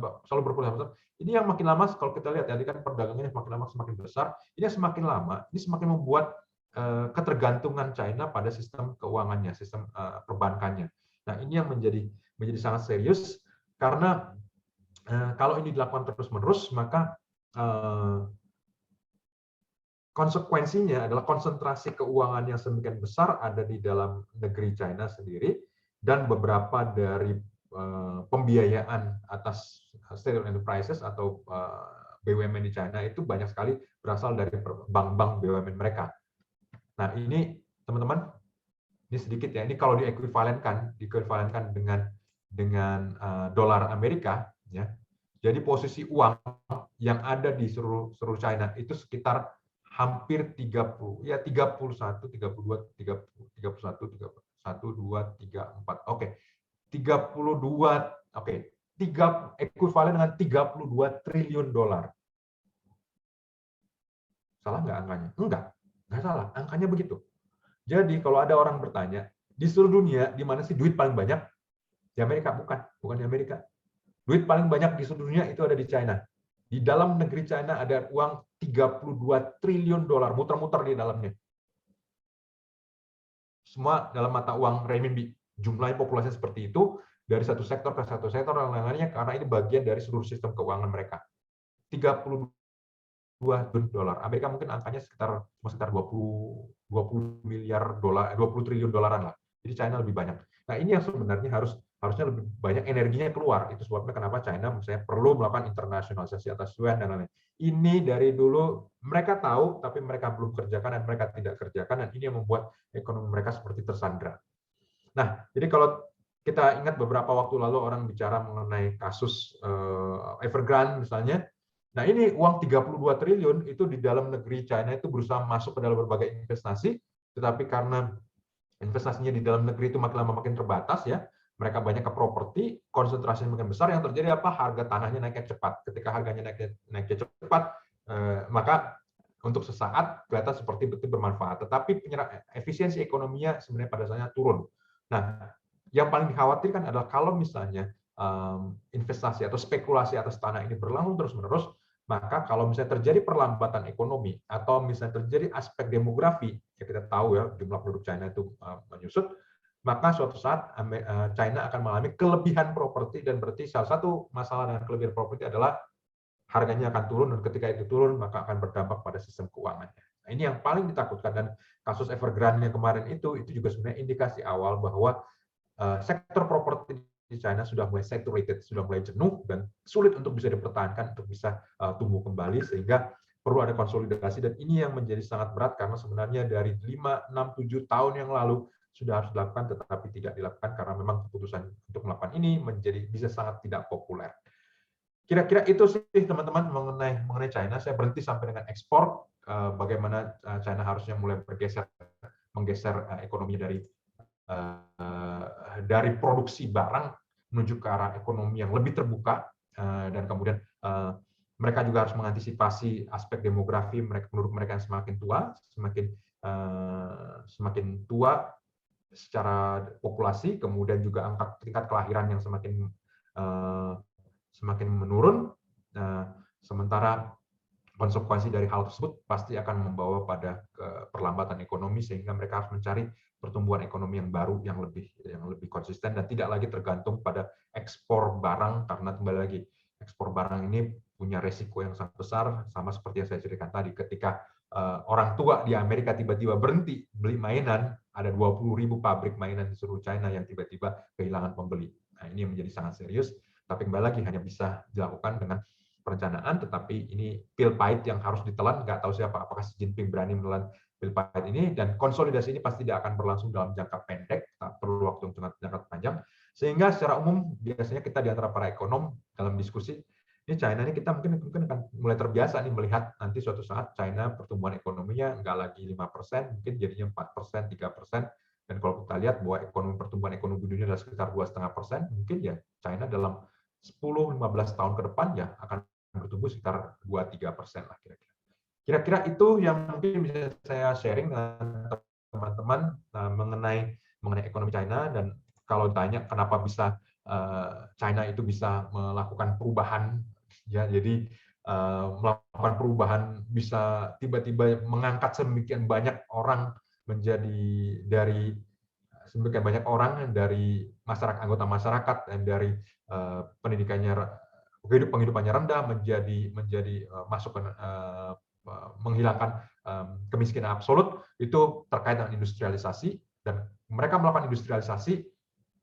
Ini yang makin lama, kalau kita lihat tadi kan perdagangannya semakin lama semakin besar. Ini semakin lama, ini semakin membuat ketergantungan China pada sistem keuangannya, sistem perbankannya. Nah, ini yang menjadi sangat serius, karena kalau ini dilakukan terus-menerus, maka konsekuensinya adalah konsentrasi keuangan yang sedemikian besar ada di dalam negeri China sendiri, dan beberapa dari pembiayaan atas state enterprises atau BUMN di China itu banyak sekali berasal dari bank-bank BUMN mereka. Nah, ini teman-teman, ini sedikit ya. Ini kalau dikuivalenkan dengan dolar Amerika, ya. Jadi posisi uang yang ada di seluruh China itu sekitar hampir 31, 32, 31, 34. Oke. 32, ekuivalen dengan 32 triliun dolar. Salah nggak angkanya? Nggak salah. Angkanya begitu. Jadi kalau ada orang bertanya, di seluruh dunia, di mana sih duit paling banyak? Di Amerika, bukan di Amerika. Duit paling banyak di seluruh dunia itu ada di China. Di dalam negeri China ada uang 32 triliun dolar, muter-muter di dalamnya. Semua dalam mata uang renminbi. Jumlahnya populasinya seperti itu, dari satu sektor ke satu sektor dan lain-lainnya, karena ini bagian dari seluruh sistem keuangan mereka. 32 dolar. Amerika mungkin angkanya sekitar 20 miliar dolar, 20 triliun dolaran lah. Jadi China lebih banyak. Nah, ini yang sebenarnya harusnya lebih banyak energinya keluar. Itu sebabnya kenapa China misalnya perlu melakukan internasionalisasi atas yuan dan lain-lain. Ini dari dulu mereka tahu, tapi mereka belum kerjakan dan mereka tidak kerjakan, dan ini yang membuat ekonomi mereka seperti tersandra. Nah, jadi kalau kita ingat beberapa waktu lalu orang bicara mengenai kasus Evergrande misalnya. Nah, ini uang 32 triliun itu di dalam negeri China itu berusaha masuk ke dalam berbagai investasi, tetapi karena investasinya di dalam negeri itu makin lama makin terbatas ya, mereka banyak ke properti, konsentrasinya makin besar, yang terjadi apa? Harga tanahnya naiknya cepat. Ketika harganya naiknya cepat, maka untuk sesaat kelihatan seperti betul bermanfaat, tetapi efisiensi ekonominya sebenarnya pada dasarnya turun. Nah, yang paling dikhawatirkan adalah kalau misalnya investasi atau spekulasi atas tanah ini berlangsung terus-menerus, maka kalau misalnya terjadi perlambatan ekonomi atau misalnya terjadi aspek demografi, ya kita tahu ya jumlah penduduk China itu menyusut, maka suatu saat China akan mengalami kelebihan properti, dan berarti salah satu masalah dengan kelebihan properti adalah harganya akan turun, dan ketika itu turun maka akan berdampak pada sistem keuangannya. Nah, ini yang paling ditakutkan, dan kasus Evergrande yang kemarin itu juga sebenarnya indikasi awal bahwa sektor properti di China sudah mulai saturated, sudah mulai jenuh dan sulit untuk bisa dipertahankan, untuk bisa tumbuh kembali, sehingga perlu ada konsolidasi, dan ini yang menjadi sangat berat karena sebenarnya dari 5, 6, 7 tahun yang lalu sudah harus dilakukan tetapi tidak dilakukan karena memang keputusan untuk melakukan ini menjadi bisa sangat tidak populer. Kira-kira itu sih teman-teman mengenai China. Saya berhenti sampai dengan ekspor, bagaimana China harusnya mulai menggeser ekonominya dari produksi barang menuju ke arah ekonomi yang lebih terbuka, dan kemudian mereka juga harus mengantisipasi aspek demografi penduduk mereka yang semakin tua secara populasi, kemudian juga tingkat kelahiran yang semakin menurun. Sementara konsekuensi dari hal tersebut pasti akan membawa pada perlambatan ekonomi, sehingga mereka harus mencari pertumbuhan ekonomi yang baru yang lebih konsisten dan tidak lagi tergantung pada ekspor barang, karena kembali lagi ekspor barang ini punya resiko yang sangat besar, sama seperti yang saya ceritakan tadi. Ketika orang tua di Amerika tiba-tiba berhenti beli mainan, ada 20.000 pabrik mainan di seluruh China yang tiba-tiba kehilangan pembeli. Nah, ini menjadi sangat serius, tapi kembali lagi hanya bisa dilakukan dengan perencanaan, tetapi ini pil pahit yang harus ditelan. Nggak tahu siapa, apakah Xi Jinping berani menelan pil pahit ini, dan konsolidasi ini pasti tidak akan berlangsung dalam jangka pendek, perlu waktu untuk jangka panjang. Sehingga secara umum biasanya kita di antara para ekonom dalam diskusi, ini China ini kita mungkin akan mulai terbiasa nih melihat nanti suatu saat China pertumbuhan ekonominya nggak lagi 5%, mungkin jadinya 4%, 3%. Dan kalau kita lihat bahwa pertumbuhan ekonomi dunia adalah sekitar 2,5%, mungkin ya China dalam 10-15 tahun ke depan ya akan bertumbuh sekitar 2-3% lah kira-kira. Kira-kira itu yang mungkin bisa saya sharing dengan teman-teman mengenai ekonomi China. Dan kalau ditanya kenapa bisa China itu bisa melakukan perubahan, ya jadi melakukan perubahan, bisa tiba-tiba mengangkat sedemikian banyak orang dari anggota masyarakat dan dari penghidupannya rendah menjadi masuk ke menghilangkan kemiskinan absolut, itu terkait dengan industrialisasi. Dan mereka melakukan industrialisasi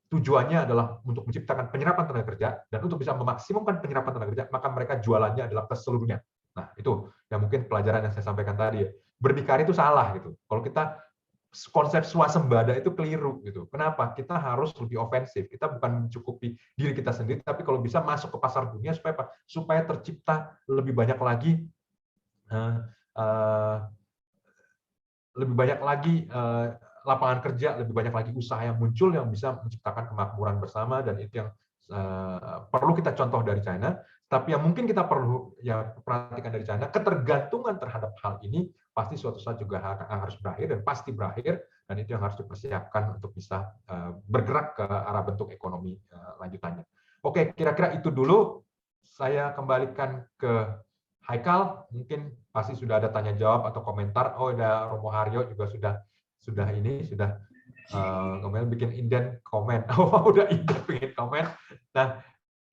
tujuannya adalah untuk menciptakan penyerapan tenaga kerja, dan untuk bisa memaksimumkan penyerapan tenaga kerja maka mereka jualannya adalah ke seluruhnya. Nah, itu yang mungkin pelajaran yang saya sampaikan tadi ya. Berdikari itu salah gitu. Kalau kita konsep swasembada itu keliru gitu. Kenapa? Kita harus lebih ofensif. Kita bukan mencukupi diri kita sendiri, tapi kalau bisa masuk ke pasar dunia supaya tercipta lebih banyak lagi lapangan kerja, lebih banyak lagi usaha yang muncul yang bisa menciptakan kemakmuran bersama, dan itu yang perlu kita contoh dari China. Tapi yang mungkin kita perlu ya perhatikan dari China, ketergantungan terhadap hal ini pasti suatu saat juga harus berakhir dan pasti berakhir, dan itu yang harus dipersiapkan untuk bisa bergerak ke arah bentuk ekonomi lanjutannya. Oke, kira-kira itu dulu. Saya kembalikan ke Haikal, mungkin pasti sudah ada tanya jawab atau komentar. Oh, ada Romo Haryo juga sudah kemudian bikin inden komen. Oh, udah inden bikin komen. Nah,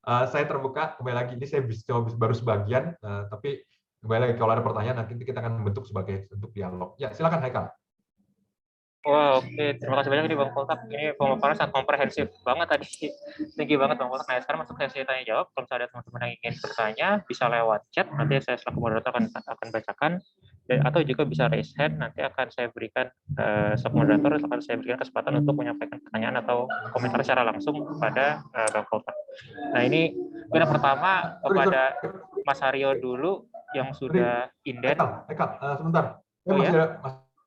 saya terbuka kembali lagi, ini saya baru sebagian, tapi kembali lagi kalau ada pertanyaan nanti kita akan membentuk sebagai bentuk dialog. Ya, silakan Haikal. Wah, oke. Terima kasih banyak nih Bang Poltak. Ini pemaparan sangat komprehensif banget tadi. Tinggi banget Bang Poltak. Nah, sekarang masuk ke sesi tanya jawab. Kalau misalnya ada teman-teman yang ingin bertanya, bisa lewat chat. Nanti saya selaku moderator akan bacakan. Atau juga bisa raise hand. Nanti akan saya berikan selaku moderator akan saya berikan kesempatan untuk menyampaikan pertanyaan atau komentar secara langsung kepada Bang Poltak. Nah, ini yang pertama kepada Mas Haryo dulu yang sudah inden. Haikal, sebentar. Oh, masih ya?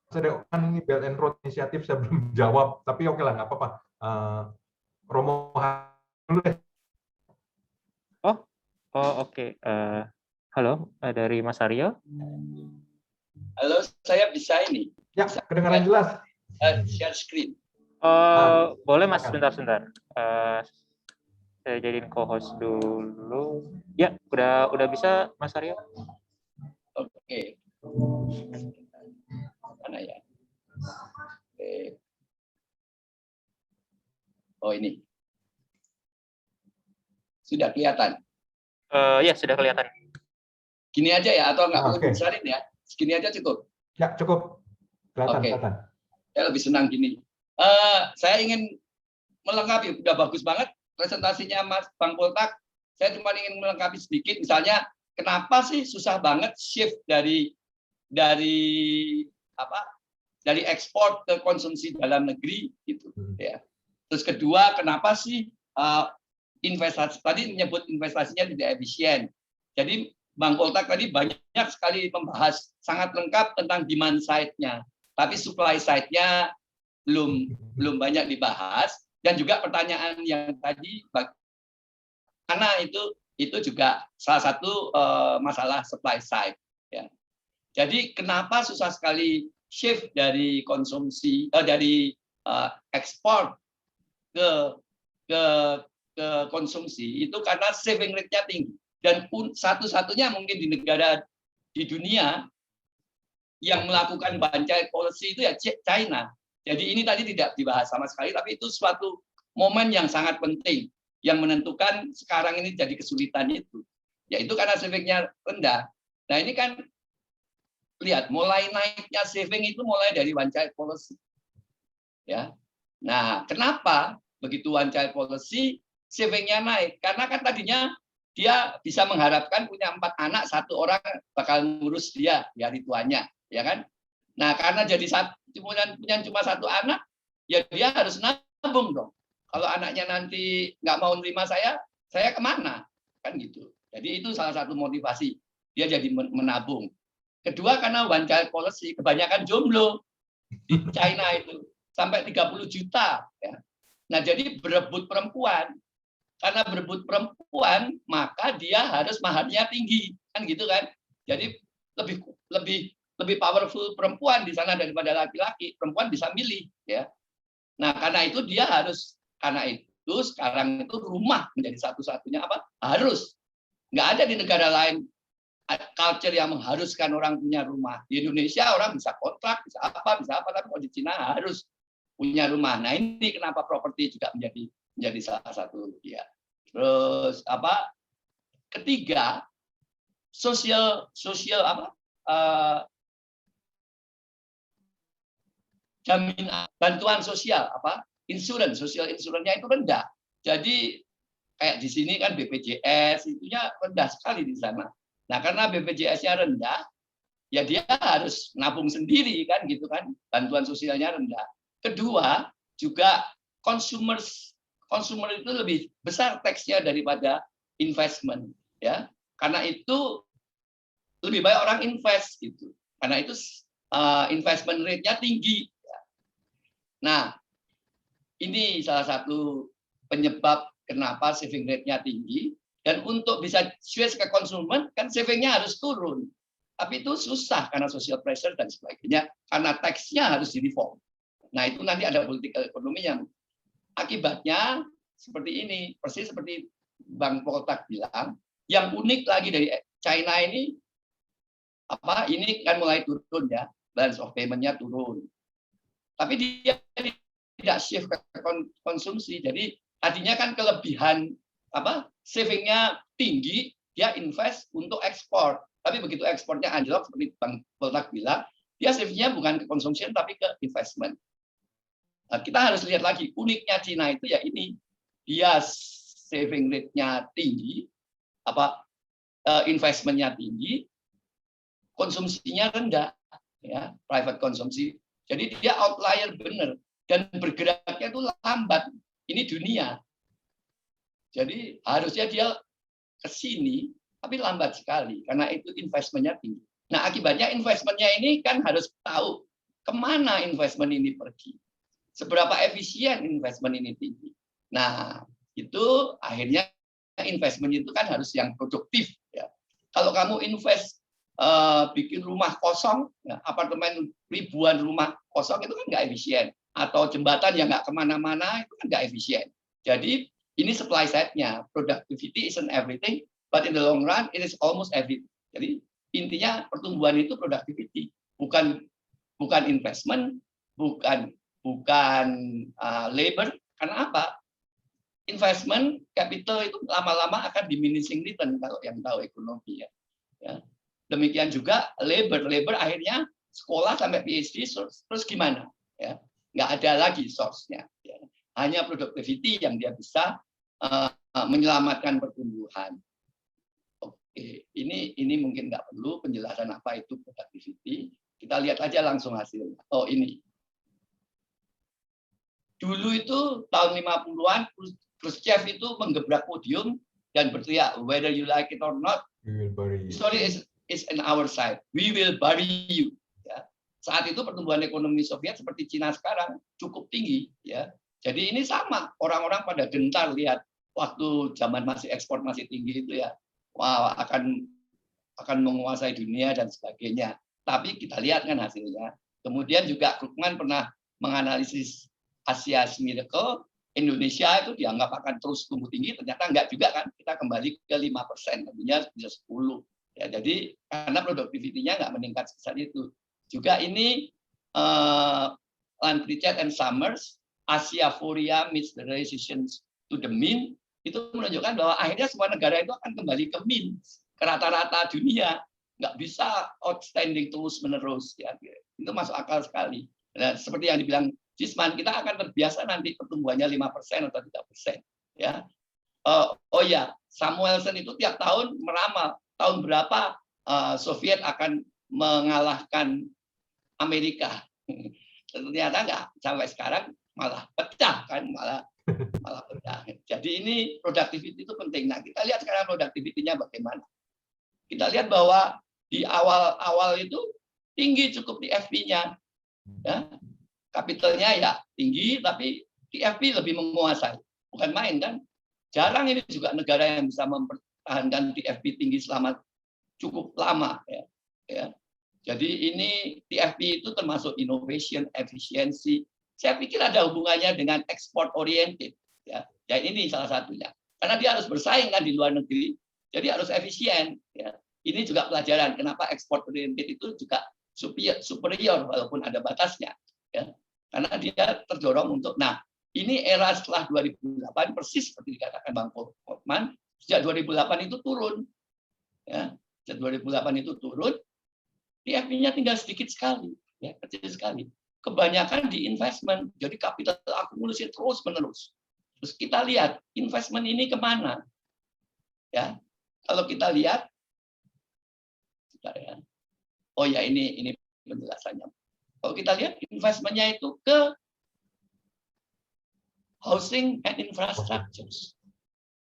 ada kan ini Belt and Road inisiatif, saya belum jawab, tapi oke lah, nggak apa-apa. Romo dulu deh. Oke. Halo, dari Mas Haryo. Halo, saya bisa ini? Ya, kedengaran jelas. Share screen. Boleh Mas, sebentar. Saya jadiin co-host dulu. Ya, udah bisa Mas Haryo. Oke. Mana ya? Oke. Oh, ini. Sudah kelihatan? Ya, sudah kelihatan. Gini aja ya, atau nggak perlu besarin ya? Segini aja cukup? Ya, cukup. Kelihatan. Saya lebih senang gini. Saya ingin melengkapi, udah bagus banget presentasinya Mas Bang Poltak. Saya cuma ingin melengkapi sedikit, misalnya kenapa sih susah banget shift dari ekspor ke konsumsi dalam negeri gitu ya. Terus kedua, kenapa sih investasi tadi menyebut investasinya tidak efisien. Jadi Bang Poltak tadi banyak sekali membahas sangat lengkap tentang demand side-nya, tapi supply side-nya belum banyak dibahas. Dan juga pertanyaan yang tadi, karena itu juga salah satu masalah supply side. Ya. Jadi kenapa susah sekali shift dari ekspor ke konsumsi, itu karena saving rate-nya tinggi. Dan satu-satunya mungkin di negara di dunia yang melakukan one child policy itu ya China. Jadi ini tadi tidak dibahas sama sekali, tapi itu suatu momen yang sangat penting yang menentukan sekarang ini jadi kesulitan itu. Yaitu karena savingnya rendah. Nah ini kan lihat mulai naiknya saving itu mulai dari one child policy. Ya. Nah, kenapa begitu one child policy savingnya naik? Karena kan tadinya dia bisa mengharapkan punya 4 anak, 1 orang bakal ngurus dia di hari tuanya, ya kan? Nah, karena punya cuma 1 anak, ya dia harus nabung dong. Kalau anaknya nanti nggak mau nerima saya kemana? Kan gitu. Jadi itu salah satu motivasi dia jadi menabung. Kedua, karena one child policy, kebanyakan jomblo di China itu sampai 30 juta. Ya. Nah, jadi berebut perempuan. Karena berebut perempuan, maka dia harus maharnya tinggi, kan gitu kan? Jadi lebih powerful perempuan di sana daripada laki-laki. Perempuan bisa milih, ya. Nah, karena itu sekarang itu rumah menjadi satu-satunya harus. Nggak ada di negara lain culture yang mengharuskan orang punya rumah. Di Indonesia orang bisa kontrak, bisa apa, tapi kalau di Cina harus punya rumah. Nah, ini kenapa properti juga menjadi salah satu ya. Terus ketiga, sosial jaminan bantuan sosial social insurance-nya itu rendah. Jadi kayak di sini kan BPJS itunya rendah sekali di sana. Nah, karena BPJS-nya rendah, ya dia harus nabung sendiri kan gitu kan, bantuan sosialnya rendah. Kedua, juga consumer itu lebih besar tax-nya daripada investment, ya. Karena itu lebih banyak orang invest gitu. Karena itu investment rate-nya tinggi. Nah, ini salah satu penyebab kenapa saving rate-nya tinggi. Dan untuk bisa switch ke konsumen, kan savingnya harus turun. Tapi itu susah karena social pressure dan sebagainya. Karena tax-nya harus di-reform. Nah, itu nanti ada political ekonomi yang akibatnya seperti ini. Persis seperti Bang Poltak bilang, yang unik lagi dari China ini, ini kan mulai turun ya, balance of payment-nya turun. Tapi dia tidak shift ke konsumsi. Jadi tadinya kan kelebihan savingnya tinggi, dia invest untuk ekspor. Tapi begitu ekspornya anjlok seperti Bang Poltak bilang, dia savingnya bukan ke konsumsi tapi ke investment. Nah, kita harus lihat lagi uniknya Cina itu ya ini, dia saving rate-nya tinggi, investment-nya tinggi, konsumsinya rendah, ya private konsumsi. Jadi dia outlier benar dan bergeraknya itu lambat. Ini dunia. Jadi harusnya dia ke sini, tapi lambat sekali karena itu investmentnya tinggi. Nah, akibatnya investmentnya ini kan harus tahu kemana investment ini pergi, seberapa efisien investment ini tinggi. Nah, itu akhirnya investment itu kan harus yang produktif. Ya. Kalau kamu invest bikin rumah kosong, ya, apartemen ribuan rumah kosong itu kan nggak efisien. Atau jembatan yang nggak kemana-mana itu kan nggak efisien. Jadi ini supply side-nya, productivity isn't everything, but in the long run it is almost everything. Jadi intinya pertumbuhan itu productivity, bukan investment, bukan labor. Karena apa? Investment capital itu lama-lama akan diminishing return kalau yang tahu ekonomi ya. Demikian juga labor akhirnya sekolah sampai PhD terus gimana? Ya, nggak ada lagi source-nya. Ya. Hanya productivity yang dia bisa menyelamatkan pertumbuhan. Oke, ini mungkin nggak perlu penjelasan apa itu productivity. Kita lihat aja langsung hasilnya. Oh, ini. Dulu itu tahun 50-an, Khrushchev itu menggebrak podium dan berteriak, whether you like it or not, history is in our side. We will bury you. Ya. Saat itu pertumbuhan ekonomi Soviet seperti Cina sekarang cukup tinggi. Ya. Jadi ini sama, orang-orang pada gentar lihat waktu zaman masih ekspor masih tinggi itu ya, wah akan menguasai dunia dan sebagainya. Tapi kita lihat kan hasilnya. Kemudian juga Krugman pernah menganalisis Asia's Miracle, Indonesia itu dianggap akan terus tumbuh tinggi, ternyata enggak juga kan, kita kembali ke 5%, tentunya bisa 10. Ya, jadi karena produktivitinya enggak meningkat sebesar itu. Juga ini Pritchett and Summers, Asiaphoria meets the resistance to the mean, itu menunjukkan bahwa akhirnya semua negara itu akan kembali ke mean, ke rata-rata dunia, nggak bisa outstanding terus-menerus. Ya. Itu masuk akal sekali. Nah, seperti yang dibilang Cisman, kita akan terbiasa nanti pertumbuhannya 5% atau 3%. Ya. Oh ya, Samuelson itu tiap tahun meramal tahun berapa Soviet akan mengalahkan Amerika. Ternyata nggak, sampai sekarang malah pecah kan, malah pecah. Jadi ini productivity itu penting. Nah, kita lihat sekarang productivity-nya bagaimana. Kita lihat bahwa di awal-awal itu tinggi cukup TFP-nya. Ya. Kapitalnya ya tinggi, tapi TFP lebih menguasai. Bukan main kan. Jarang ini juga negara yang bisa mempertahankan TFP tinggi selama cukup lama. Ya. Jadi ini TFP itu termasuk innovation, efisiensi. Saya pikir ada hubungannya dengan export oriented. Ya, ini salah satunya. Karena dia harus bersaing kan di luar negeri, jadi harus efisien. Ya. Ini juga pelajaran kenapa export oriented itu juga superior walaupun ada batasnya. Ya. Karena dia terdorong untuk. Nah, ini era setelah 2008 persis seperti dikatakan Bang Poltman, sejak 2008 itu turun. Ya, sejak 2008 itu turun, TFP-nya tinggal sedikit sekali, ya, kecil sekali. Kebanyakan di investment, jadi kapital akumulasi terus menerus. Terus kita lihat investment ini kemana? Ya, kalau kita lihat, ya. Oh ya ini penjelasannya. Kalau kita lihat investmentnya itu ke housing and infrastructure,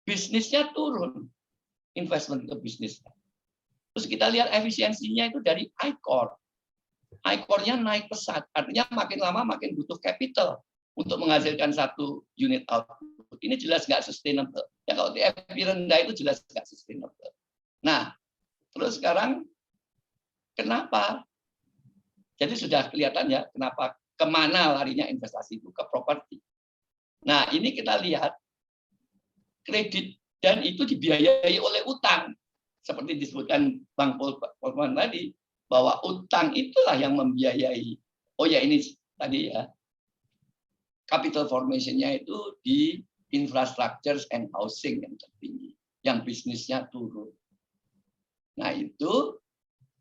bisnisnya turun, investment ke bisnisnya. Terus kita lihat efisiensinya itu dari I-Core. I-Core-nya naik pesat, artinya makin lama makin butuh capital untuk menghasilkan satu unit output. output. Ini jelas nggak sustainable. Ya kalau TFP rendah itu jelas nggak sustainable. Nah, terus sekarang kenapa? Jadi sudah kelihatan ya kenapa kemana larinya investasi itu, ke properti. Nah, ini kita lihat kredit dan itu dibiayai oleh utang. Seperti disebutkan Bang Polman tadi, bahwa utang itulah yang membiayai. Oh ya, ini tadi ya, capital formation-nya itu di infrastructure and housing yang tertinggi, yang bisnisnya turun. Nah itu,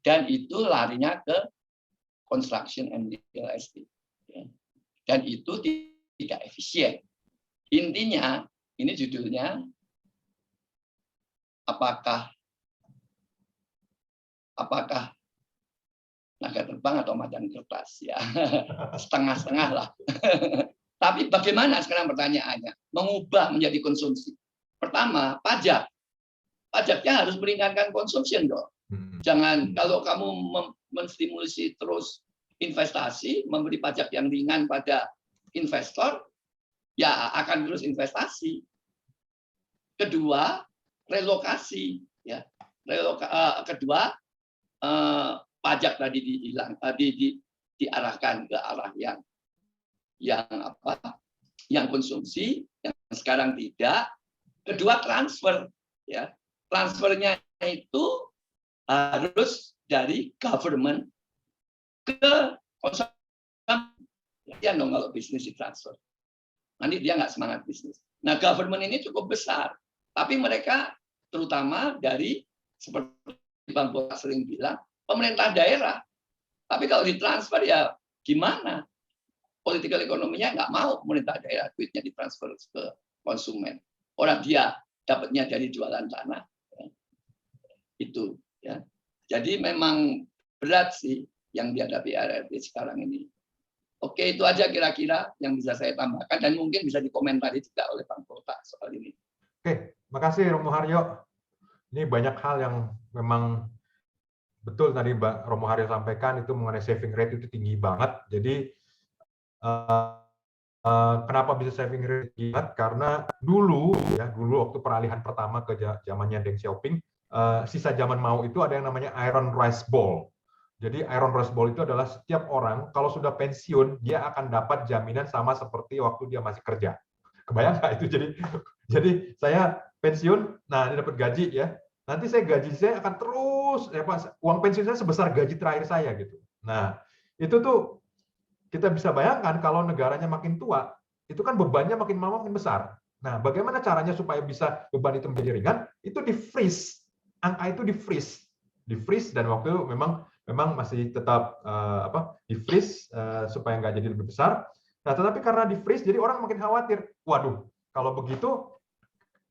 dan itu larinya ke construction and real estate. Dan itu tidak efisien. Intinya, ini judulnya, apakah naga terbang atau macan kertas ya, setengah-setengah lah. Tapi bagaimana sekarang pertanyaannya? Mengubah menjadi konsumsi. Pertama, pajak. Pajaknya harus meringankan konsumsi dong. Jangan kalau kamu menstimulasi terus investasi, memberi pajak yang ringan pada investor, ya akan terus investasi. Kedua, relokasi. Ya, kedua, pajak tadi diarahkan ke arah yang konsumsi, yang sekarang tidak. Kedua, transfer. Ya, transfernya itu harus dari government ke konsumen. Ya dong kalau bisnis ditransfer. Nanti dia nggak semangat bisnis. Nah, government ini cukup besar, tapi mereka terutama dari seperti Bang Bola sering bilang pemerintah daerah. Tapi kalau ditransfer ya gimana? Political ekonominya nggak mau pemerintah daerah duitnya ditransfer ke konsumen. Orang dia dapatnya dari jualan tanah. Itu ya. Jadi memang berat sih yang dihadapi RRT sekarang ini. Oke, itu aja kira-kira yang bisa saya tambahkan dan mungkin bisa dikomentari juga oleh Bang Kota soal ini. Oke, makasih Romo Haryo. Ini banyak hal yang memang betul tadi Mbak Romo Haryo sampaikan itu mengenai saving rate itu tinggi banget. Jadi kenapa bisa saving rate tinggi? Karena dulu waktu peralihan pertama ke zamannya Deng Xiaoping, sisa zaman Mao itu ada yang namanya iron rice bowl. Jadi iron rice bowl itu adalah setiap orang kalau sudah pensiun dia akan dapat jaminan sama seperti waktu dia masih kerja. Kebayang nggak itu? Jadi saya pensiun, nah dia dapat gaji ya. Nanti gaji saya akan terus uang pensiun saya sebesar gaji terakhir saya gitu. Nah, itu tuh kita bisa bayangkan kalau negaranya makin tua, itu kan bebannya makin lama makin besar. Nah, bagaimana caranya supaya bisa beban itu menjadi ringan? Itu di-freeze. Angka itu di-freeze dan waktu itu memang masih tetap di-freeze supaya nggak jadi lebih besar. Nah, tetapi karena di-freeze, jadi orang makin khawatir. Waduh, kalau begitu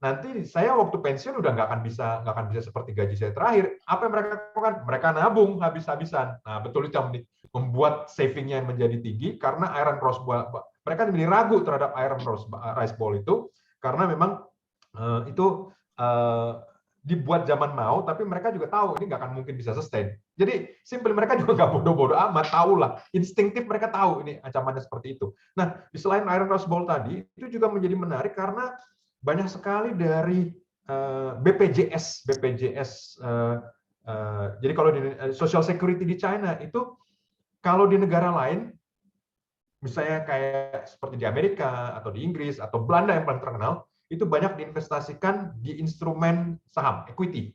nanti saya waktu pensiun udah nggak akan bisa seperti gaji saya terakhir. Apa yang mereka lakukan? Mereka nabung habis-habisan. Nah, betul itu yang membuat savingnya menjadi tinggi karena iron rice bowl. Mereka menjadi ragu terhadap iron rice bowl itu karena memang itu dibuat zaman Mao, tapi mereka juga tahu ini nggak akan mungkin bisa sustain. Jadi simpel mereka juga nggak bodoh-bodoh amat, tahu lah, instinktif mereka tahu ini ancamannya seperti itu. Nah, selain iron rice bowl tadi, itu juga menjadi menarik karena banyak sekali dari BPJS. Jadi kalau di Social Security di China itu, kalau di negara lain, misalnya kayak seperti di Amerika atau di Inggris atau Belanda yang paling terkenal, itu banyak diinvestasikan di instrumen saham, equity.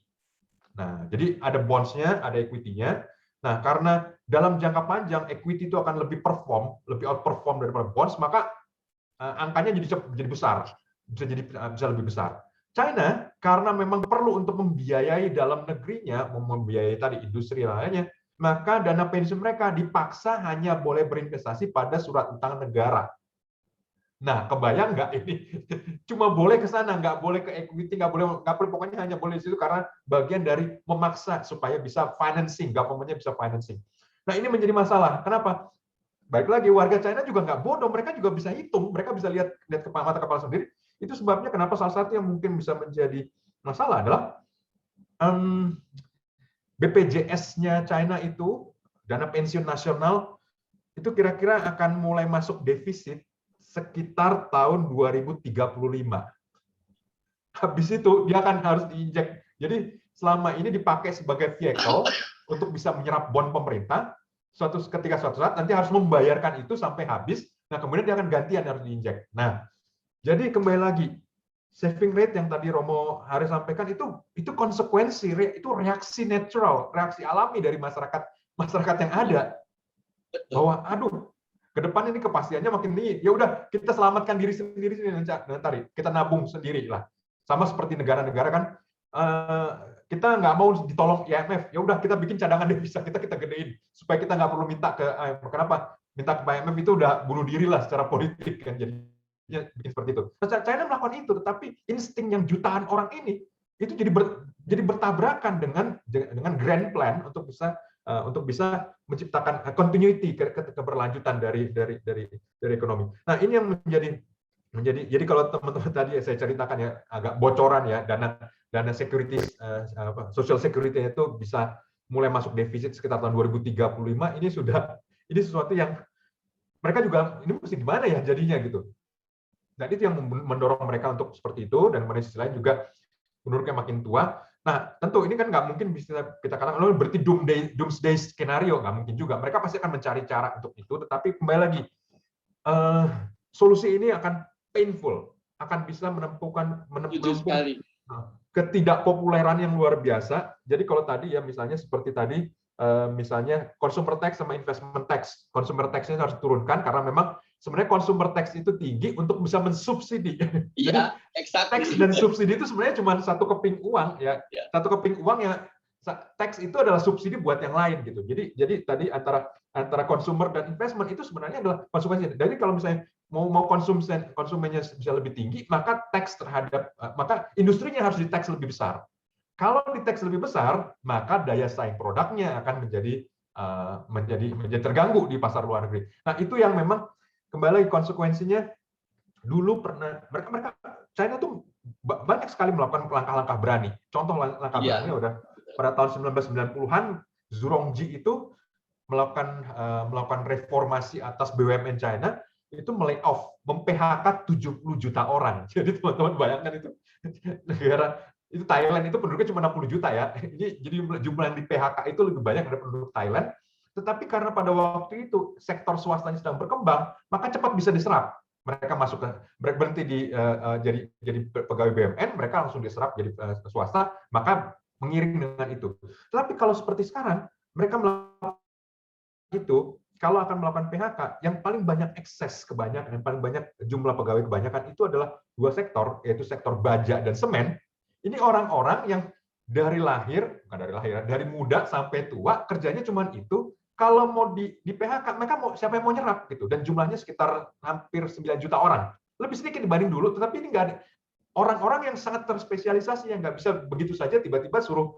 Nah, jadi ada bonds-nya, ada equity-nya. Nah, karena dalam jangka panjang equity itu akan lebih outperform daripada bonds, maka angkanya jadi besar, bisa lebih besar. China karena memang perlu untuk membiayai dalam negerinya, membiayai tadi industri lainnya, maka dana pensiun mereka dipaksa hanya boleh berinvestasi pada surat utang negara. Nah, kebayang nggak ini? Cuma boleh ke sana, nggak boleh ke equity, nggak boleh, pokoknya hanya boleh di situ karena bagian dari memaksa supaya bisa financing, government-nya bisa financing. Nah, ini menjadi masalah. Kenapa? Baik lagi, warga China juga nggak bodoh, mereka juga bisa hitung, mereka bisa lihat mata kepala sendiri. Itu sebabnya kenapa salah satu yang mungkin bisa menjadi masalah adalah BPJS-nya China itu, dana pensiun nasional, itu kira-kira akan mulai masuk defisit sekitar tahun 2035. Habis itu dia akan harus diinjek. Jadi selama ini dipakai sebagai vehicle untuk bisa menyerap bond pemerintah. Suatu saat nanti harus membayarkan itu sampai habis. Nah kemudian dia akan gantian harus diinjek. Nah jadi kembali lagi saving rate yang tadi Romo Hari sampaikan itu konsekuensi, itu reaksi natural, reaksi alami dari masyarakat yang ada. Bahwa aduh ke depan ini kepastiannya makin tinggi. Ya udah kita selamatkan diri sendiri nanti kita nabung sendiri lah. Sama seperti negara-negara kan kita nggak mau ditolong IMF, ya udah kita bikin cadangan devisa kita gedein supaya kita nggak perlu minta ke IMF. Kenapa? Minta ke IMF itu udah bunuh diri lah secara politik kan, jadinya bikin seperti itu. China melakukan itu, tetapi insting yang jutaan orang ini itu jadi bertabrakan dengan grand plan untuk bisa menciptakan continuity, keberlanjutan dari ekonomi. Nah ini yang menjadi jadi kalau teman-teman tadi saya ceritakan ya agak bocoran ya dana securities social security itu bisa mulai masuk defisit sekitar tahun 2035 ini sesuatu yang mereka juga ini mesti gimana ya jadinya gitu. Dan itu yang mendorong mereka untuk seperti itu, dan kemudian sisi lain juga penduduknya makin tua. Nah tentu ini kan nggak mungkin bisa kita katakan berarti doomsday skenario, nggak mungkin juga. Mereka pasti akan mencari cara untuk itu, tetapi kembali lagi solusi ini akan painful, akan bisa menempuh ketidakpopuleran yang luar biasa. Jadi kalau tadi ya misalnya seperti tadi misalnya consumer tax sama investment tax, consumer tax-nya harus diturunkan karena memang sebenarnya consumer tax itu tinggi untuk bisa mensubsidi. Iya, tax dan subsidi itu sebenarnya cuma satu keping uang ya. Satu keping uang ya, tax itu adalah subsidi buat yang lain gitu. Jadi tadi antara consumer dan investment itu sebenarnya adalah konsekuensi. Jadi kalau misalnya mau konsumennya bisa lebih tinggi, maka maka industrinya harus di-tax lebih besar. Kalau di-tax lebih besar, maka daya saing produknya akan menjadi terganggu di pasar luar negeri. Nah, itu yang memang kembali lagi konsekuensinya. Dulu pernah mereka China tuh banyak sekali melakukan langkah-langkah berani. Contoh langkah berani udah pada tahun 1990-an Zhurongji itu melakukan reformasi atas BUMN China, itu mem-PHK 70 juta orang. Jadi teman-teman bayangkan itu negara itu Thailand itu penduduknya cuma 60 juta ya. Jadi jumlah yang di PHK itu lebih banyak dari penduduk Thailand. Tetapi karena pada waktu itu sektor swastanya sedang berkembang, maka cepat bisa diserap. Mereka berhenti jadi pegawai BUMN, mereka langsung diserap jadi swasta, maka mengiring dengan itu. Tetapi kalau seperti sekarang, mereka melakukan itu, kalau akan melakukan PHK, yang paling banyak ekses kebanyakan, yang paling banyak jumlah pegawai kebanyakan itu adalah dua sektor, yaitu sektor baja dan semen. Ini orang-orang yang dari muda sampai tua kerjanya cuma itu. Kalau mau di PHK, mereka siapa yang mau nyerap gitu. Dan jumlahnya sekitar hampir 9 juta orang. Lebih sedikit dibanding dulu, tetapi ini nggak ada orang-orang yang sangat terspesialisasi yang nggak bisa begitu saja tiba-tiba suruh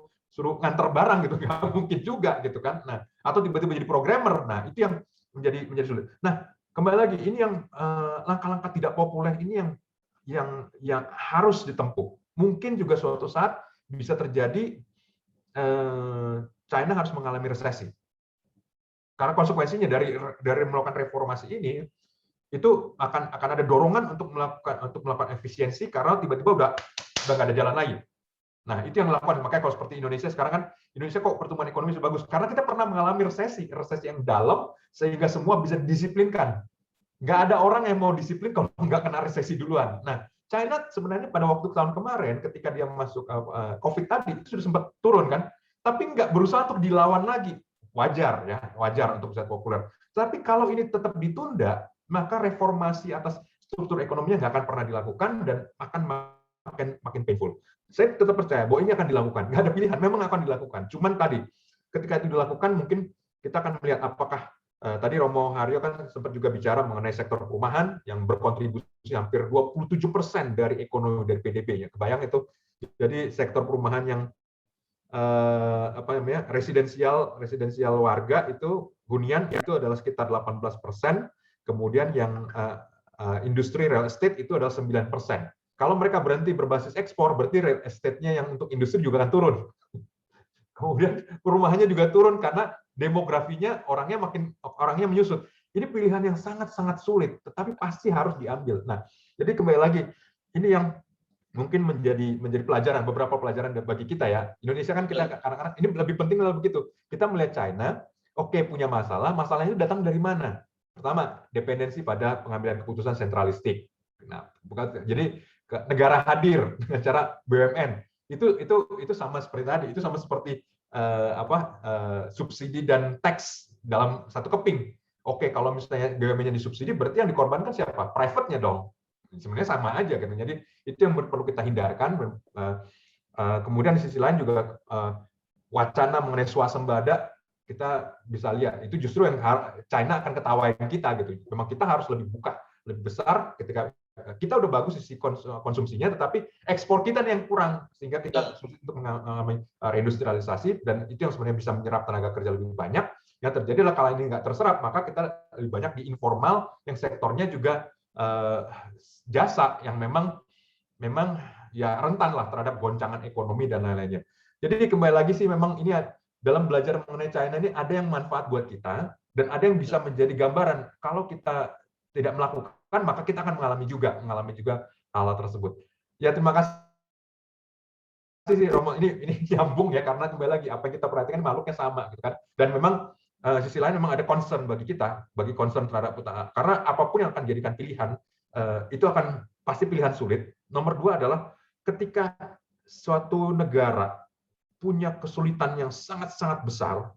nganter barang gitu, nggak mungkin juga gitu kan. Nah, atau tiba-tiba jadi programmer. Nah, itu yang menjadi sulit. Nah, kembali lagi ini yang langkah-langkah tidak populer ini yang harus ditempuh. Mungkin juga suatu saat bisa terjadi China harus mengalami resesi. Karena konsekuensinya dari melakukan reformasi ini itu akan ada dorongan untuk melakukan efisiensi karena tiba-tiba udah nggak ada jalan lagi. Nah, itu yang dilakukan. Makanya kalau seperti Indonesia sekarang kan, Indonesia kok pertumbuhan ekonomi bagus. Karena kita pernah mengalami resesi yang dalam, sehingga semua bisa didisiplinkan. Nggak ada orang yang mau disiplin kalau nggak kena resesi duluan. Nah, China sebenarnya pada waktu tahun kemarin, ketika dia masuk COVID tadi, itu sudah sempat turun kan, tapi nggak berusaha untuk dilawan lagi. Wajar untuk bisa populer. Tapi kalau ini tetap ditunda, maka reformasi atas struktur ekonominya nggak akan pernah dilakukan dan akan makin painful. Saya tetap percaya bahwa ini akan dilakukan. Nggak ada pilihan, memang akan dilakukan. Cuman tadi, ketika itu dilakukan, mungkin kita akan melihat apakah tadi Romo Haryo kan sempat juga bicara mengenai sektor perumahan yang berkontribusi hampir 27% dari ekonomi dari PDB-nya. Kebayang itu. Jadi sektor perumahan yang residensial warga itu hunian itu adalah sekitar 18%. Kemudian yang industri real estate itu adalah 9%. Kalau mereka berhenti berbasis ekspor, berarti real estate-nya yang untuk industri juga akan turun. Kemudian perumahannya juga turun karena demografinya orangnya menyusut. Ini pilihan yang sangat-sangat sulit, tetapi pasti harus diambil. Nah, jadi kembali lagi, ini yang mungkin menjadi pelajaran, beberapa pelajaran bagi kita ya. Indonesia kan kita kadang-kadang ini lebih penting adalah begitu. Kita melihat China, oke, punya masalahnya itu datang dari mana? Pertama, dependensi pada pengambilan keputusan sentralistik. Nah, jadi negara hadir dengan cara BUMN itu sama seperti tadi, itu sama seperti subsidi dan tax dalam satu keping. Oke, kalau misalnya BUMN-nya disubsidi, berarti yang dikorbankan siapa? Private-nya dong. Sebenarnya sama aja kan. Jadi itu yang perlu kita hindarkan. Kemudian di sisi lain juga wacana mengenai swasembada, kita bisa lihat itu justru yang China akan ketawain kita gitu. Memang kita harus lebih buka, lebih besar ketika kita udah bagus sisi konsumsinya, tetapi ekspor kita yang kurang sehingga kita sulit untuk mengalami reindustrialisasi, dan itu yang sebenarnya bisa menyerap tenaga kerja lebih banyak. Yang terjadi adalah kalau ini nggak terserap, maka kita lebih banyak di informal yang sektornya juga jasa yang memang ya rentan lah terhadap goncangan ekonomi dan lain-lainnya. Jadi kembali lagi sih memang ini dalam belajar mengenai China ini ada yang manfaat buat kita dan ada yang bisa menjadi gambaran kalau kita tidak melakukan maka kita akan mengalami juga hal tersebut. Ya terima kasih sih Romo, ini nyambung ya karena kembali lagi apa yang kita perhatikan makhluknya sama gitu kan. Dan memang sisi lain memang ada concern bagi kita, bagi concern terhadap karena apapun yang akan dijadikan pilihan itu akan pasti pilihan sulit. Nomor dua adalah ketika suatu negara punya kesulitan yang sangat-sangat besar,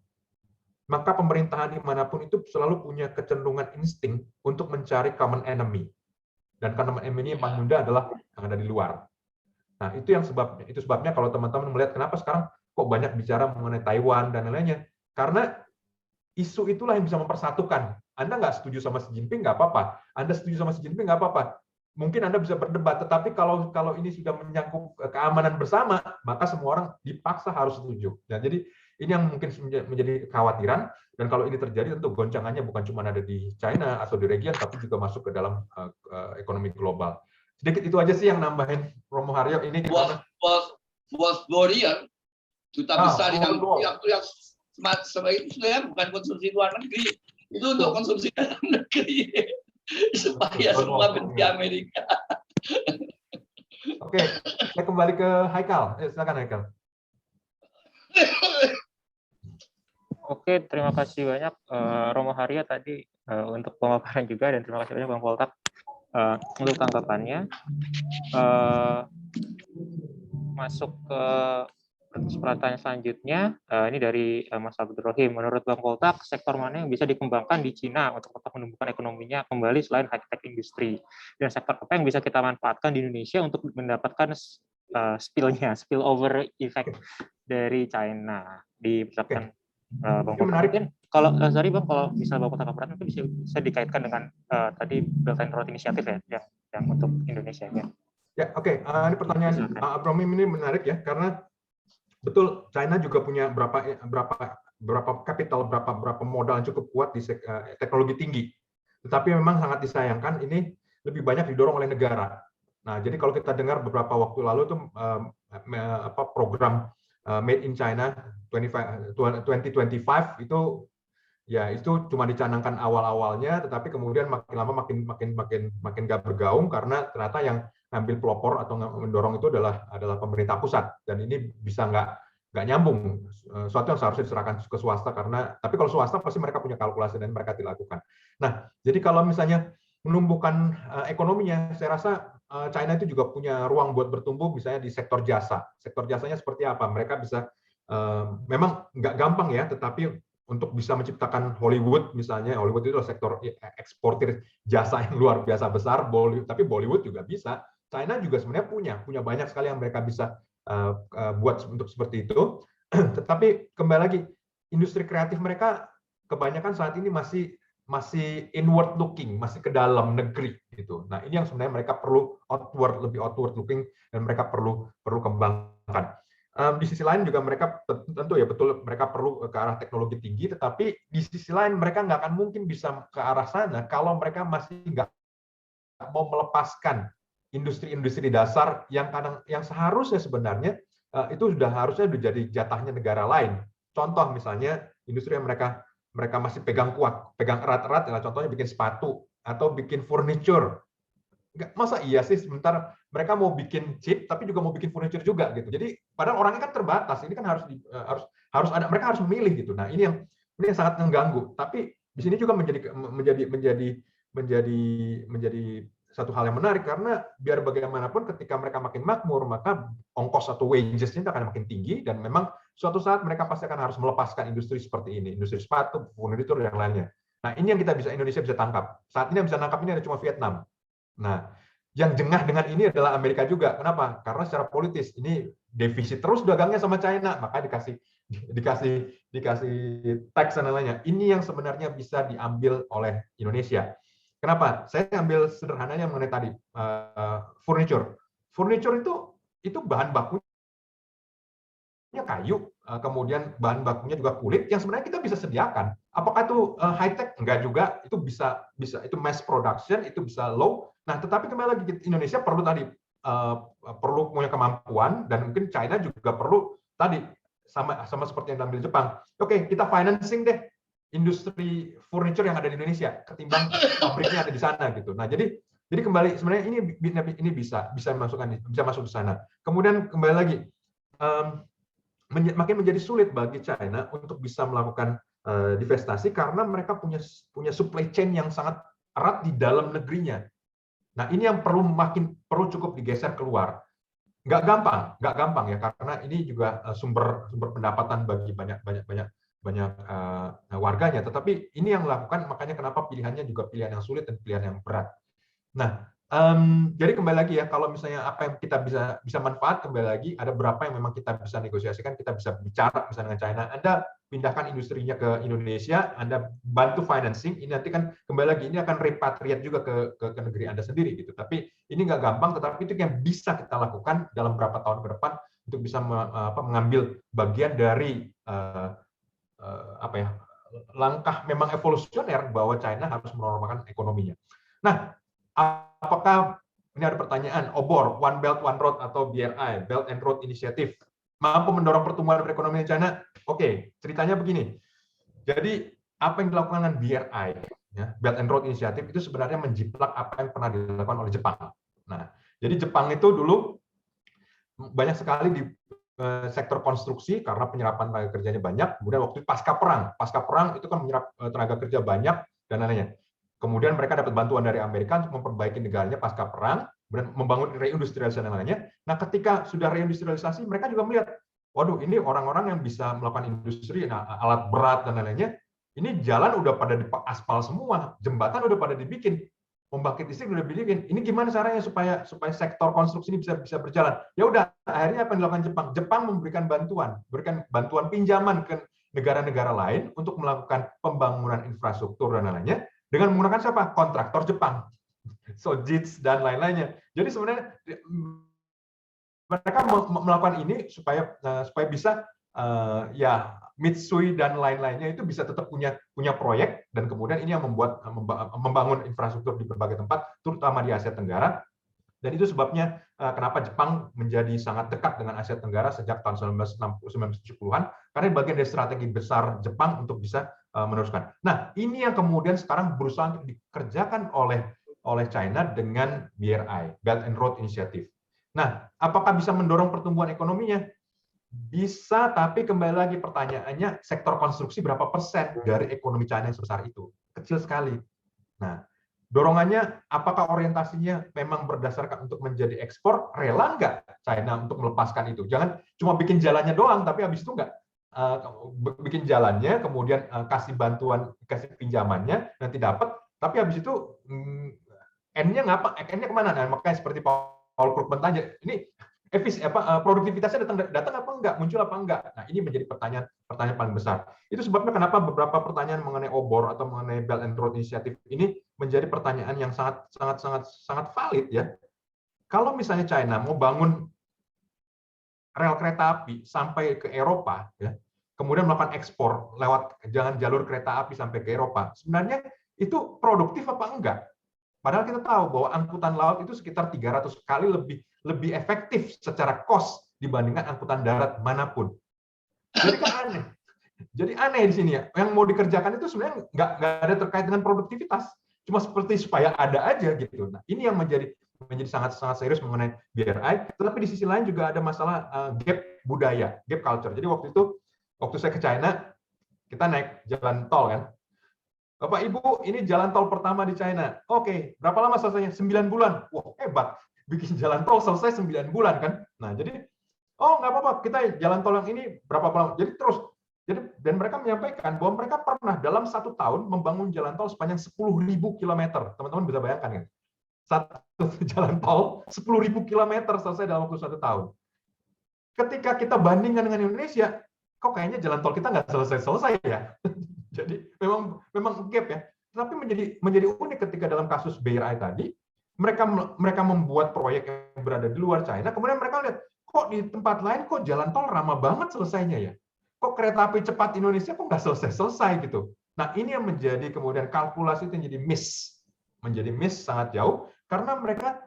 maka pemerintahan dimanapun itu selalu punya kecenderungan insting untuk mencari common enemy. Dan common enemy yang paling mudah adalah yang ada di luar. Nah, itu sebabnya kalau teman-teman melihat kenapa sekarang kok banyak bicara mengenai Taiwan dan lain-lainnya. Karena isu itulah yang bisa mempersatukan. Anda nggak setuju sama Xi Jinping, nggak apa-apa. Anda setuju sama Xi Jinping, nggak apa-apa. Mungkin Anda bisa berdebat, tetapi kalau ini sudah menyangkut keamanan bersama, maka semua orang dipaksa harus setuju. Nah, jadi ini yang mungkin menjadi kekhawatiran, dan kalau ini terjadi tentu goncangannya bukan cuma ada di China atau di region, tapi juga masuk ke dalam ekonomi global. Sedikit itu aja sih yang nambahin Romo Haryo ini. Was Warrior, duta besar yang sebaiknya bukan konsumsi luar negeri, itu untuk konsumsi dalam negeri supaya semua benci Amerika. Oke, saya kembali ke Haikal. Silakan Haikal. Oke, terima kasih banyak Romo Haryo tadi untuk pemaparan juga, dan terima kasih banyak Bang Poltak untuk tanggapannya. Masuk ke pertanyaan selanjutnya, ini dari Mas Abdul Rahim. Menurut Bang Poltak, sektor mana yang bisa dikembangkan di Cina untuk tetap menumbuhkan ekonominya kembali selain high-tech industry? Dan sektor apa yang bisa kita manfaatkan di Indonesia untuk mendapatkan spillover effect dari China? Diperhatikan Bang Poltak. Mungkin kalau sorry Bang, kalau misalnya Bang Poltak perhatian mungkin bisa dikaitkan dengan tadi Belt and Road Initiative ya, yang untuk Indonesia ya. Ya, oke. Ini pertanyaan Abraham ini menarik ya, karena betul, China juga punya berapa capital, berapa modal yang cukup kuat di teknologi tinggi. Tetapi memang sangat disayangkan ini lebih banyak didorong oleh negara. Nah, jadi kalau kita dengar beberapa waktu lalu itu program Made in China 2025 itu ya itu cuma dicanangkan awal-awalnya, tetapi kemudian makin lama makin nggak bergaung karena ternyata yang ngambil pelopor atau mendorong itu adalah pemerintah pusat, dan ini bisa nggak nyambung, suatu yang seharusnya diserahkan ke swasta tapi kalau swasta pasti mereka punya kalkulasi dan mereka dilakukan. Nah, jadi kalau misalnya menumbuhkan ekonominya, saya rasa China itu juga punya ruang buat bertumbuh, misalnya di sektor jasa. Sektor jasanya seperti apa? Mereka bisa memang nggak gampang ya, tetapi untuk bisa menciptakan Hollywood misalnya, Hollywood itu adalah sektor eksportir jasa yang luar biasa besar, tapi Bollywood juga bisa. China juga sebenarnya punya banyak sekali yang mereka bisa buat untuk seperti itu. Tetapi kembali lagi, industri kreatif mereka kebanyakan saat ini masih inward looking, masih ke dalam negeri gitu. Nah, ini yang sebenarnya mereka perlu lebih outward looking, dan mereka perlu kembangkan. Di sisi lain juga mereka tentu ya betul mereka perlu ke arah teknologi tinggi, tetapi di sisi lain mereka nggak akan mungkin bisa ke arah sana kalau mereka masih nggak mau melepaskan industri-industri dasar yang seharusnya sebenarnya itu harusnya jadi jatahnya negara lain. Contoh misalnya industri yang mereka mereka masih pegang kuat, pegang erat-erat, ya, contohnya bikin sepatu atau bikin furniture. Masa iya sih sebentar mereka mau bikin chip tapi juga mau bikin furniture juga gitu. Jadi padahal orangnya kan terbatas. Ini kan harus ada, mereka harus memilih gitu. Nah, ini yang sangat mengganggu. Tapi di sini juga menjadi satu hal yang menarik karena biar bagaimanapun ketika mereka makin makmur, maka ongkos atau wages-nya akan makin tinggi dan memang suatu saat mereka pasti akan harus melepaskan industri seperti ini, industri sepatu, furniture dan lainnya. Nah, ini yang Indonesia bisa tangkap. Saat ini yang bisa tangkap ini ada cuma Vietnam. Nah, yang jengah dengan ini adalah Amerika juga. Kenapa? Karena secara politis ini defisit terus dagangnya sama China, maka dikasih tax dan lainnya. Ini yang sebenarnya bisa diambil oleh Indonesia. Kenapa? Saya ambil sederhananya mengenai tadi furniture. Furniture itu bahan bakunya kayu, kemudian bahan bakunya juga kulit yang sebenarnya kita bisa sediakan. Apakah itu high tech? Enggak juga. Itu bisa itu mass production, itu bisa low. Nah, tetapi kembali lagi Indonesia perlu tadi perlu punya kemampuan dan mungkin China juga perlu tadi sama seperti yang diambil Jepang. Oke, kita financing deh industri furniture yang ada di Indonesia ketimbang pabriknya ada di sana gitu. Nah, jadi kembali sebenarnya ini bisa masuk ke sana. Kemudian kembali lagi makin menjadi sulit bagi China untuk bisa melakukan divestasi karena mereka punya supply chain yang sangat erat di dalam negerinya. Nah, ini yang perlu cukup digeser keluar. Nggak gampang ya karena ini juga sumber pendapatan bagi banyak warganya. Tetapi ini yang melakukan, makanya kenapa pilihannya juga pilihan yang sulit dan pilihan yang berat. Nah, jadi kembali lagi ya, kalau misalnya apa yang kita bisa manfaat, kembali lagi ada berapa yang memang kita bisa negosiasikan, kita bisa bicara misalnya dengan China, Anda pindahkan industrinya ke Indonesia, Anda bantu financing, ini nanti kan kembali lagi ini akan repatriate juga ke negeri Anda sendiri gitu. Tapi ini nggak gampang, tetapi itu yang bisa kita lakukan dalam beberapa tahun ke depan untuk bisa mengambil bagian dari langkah memang evolusioner bahwa China harus menormalkan ekonominya. Nah, apakah ini ada pertanyaan, OBOR, One Belt One Road atau BRI, Belt and Road Initiative, mampu mendorong pertumbuhan perekonomian China? Oke, ceritanya begini. Jadi apa yang dilakukan dengan BRI, ya, Belt and Road Initiative, itu sebenarnya menjiplak apa yang pernah dilakukan oleh Jepang. Nah, jadi Jepang itu dulu banyak sekali di sektor konstruksi karena penyerapan tenaga kerjanya banyak. Kemudian waktu pasca perang itu kan menyerap tenaga kerja banyak dan lainnya. Kemudian mereka dapat bantuan dari Amerika untuk memperbaiki negaranya pasca perang, kemudian membangun reindustrialisasi dan lainnya. Nah, ketika sudah reindustrialisasi, mereka juga melihat, waduh, ini orang-orang yang bisa melakukan industri, alat berat dan lainnya, ini jalan udah pada aspal semua, jembatan udah pada dibikin, pembangkit listrik udah dibikin. Ini gimana caranya supaya sektor konstruksi ini bisa berjalan? Ya udah, akhirnya apa yang dilakukan Jepang? Jepang memberikan bantuan pinjaman ke negara-negara lain untuk melakukan pembangunan infrastruktur dan lainnya dengan menggunakan siapa? Kontraktor Jepang, Sojitz dan lain-lainnya. Jadi sebenarnya mereka melakukan ini supaya bisa ya Mitsui dan lain-lainnya itu bisa tetap punya proyek, dan kemudian ini yang membangun infrastruktur di berbagai tempat, terutama di Asia Tenggara. Dan itu sebabnya kenapa Jepang menjadi sangat dekat dengan Asia Tenggara sejak tahun 1970-an, karena bagian dari strategi besar Jepang untuk bisa meneruskan. Nah, ini yang kemudian sekarang berusaha untuk dikerjakan oleh China dengan BRI, Belt and Road Initiative. Nah, apakah bisa mendorong pertumbuhan ekonominya? Bisa, tapi kembali lagi pertanyaannya, sektor konstruksi berapa persen dari ekonomi China yang sebesar itu? Kecil sekali. Nah, dorongannya, apakah orientasinya memang berdasarkan untuk menjadi ekspor? Rela nggak China untuk melepaskan itu? Jangan cuma bikin jalannya doang, tapi habis itu nggak bikin jalannya, kemudian kasih bantuan, kasih pinjamannya, nanti dapat, tapi habis itu N-nya kemana? Nah, makanya seperti Paul Krugman tanya, ini produktivitasnya datang apa enggak, muncul apa enggak? Nah, ini menjadi pertanyaan paling besar. Itu sebabnya kenapa beberapa pertanyaan mengenai OBOR atau mengenai Belt and Road Initiative ini menjadi pertanyaan yang sangat valid ya. Kalau misalnya China mau bangun rel kereta api sampai ke Eropa, ya, kemudian melakukan ekspor lewat jalur kereta api sampai ke Eropa, sebenarnya itu produktif apa enggak? Padahal kita tahu bahwa angkutan laut itu sekitar 300 kali lebih efektif secara cost dibandingkan angkutan darat manapun. Jadi kan aneh. Jadi aneh di sini ya. Yang mau dikerjakan itu sebenarnya nggak ada terkait dengan produktivitas. Cuma seperti supaya ada aja gitu. Nah, ini yang menjadi sangat serius mengenai BRI. Tetapi di sisi lain juga ada masalah gap budaya, gap culture. Jadi waktu saya ke China, kita naik jalan tol kan. Bapak Ibu, ini jalan tol pertama di China. Oke, berapa lama selesainya? 9 bulan. Wah, hebat. Bikin jalan tol selesai 9 bulan kan. Nah, jadi nggak apa-apa, kita jalan tol yang ini berapa bulan. Jadi terus. Dan mereka menyampaikan bahwa mereka pernah dalam 1 tahun membangun jalan tol sepanjang 10.000 kilometer. Teman-teman bisa bayangkan kan? Satu jalan tol 10.000 kilometer selesai dalam waktu 1 tahun. Ketika kita bandingkan dengan Indonesia, kok kayaknya jalan tol kita nggak selesai-selesai ya. Jadi memang gap ya. Tapi menjadi unik ketika dalam kasus BRI tadi, mereka membuat proyek yang berada di luar China, kemudian mereka lihat kok di tempat lain kok jalan tol ramah banget selesainya ya. Kok kereta api cepat Indonesia kok nggak selesai gitu. Nah, ini yang menjadi kemudian kalkulasi itu menjadi miss sangat jauh karena mereka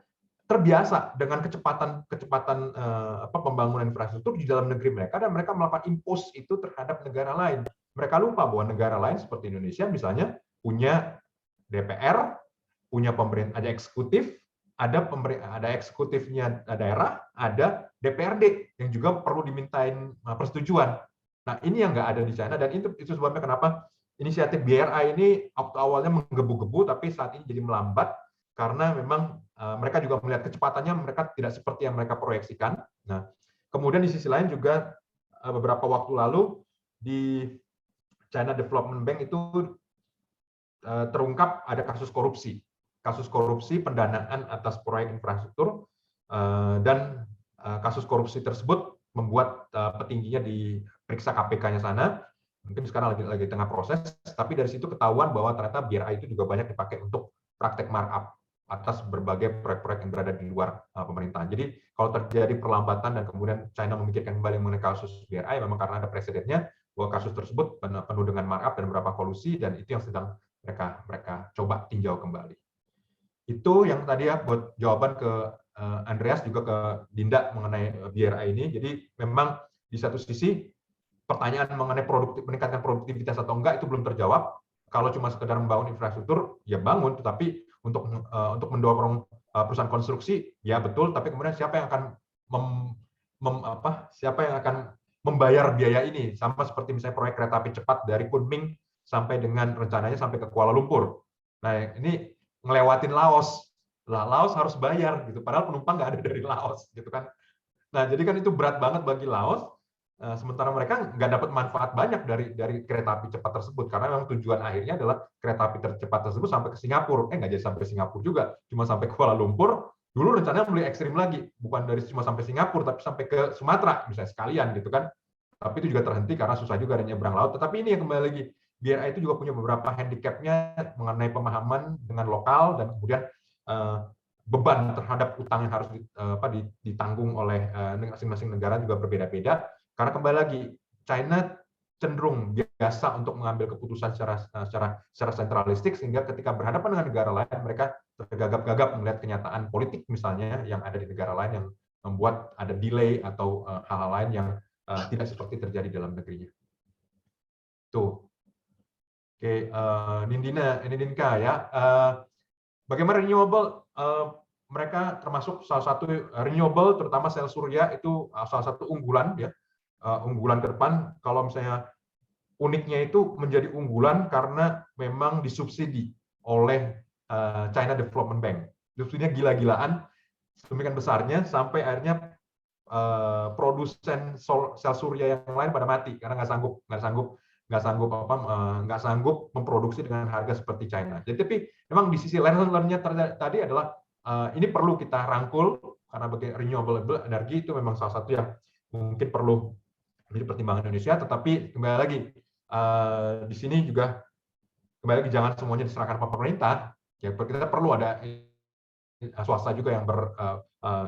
terbiasa dengan kecepatan pembangunan infrastruktur di dalam negeri mereka, dan mereka melakukan impose itu terhadap negara lain. Mereka lupa bahwa negara lain seperti Indonesia misalnya punya DPR, punya pemerintah, ada eksekutif, ada eksekutifnya daerah, ada DPRD yang juga perlu dimintain persetujuan. Nah, ini yang nggak ada di China, dan itu sebabnya kenapa inisiatif BRI ini awalnya menggebu-gebu, tapi saat ini jadi melambat karena memang mereka juga melihat kecepatannya mereka tidak seperti yang mereka proyeksikan. Nah, kemudian di sisi lain juga beberapa waktu lalu di China Development Bank itu terungkap ada kasus korupsi pendanaan atas proyek infrastruktur, dan kasus korupsi tersebut membuat petingginya diperiksa KPK-nya sana. Mungkin sekarang lagi tengah proses, tapi dari situ ketahuan bahwa ternyata BRI itu juga banyak dipakai untuk praktek markup atas berbagai proyek-proyek yang berada di luar pemerintahan. Jadi kalau terjadi perlambatan dan kemudian China memikirkan kembali mengenai kasus BRI, memang karena ada presidennya bahwa kasus tersebut penuh dengan markup dan beberapa kolusi, dan itu yang sedang mereka coba tinjau kembali. Itu yang tadi ya buat jawaban ke Andreas juga ke Dinda mengenai BRI ini. Jadi memang di satu sisi pertanyaan mengenai meningkatkan produktivitas atau enggak itu belum terjawab. Kalau cuma sekedar membangun infrastruktur ya bangun, tetapi untuk mendorong perusahaan konstruksi ya betul, tapi kemudian siapa yang akan membayar biaya ini? Sama seperti misalnya proyek kereta api cepat dari Kunming sampai dengan rencananya sampai ke Kuala Lumpur. Nah, ini ngelewatin Laos. Lah, Laos harus bayar gitu, padahal penumpang nggak ada dari Laos gitu kan. Nah, jadi kan itu berat banget bagi Laos, sementara mereka nggak dapat manfaat banyak dari kereta api cepat tersebut, karena memang tujuan akhirnya adalah kereta api tercepat tersebut sampai ke Singapura. Nggak jadi sampai Singapura juga, cuma sampai Kuala Lumpur. Dulu rencananya beli ekstrim lagi, bukan dari cuma sampai Singapura, tapi sampai ke Sumatera misalnya sekalian gitu kan. Tapi itu juga terhenti karena susah juga ada nyebrang laut. Tetapi ini yang kembali lagi, BRI itu juga punya beberapa handicap-nya mengenai pemahaman dengan lokal, dan kemudian beban terhadap utang yang harus ditanggung oleh masing-masing negara juga berbeda-beda. Karena kembali lagi, China cenderung biasa untuk mengambil keputusan secara sentralistik, sehingga ketika berhadapan dengan negara lain, mereka tergagap-gagap melihat kenyataan politik misalnya yang ada di negara lain yang membuat ada delay atau hal-hal lain yang tidak seperti terjadi dalam negerinya. Tuh. Oke, Nindinka ya. Bagaimana renewable? Mereka termasuk salah satu renewable, terutama sel surya itu salah satu unggulan ya, unggulan ke depan. Kalau misalnya uniknya itu menjadi unggulan karena memang disubsidi oleh China Development Bank. Subsidinya gila-gilaan, sedemikian besarnya sampai akhirnya produsen sel surya yang lain pada mati karena nggak sanggup memproduksi dengan harga seperti China. Jadi tapi memang di sisi lesson-nya tadi adalah ini perlu kita rangkul, karena bagi renewable energy itu memang salah satu yang mungkin perlu menjadi pertimbangan Indonesia. Tetapi kembali lagi di sini juga kembali lagi jangan semuanya diserahkan pada pemerintah. Ya, kita perlu ada swasta juga yang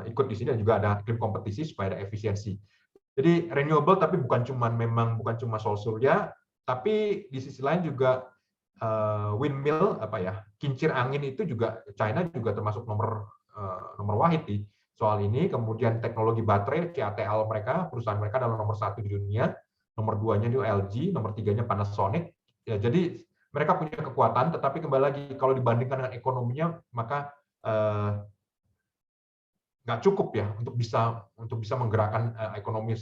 ikut di sini, dan juga ada iklim kompetisi supaya ada efisiensi. Jadi renewable tapi bukan cuma sol surya, tapi di sisi lain juga windmill kincir angin itu juga China juga termasuk nomor wahid di soal ini. Kemudian teknologi baterai CATL mereka, perusahaan mereka adalah nomor 1 di dunia. nomor 2-nya itu LG, nomor 3-nya Panasonic. Ya, jadi mereka punya kekuatan, tetapi kembali lagi kalau dibandingkan dengan ekonominya, maka nggak cukup ya untuk bisa menggerakkan ekonomi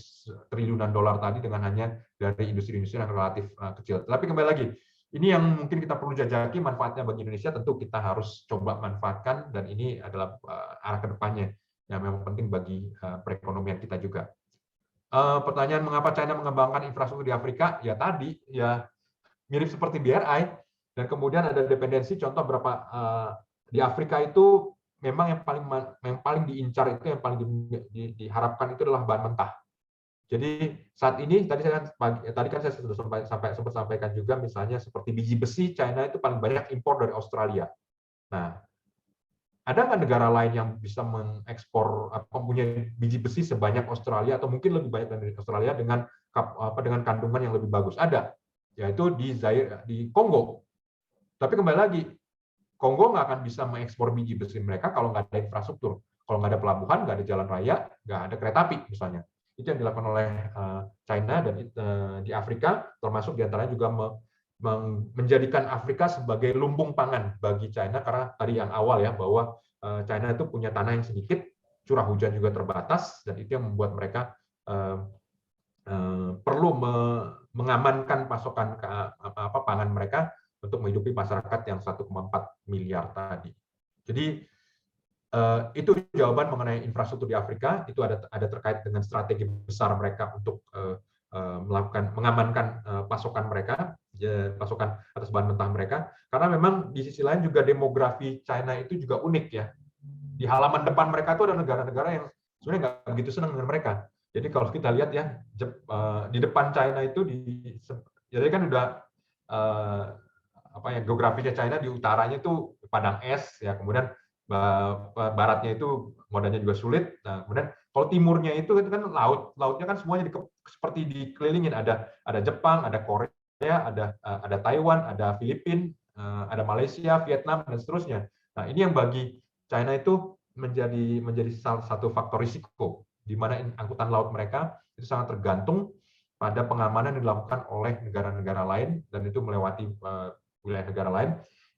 triliunan dolar tadi dengan hanya dari industri-industri yang relatif kecil. Tapi kembali lagi, ini yang mungkin kita perlu jajaki manfaatnya bagi Indonesia, tentu kita harus coba manfaatkan, dan ini adalah arah ke depannya yang memang penting bagi perekonomian kita juga. Pertanyaan mengapa China mengembangkan infrastruktur di Afrika? Ya tadi, ya mirip seperti BRI, dan kemudian ada dependensi, contoh berapa di Afrika itu memang yang paling diincar itu, yang paling diharapkan itu adalah bahan mentah. Jadi saat ini tadi kan saya sudah sempat sampaikan juga, misalnya seperti biji besi, China itu paling banyak impor dari Australia. Nah, ada nggak negara lain yang bisa mengekspor mempunyai biji besi sebanyak Australia atau mungkin lebih banyak dari Australia dengan kandungan yang lebih bagus? Ada, yaitu di Zaire, di Kongo. Tapi kembali lagi, Kongo nggak akan bisa mengekspor biji besi mereka kalau nggak ada infrastruktur, kalau nggak ada pelabuhan, nggak ada jalan raya, nggak ada kereta api misalnya. Itu yang dilakukan oleh China, dan di Afrika termasuk diantaranya juga menjadikan Afrika sebagai lumbung pangan bagi China, karena tadi yang awal ya bahwa China itu punya tanah yang sedikit, curah hujan juga terbatas, dan itu yang membuat mereka perlu mengamankan pasokan pangan mereka untuk menghidupi masyarakat yang 1,4 miliar tadi. Jadi itu jawaban mengenai infrastruktur di Afrika. Itu ada terkait dengan strategi besar mereka untuk mengamankan pasokan mereka, pasokan atas bahan mentah mereka. Karena memang di sisi lain juga demografi China itu juga unik ya. Di halaman depan mereka itu ada negara-negara yang sebenarnya nggak begitu senang dengan mereka. Jadi kalau kita lihat ya, di depan China itu jadi kan udah geografinya China, di utaranya itu padang es ya, kemudian baratnya itu modanya juga sulit. Nah, kemudian kalau timurnya itu kan lautnya kan semuanya seperti dikelilingin, ada Jepang, ada Korea, ada Taiwan, ada Filipina, ada Malaysia, Vietnam, dan seterusnya. Nah, ini yang bagi China itu menjadi salah satu faktor risiko, di mana angkutan laut mereka itu sangat tergantung pada pengamanan yang dilakukan oleh negara-negara lain, dan itu melewati wilayah negara lain.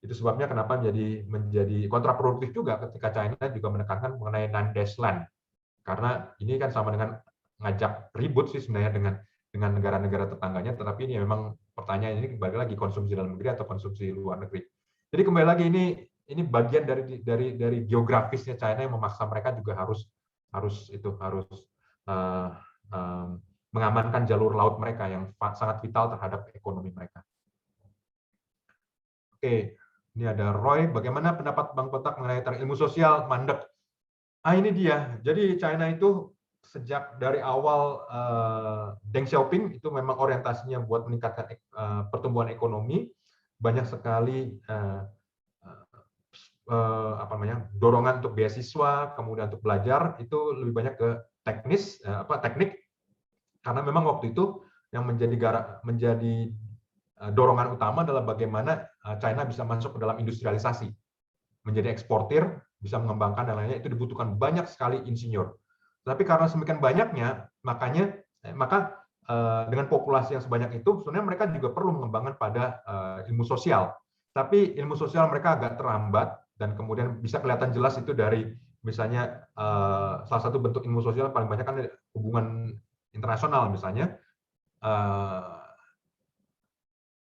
Itu sebabnya kenapa menjadi kontraproduktif juga ketika China juga menekankan mengenai non-dash land, karena ini kan sama dengan ngajak ribut sih sebenarnya dengan negara-negara tetangganya, tetapi ini memang pertanyaan ini kembali lagi konsumsi dalam negeri atau konsumsi luar negeri. Jadi kembali lagi ini bagian dari geografisnya China yang memaksa mereka juga harus mengamankan jalur laut mereka yang sangat vital terhadap ekonomi mereka. Oke, ini ada Roy. Bagaimana pendapat Bang Kotak mengenai ilmu sosial mandek? Ini dia. Jadi China itu sejak dari awal Deng Xiaoping itu memang orientasinya buat meningkatkan pertumbuhan ekonomi. Banyak sekali dorongan untuk beasiswa, kemudian untuk belajar itu lebih banyak ke teknik, karena memang waktu itu yang menjadi dorongan utama adalah bagaimana China bisa masuk ke dalam industrialisasi, menjadi eksportir, bisa mengembangkan dan lainnya. Itu dibutuhkan banyak sekali insinyur. Tapi karena semakin banyaknya, maka dengan populasi yang sebanyak itu, sebenarnya mereka juga perlu mengembangkan pada ilmu sosial. Tapi ilmu sosial mereka agak terlambat, dan kemudian bisa kelihatan jelas itu dari misalnya salah satu bentuk ilmu sosial paling banyak kan hubungan internasional misalnya.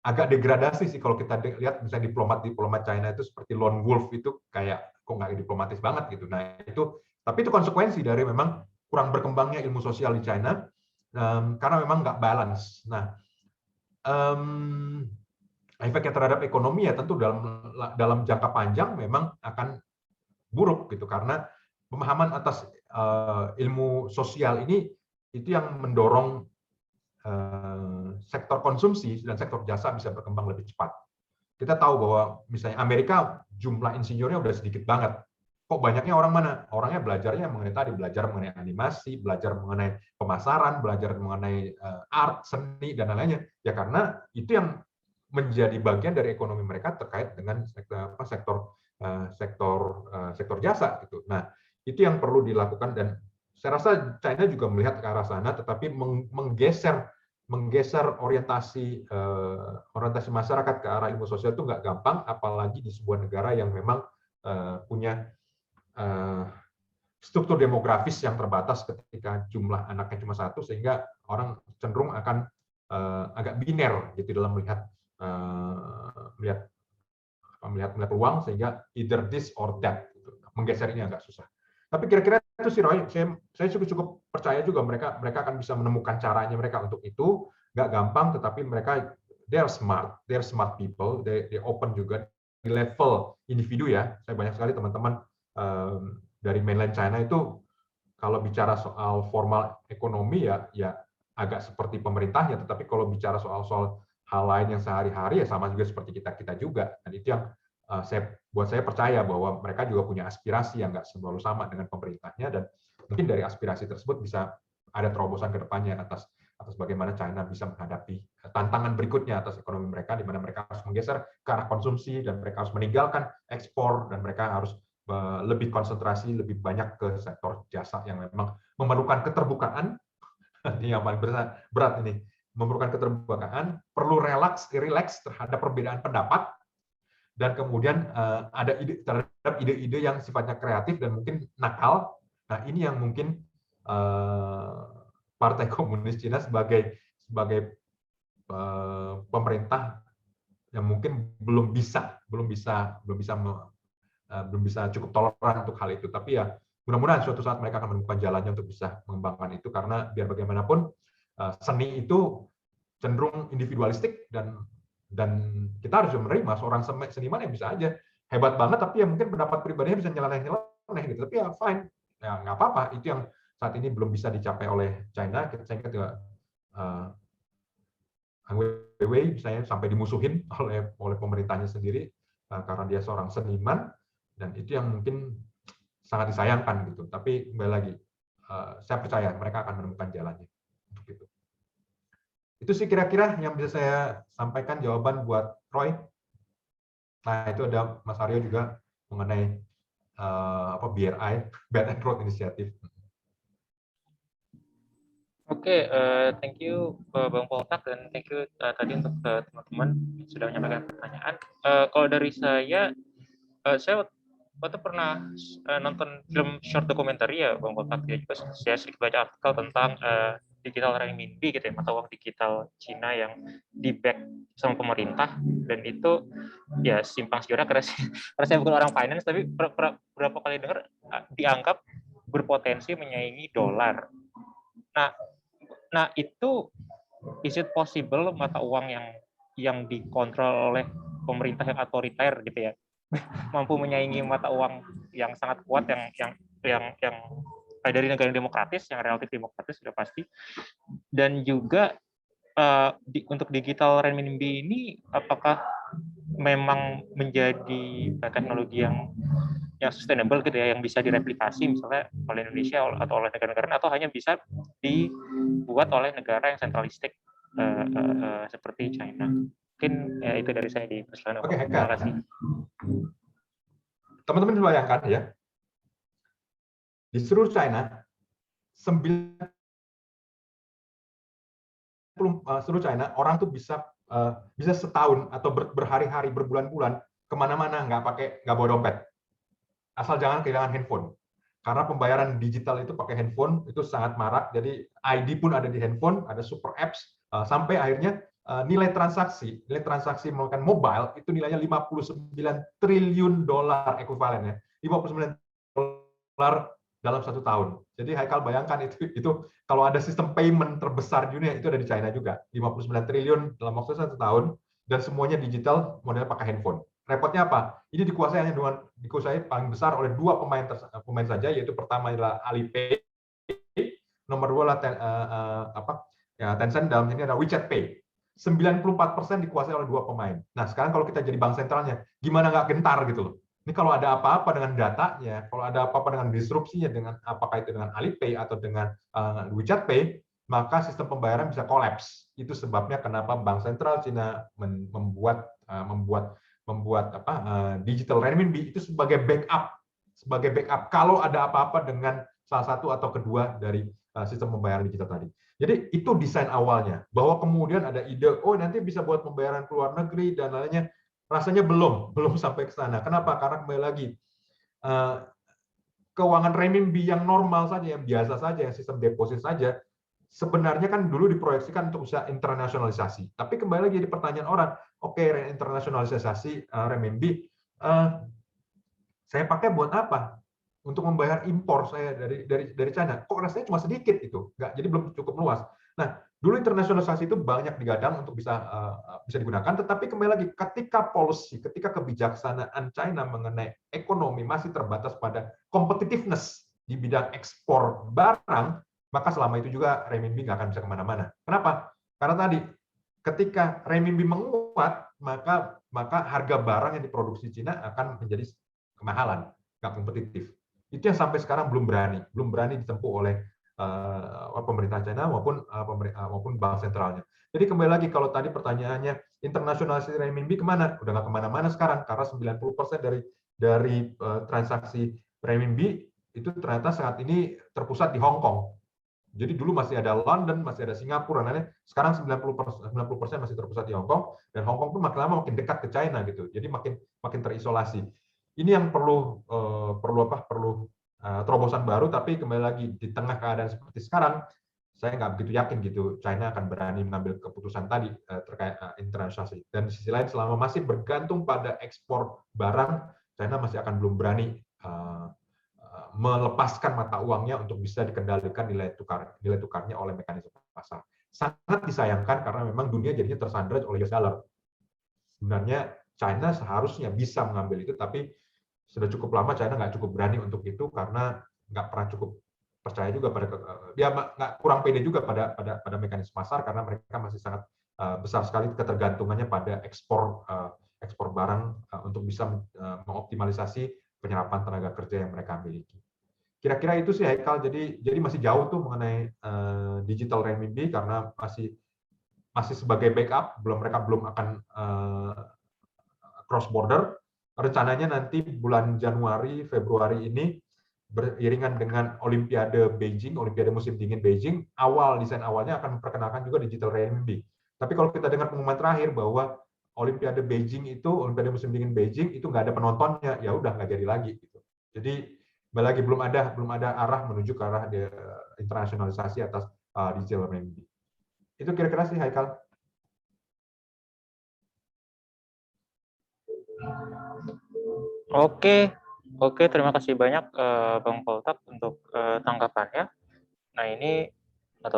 Agak degradasi sih kalau kita lihat misalnya diplomat China itu seperti lone wolf, itu kayak kok nggak diplomatis banget gitu. Nah tapi itu konsekuensi dari memang kurang berkembangnya ilmu sosial di China, karena memang nggak balance. Nah, efeknya terhadap ekonomi ya tentu dalam jangka panjang memang akan buruk gitu, karena pemahaman atas ilmu sosial ini itu yang mendorong sektor konsumsi dan sektor jasa bisa berkembang lebih cepat. Kita tahu bahwa misalnya Amerika jumlah insinyurnya udah sedikit banget. Kok banyaknya orang mana? Orangnya belajar mengenai animasi, belajar mengenai pemasaran, belajar mengenai art, seni, dan lain-lainnya. Ya karena itu yang menjadi bagian dari ekonomi mereka terkait dengan sektor jasa gitu. Nah, itu yang perlu dilakukan, dan saya rasa China juga melihat ke arah sana, tetapi menggeser orientasi masyarakat ke arah ilmu sosial itu nggak gampang, apalagi di sebuah negara yang memang punya struktur demografis yang terbatas ketika jumlah anaknya cuma satu, sehingga orang cenderung akan agak biner gitu dalam melihat peluang, sehingga either this or that, gitu. Menggeser ini agak susah. Tapi kira-kira itu sih Roy, saya cukup percaya juga mereka akan bisa menemukan caranya mereka untuk itu. Nggak gampang, tetapi mereka they're smart people, they open juga di level individu ya. Saya banyak sekali teman-teman dari mainland China itu kalau bicara soal formal ekonomi ya agak seperti pemerintahnya, tetapi kalau bicara soal hal lain yang sehari-hari ya sama juga seperti kita juga. Dan itu yang buat saya percaya bahwa mereka juga punya aspirasi yang nggak selalu sama dengan pemerintahnya, dan mungkin dari aspirasi tersebut bisa ada terobosan ke depannya atas bagaimana China bisa menghadapi tantangan berikutnya atas ekonomi mereka, di mana mereka harus menggeser ke arah konsumsi dan mereka harus meninggalkan ekspor, dan mereka harus lebih konsentrasi lebih banyak ke sektor jasa yang memang memerlukan keterbukaan. Ini yang paling berat ini, memerlukan keterbukaan, perlu relax terhadap perbedaan pendapat, dan kemudian ada terhadap ide-ide yang sifatnya kreatif dan mungkin nakal. Nah, ini yang mungkin Partai Komunis Cina sebagai pemerintah yang mungkin belum bisa cukup toleran untuk hal itu. Tapi ya mudah-mudahan suatu saat mereka akan menemukan jalannya untuk bisa mengembangkan itu, karena biar bagaimanapun seni itu cenderung individualistik, dan kita harus menerima seorang seniman yang bisa aja hebat banget, tapi ya mungkin pendapat pribadinya bisa nyeleneh gitu. Tapi ya fine, ya nggak apa-apa. Itu yang saat ini belum bisa dicapai oleh China. Saya ingat juga Ang Weiwei misalnya sampai dimusuhin oleh pemerintahnya sendiri karena dia seorang seniman, dan itu yang mungkin sangat disayangkan gitu. Tapi kembali lagi, saya percaya mereka akan menemukan jalannya untuk itu. Itu sih kira-kira yang bisa saya sampaikan jawaban buat Roy. Nah, itu ada Mas Aryo juga mengenai BRI, Belt and Road Initiative. Oke, thank you Bang Poltak, dan thank you tadi untuk teman-teman yang sudah menyampaikan pertanyaan. Kalau dari saya waktu pernah nonton film short documentary ya Bang Poltak, ya juga saya sedikit baca artikel tentang digital renminbi gitu ya, mata uang digital Cina yang di-back sama pemerintah, dan itu ya simpang siurnya karena saya bukan orang finance, tapi berapa kali dengar dianggap berpotensi menyaingi dolar. Nah itu is it possible mata uang yang dikontrol oleh pemerintah yang otoriter gitu ya mampu menyaingi mata uang yang sangat kuat yang dari negara yang demokratis, yang relatif demokratis sudah pasti. Dan juga untuk digital renminbi ini apakah memang menjadi teknologi yang sustainable gitu ya, yang bisa direplikasi misalnya oleh Indonesia atau oleh negara-negara, atau hanya bisa dibuat oleh negara yang sentralistik seperti China. Mungkin ya, itu dari saya di persilakan. Oke, Terima kasih. Teman-teman bayangkan ya, di seluruh China, seluruh China orang tuh bisa setahun atau berhari-hari, berbulan-bulan kemana-mana nggak bawa dompet, asal jangan kehilangan handphone. Karena pembayaran digital itu pakai handphone itu sangat marak, jadi ID pun ada di handphone, ada super apps, sampai akhirnya nilai transaksi menggunakan mobile itu nilainya 59 triliun dolar ekuivalennya, 59 dolar dalam 1 tahun. Jadi Haikal bayangkan itu kalau ada sistem payment terbesar di dunia itu ada di China juga, 59 triliun dalam waktu 1 tahun, dan semuanya digital, modelnya pakai handphone. Repotnya apa? Ini dikuasai paling besar oleh 2 pemain saja, yaitu pertama adalah Alipay, nomor 2 adalah Tencent, dalam ini ada WeChat Pay. 94% dikuasai oleh 2 pemain. Nah, sekarang kalau kita jadi bank sentralnya, gimana nggak gentar gitu loh. Ini kalau ada apa-apa dengan datanya, kalau ada apa-apa dengan disrupsinya, dengan apakah itu dengan Alipay atau dengan WeChat Pay, maka sistem pembayaran bisa kolaps. Itu sebabnya kenapa Bank Sentral Cina membuat digital renminbi itu sebagai backup. Kalau ada apa-apa dengan salah satu atau kedua dari sistem pembayaran digital tadi. Jadi itu desain awalnya, bahwa kemudian ada ide, oh nanti bisa buat pembayaran ke luar negeri dan lainnya, rasanya belum sampai ke sana. Kenapa? Karena kembali lagi, keuangan renminbi yang normal saja, yang biasa saja, yang sistem deposit saja, sebenarnya kan dulu diproyeksikan untuk usaha internasionalisasi. Tapi kembali lagi di pertanyaan orang, oke, internasionalisasi renminbi, saya pakai buat apa? Untuk membayar impor saya dari China. Kok rasanya cuma sedikit itu, jadi belum cukup luas. Nah, dulu internasionalisasi itu banyak digadang untuk bisa digunakan, tetapi kembali lagi ketika policy, ketika kebijaksanaan China mengenai ekonomi masih terbatas pada competitiveness di bidang ekspor barang, maka selama itu juga renminbi nggak akan bisa kemana-mana. Kenapa? Karena tadi ketika renminbi menguat, maka harga barang yang diproduksi Cina akan menjadi kemahalan, nggak kompetitif. Itu yang sampai sekarang belum berani ditempuh oleh pemerintah China maupun bank sentralnya. Jadi kembali lagi, kalau tadi pertanyaannya internasionalisasi renminbi kemana? Udah nggak kemana-mana sekarang, karena 90% dari transaksi renminbi itu ternyata saat ini terpusat di Hong Kong. Jadi dulu masih ada London, masih ada Singapura, sekarang 90% masih terpusat di Hong Kong, dan Hong Kong pun makin lama makin dekat ke China gitu. Jadi makin terisolasi. Ini yang perlu terobosan baru, tapi kembali lagi di tengah keadaan seperti sekarang, saya nggak begitu yakin gitu China akan berani mengambil keputusan tadi terkait internasionalisasi. Dan di sisi lain, selama masih bergantung pada ekspor barang, China masih akan belum berani melepaskan mata uangnya untuk bisa dikendalikan nilai tukarnya oleh mekanisme pasar. Sangat disayangkan karena memang dunia jadinya tersandra oleh US dollar. Sebenarnya China seharusnya bisa mengambil itu, tapi sudah cukup lama China nggak cukup berani untuk itu karena nggak pernah cukup percaya juga pada nggak kurang pede juga pada mekanisme pasar, karena mereka masih sangat besar sekali ketergantungannya pada ekspor barang untuk bisa mengoptimalisasi penyerapan tenaga kerja yang mereka miliki. Kira-kira itu sih Haikal. Jadi masih jauh tuh mengenai digital renminbi karena masih sebagai backup, mereka belum akan cross border. Rencananya nanti bulan Januari Februari ini beriringan dengan Olimpiade Beijing, Olimpiade musim dingin Beijing, desain awalnya akan memperkenalkan juga digital renminbi. Tapi kalau kita dengar pengumuman terakhir bahwa Olimpiade musim dingin Beijing itu nggak ada penontonnya, ya udah nggak jadi lagi gitu. Jadi lagi belum ada arah menuju ke arah internasionalisasi atas digital renminbi. Itu kira-kira sih Haikal. Oke, terima kasih banyak Bang Poltak untuk tanggapannya. Nah ini ada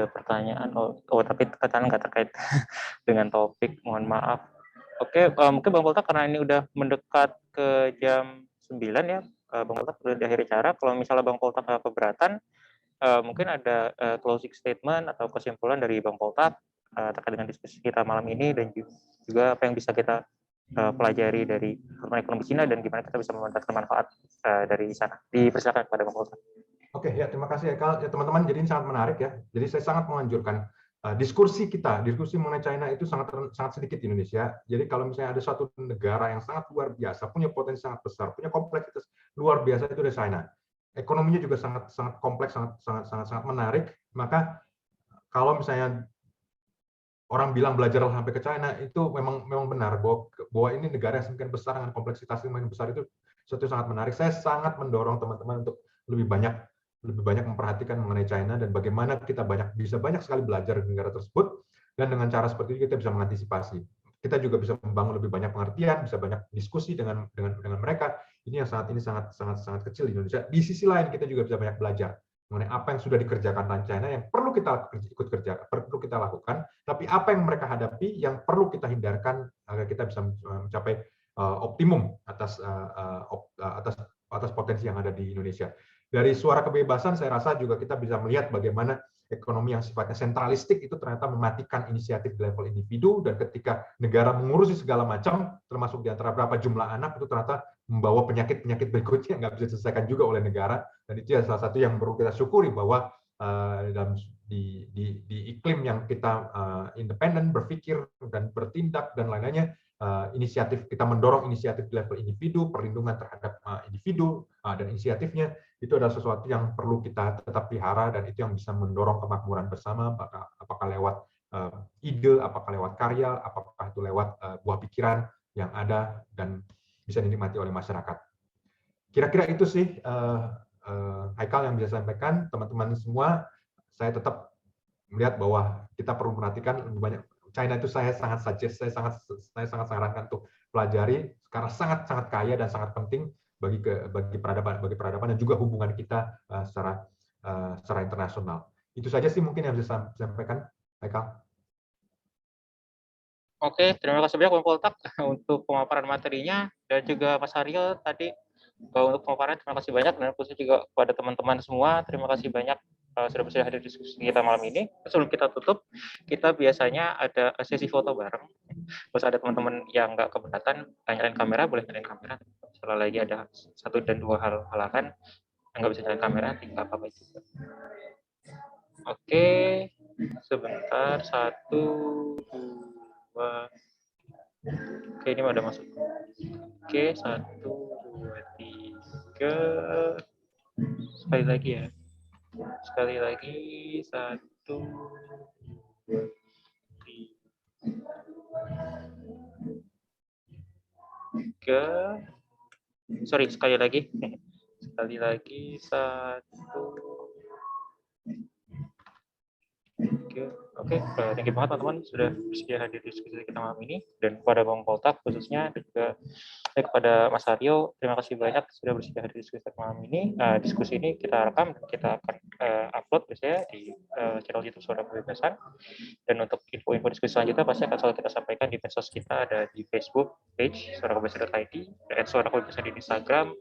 pertanyaan, tapi katanya nggak terkait dengan topik, mohon maaf. Oke, mungkin Bang Poltak karena ini udah mendekat ke jam 9 ya, Bang Poltak udah di akhir acara. Kalau misalnya Bang Poltak nggak keberatan, mungkin ada closing statement atau kesimpulan dari Bang Poltak terkait dengan diskusi kita malam ini, dan juga apa yang bisa kita pelajari dari ekonomi Cina dan gimana kita bisa memanfaatkan manfaat dari sana. Dipersilakan kepada Bang Poltak. Oke, ya terima kasih Haikal. Ya teman-teman, jadi ini sangat menarik ya. Jadi saya sangat menganjurkan diskusi mengenai China itu sangat sedikit di Indonesia. Jadi kalau misalnya ada suatu negara yang sangat luar biasa, punya potensi sangat besar, punya kompleksitas luar biasa, itu ada China. Ekonominya juga sangat kompleks, sangat menarik. Maka kalau misalnya orang bilang belajarlah sampai ke China, itu memang benar bahwa ini negara yang semakin besar dengan kompleksitas yang semakin besar, itu sesuatu sangat menarik. Saya sangat mendorong teman-teman untuk lebih banyak memperhatikan mengenai China dan bagaimana kita bisa banyak sekali belajar dari negara tersebut, dan dengan cara seperti itu kita bisa mengantisipasi. Kita juga bisa membangun lebih banyak pengertian, bisa banyak diskusi dengan mereka. Ini yang saat ini sangat kecil di Indonesia. Di sisi lain kita juga bisa banyak belajar mengenai apa yang sudah dikerjakan di China yang perlu kita lakukan, tapi apa yang mereka hadapi yang perlu kita hindarkan agar kita bisa mencapai optimum atas potensi yang ada di Indonesia. Dari Suara Kebebasan saya rasa juga kita bisa melihat bagaimana ekonomi yang sifatnya sentralistik itu ternyata mematikan inisiatif di level individu, dan ketika negara mengurusi segala macam, termasuk di antara berapa jumlah anak, itu ternyata membawa penyakit berikutnya yang nggak bisa diselesaikan juga oleh negara. Dan itu salah satu yang perlu kita syukuri, bahwa di iklim yang kita independen berpikir dan bertindak dan lain-lainnya, inisiatif, kita mendorong inisiatif di level individu, perlindungan terhadap individu dan inisiatifnya, itu adalah sesuatu yang perlu kita tetap pelihara, dan itu yang bisa mendorong kemakmuran bersama, apakah lewat ide, apakah lewat karya, apakah itu lewat buah pikiran yang ada dan bisa dinikmati oleh masyarakat. Kira-kira itu sih Haikal yang bisa saya sampaikan. Teman-teman semua, saya tetap melihat bahwa kita perlu perhatikan lebih banyak. China itu saya sangat suggest, saya sangat sarankan untuk pelajari, karena sangat kaya dan sangat penting bagi peradaban dan juga hubungan kita secara internasional. Itu saja sih mungkin yang bisa saya sampaikan, Haikal. Oke, terima kasih banyak Bang Poltak untuk pemaparan materinya, dan juga Mas Haryo tadi untuk pemaparannya. Terima kasih banyak, dan khususnya juga kepada teman-teman semua, terima kasih banyak sudah bersedia hadir di diskusi kita malam ini. Sebelum kita tutup, kita biasanya ada sesi foto bareng. Terus ada teman-teman yang nggak keberatan nyalain kamera, boleh nyalain kamera. Setelah lagi ada 1 dan 2 halangan yang nggak bisa nyalain kamera, tinggal apa juga. Oke, sebentar, 1, 2. Oke, ini udah masuk. Oke, 1, 2, 3. Sekali lagi ya. Sekali lagi, 1, 2, 3. Sorry, sekali lagi. Sekali lagi, 1. Oke, thank you banget teman-teman sudah bersedia hadir di diskusi kita malam ini, dan kepada Bang Poltak khususnya, dan juga kepada Mas Haryo, terima kasih banyak sudah bersedia hadir di diskusi kita malam ini. Diskusi ini kita rekam dan kita akan upload biasanya di channel YouTube Suara Kebebasan, dan untuk info-info diskusi selanjutnya pasti akan selalu kita sampaikan di medsos kita, ada di Facebook page suarakebebasan.id, dan Suara Kebebasan di Instagram,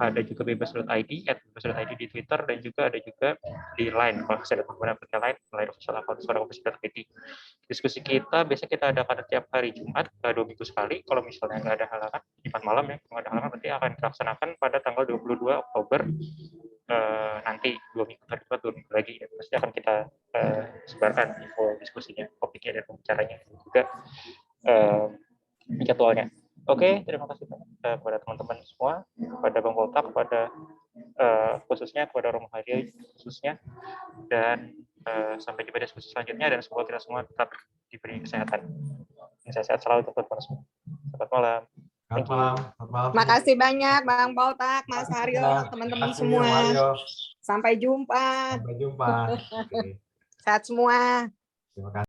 ada juga bebas.id, @bebas.id di Twitter, dan juga ada juga di Line, kalau saya ada menggunakan Line official account Suara Kebebasan.id. Diskusi kita biasanya kita adakan tiap hari Jumat 2 minggu sekali. Kalau misalnya nggak ada halangan, Jumat malam ya, kalau ada halangan nanti akan dilaksanakan pada tanggal 22 Oktober nanti 2 minggu lagi ya. Pasti akan kita sebarkan info diskusinya, topiknya dan pembicaranya, dan juga jadwalnya. Oke, terima kasih kepada teman-teman semua, kepada Bang Poltak, kepada khususnya kepada Romo Haryo khususnya, dan sampai jumpa di diskusi selanjutnya, dan semoga kita semua tetap diberi kesehatan. Sehat selalu untuk teman-teman semua. Selamat malam. Selamat malam. Terima kasih banyak Bang Poltak, Mas Haryo, teman-teman semua. Sampai jumpa. Sampai jumpa. Sehat semua. Terima kasih.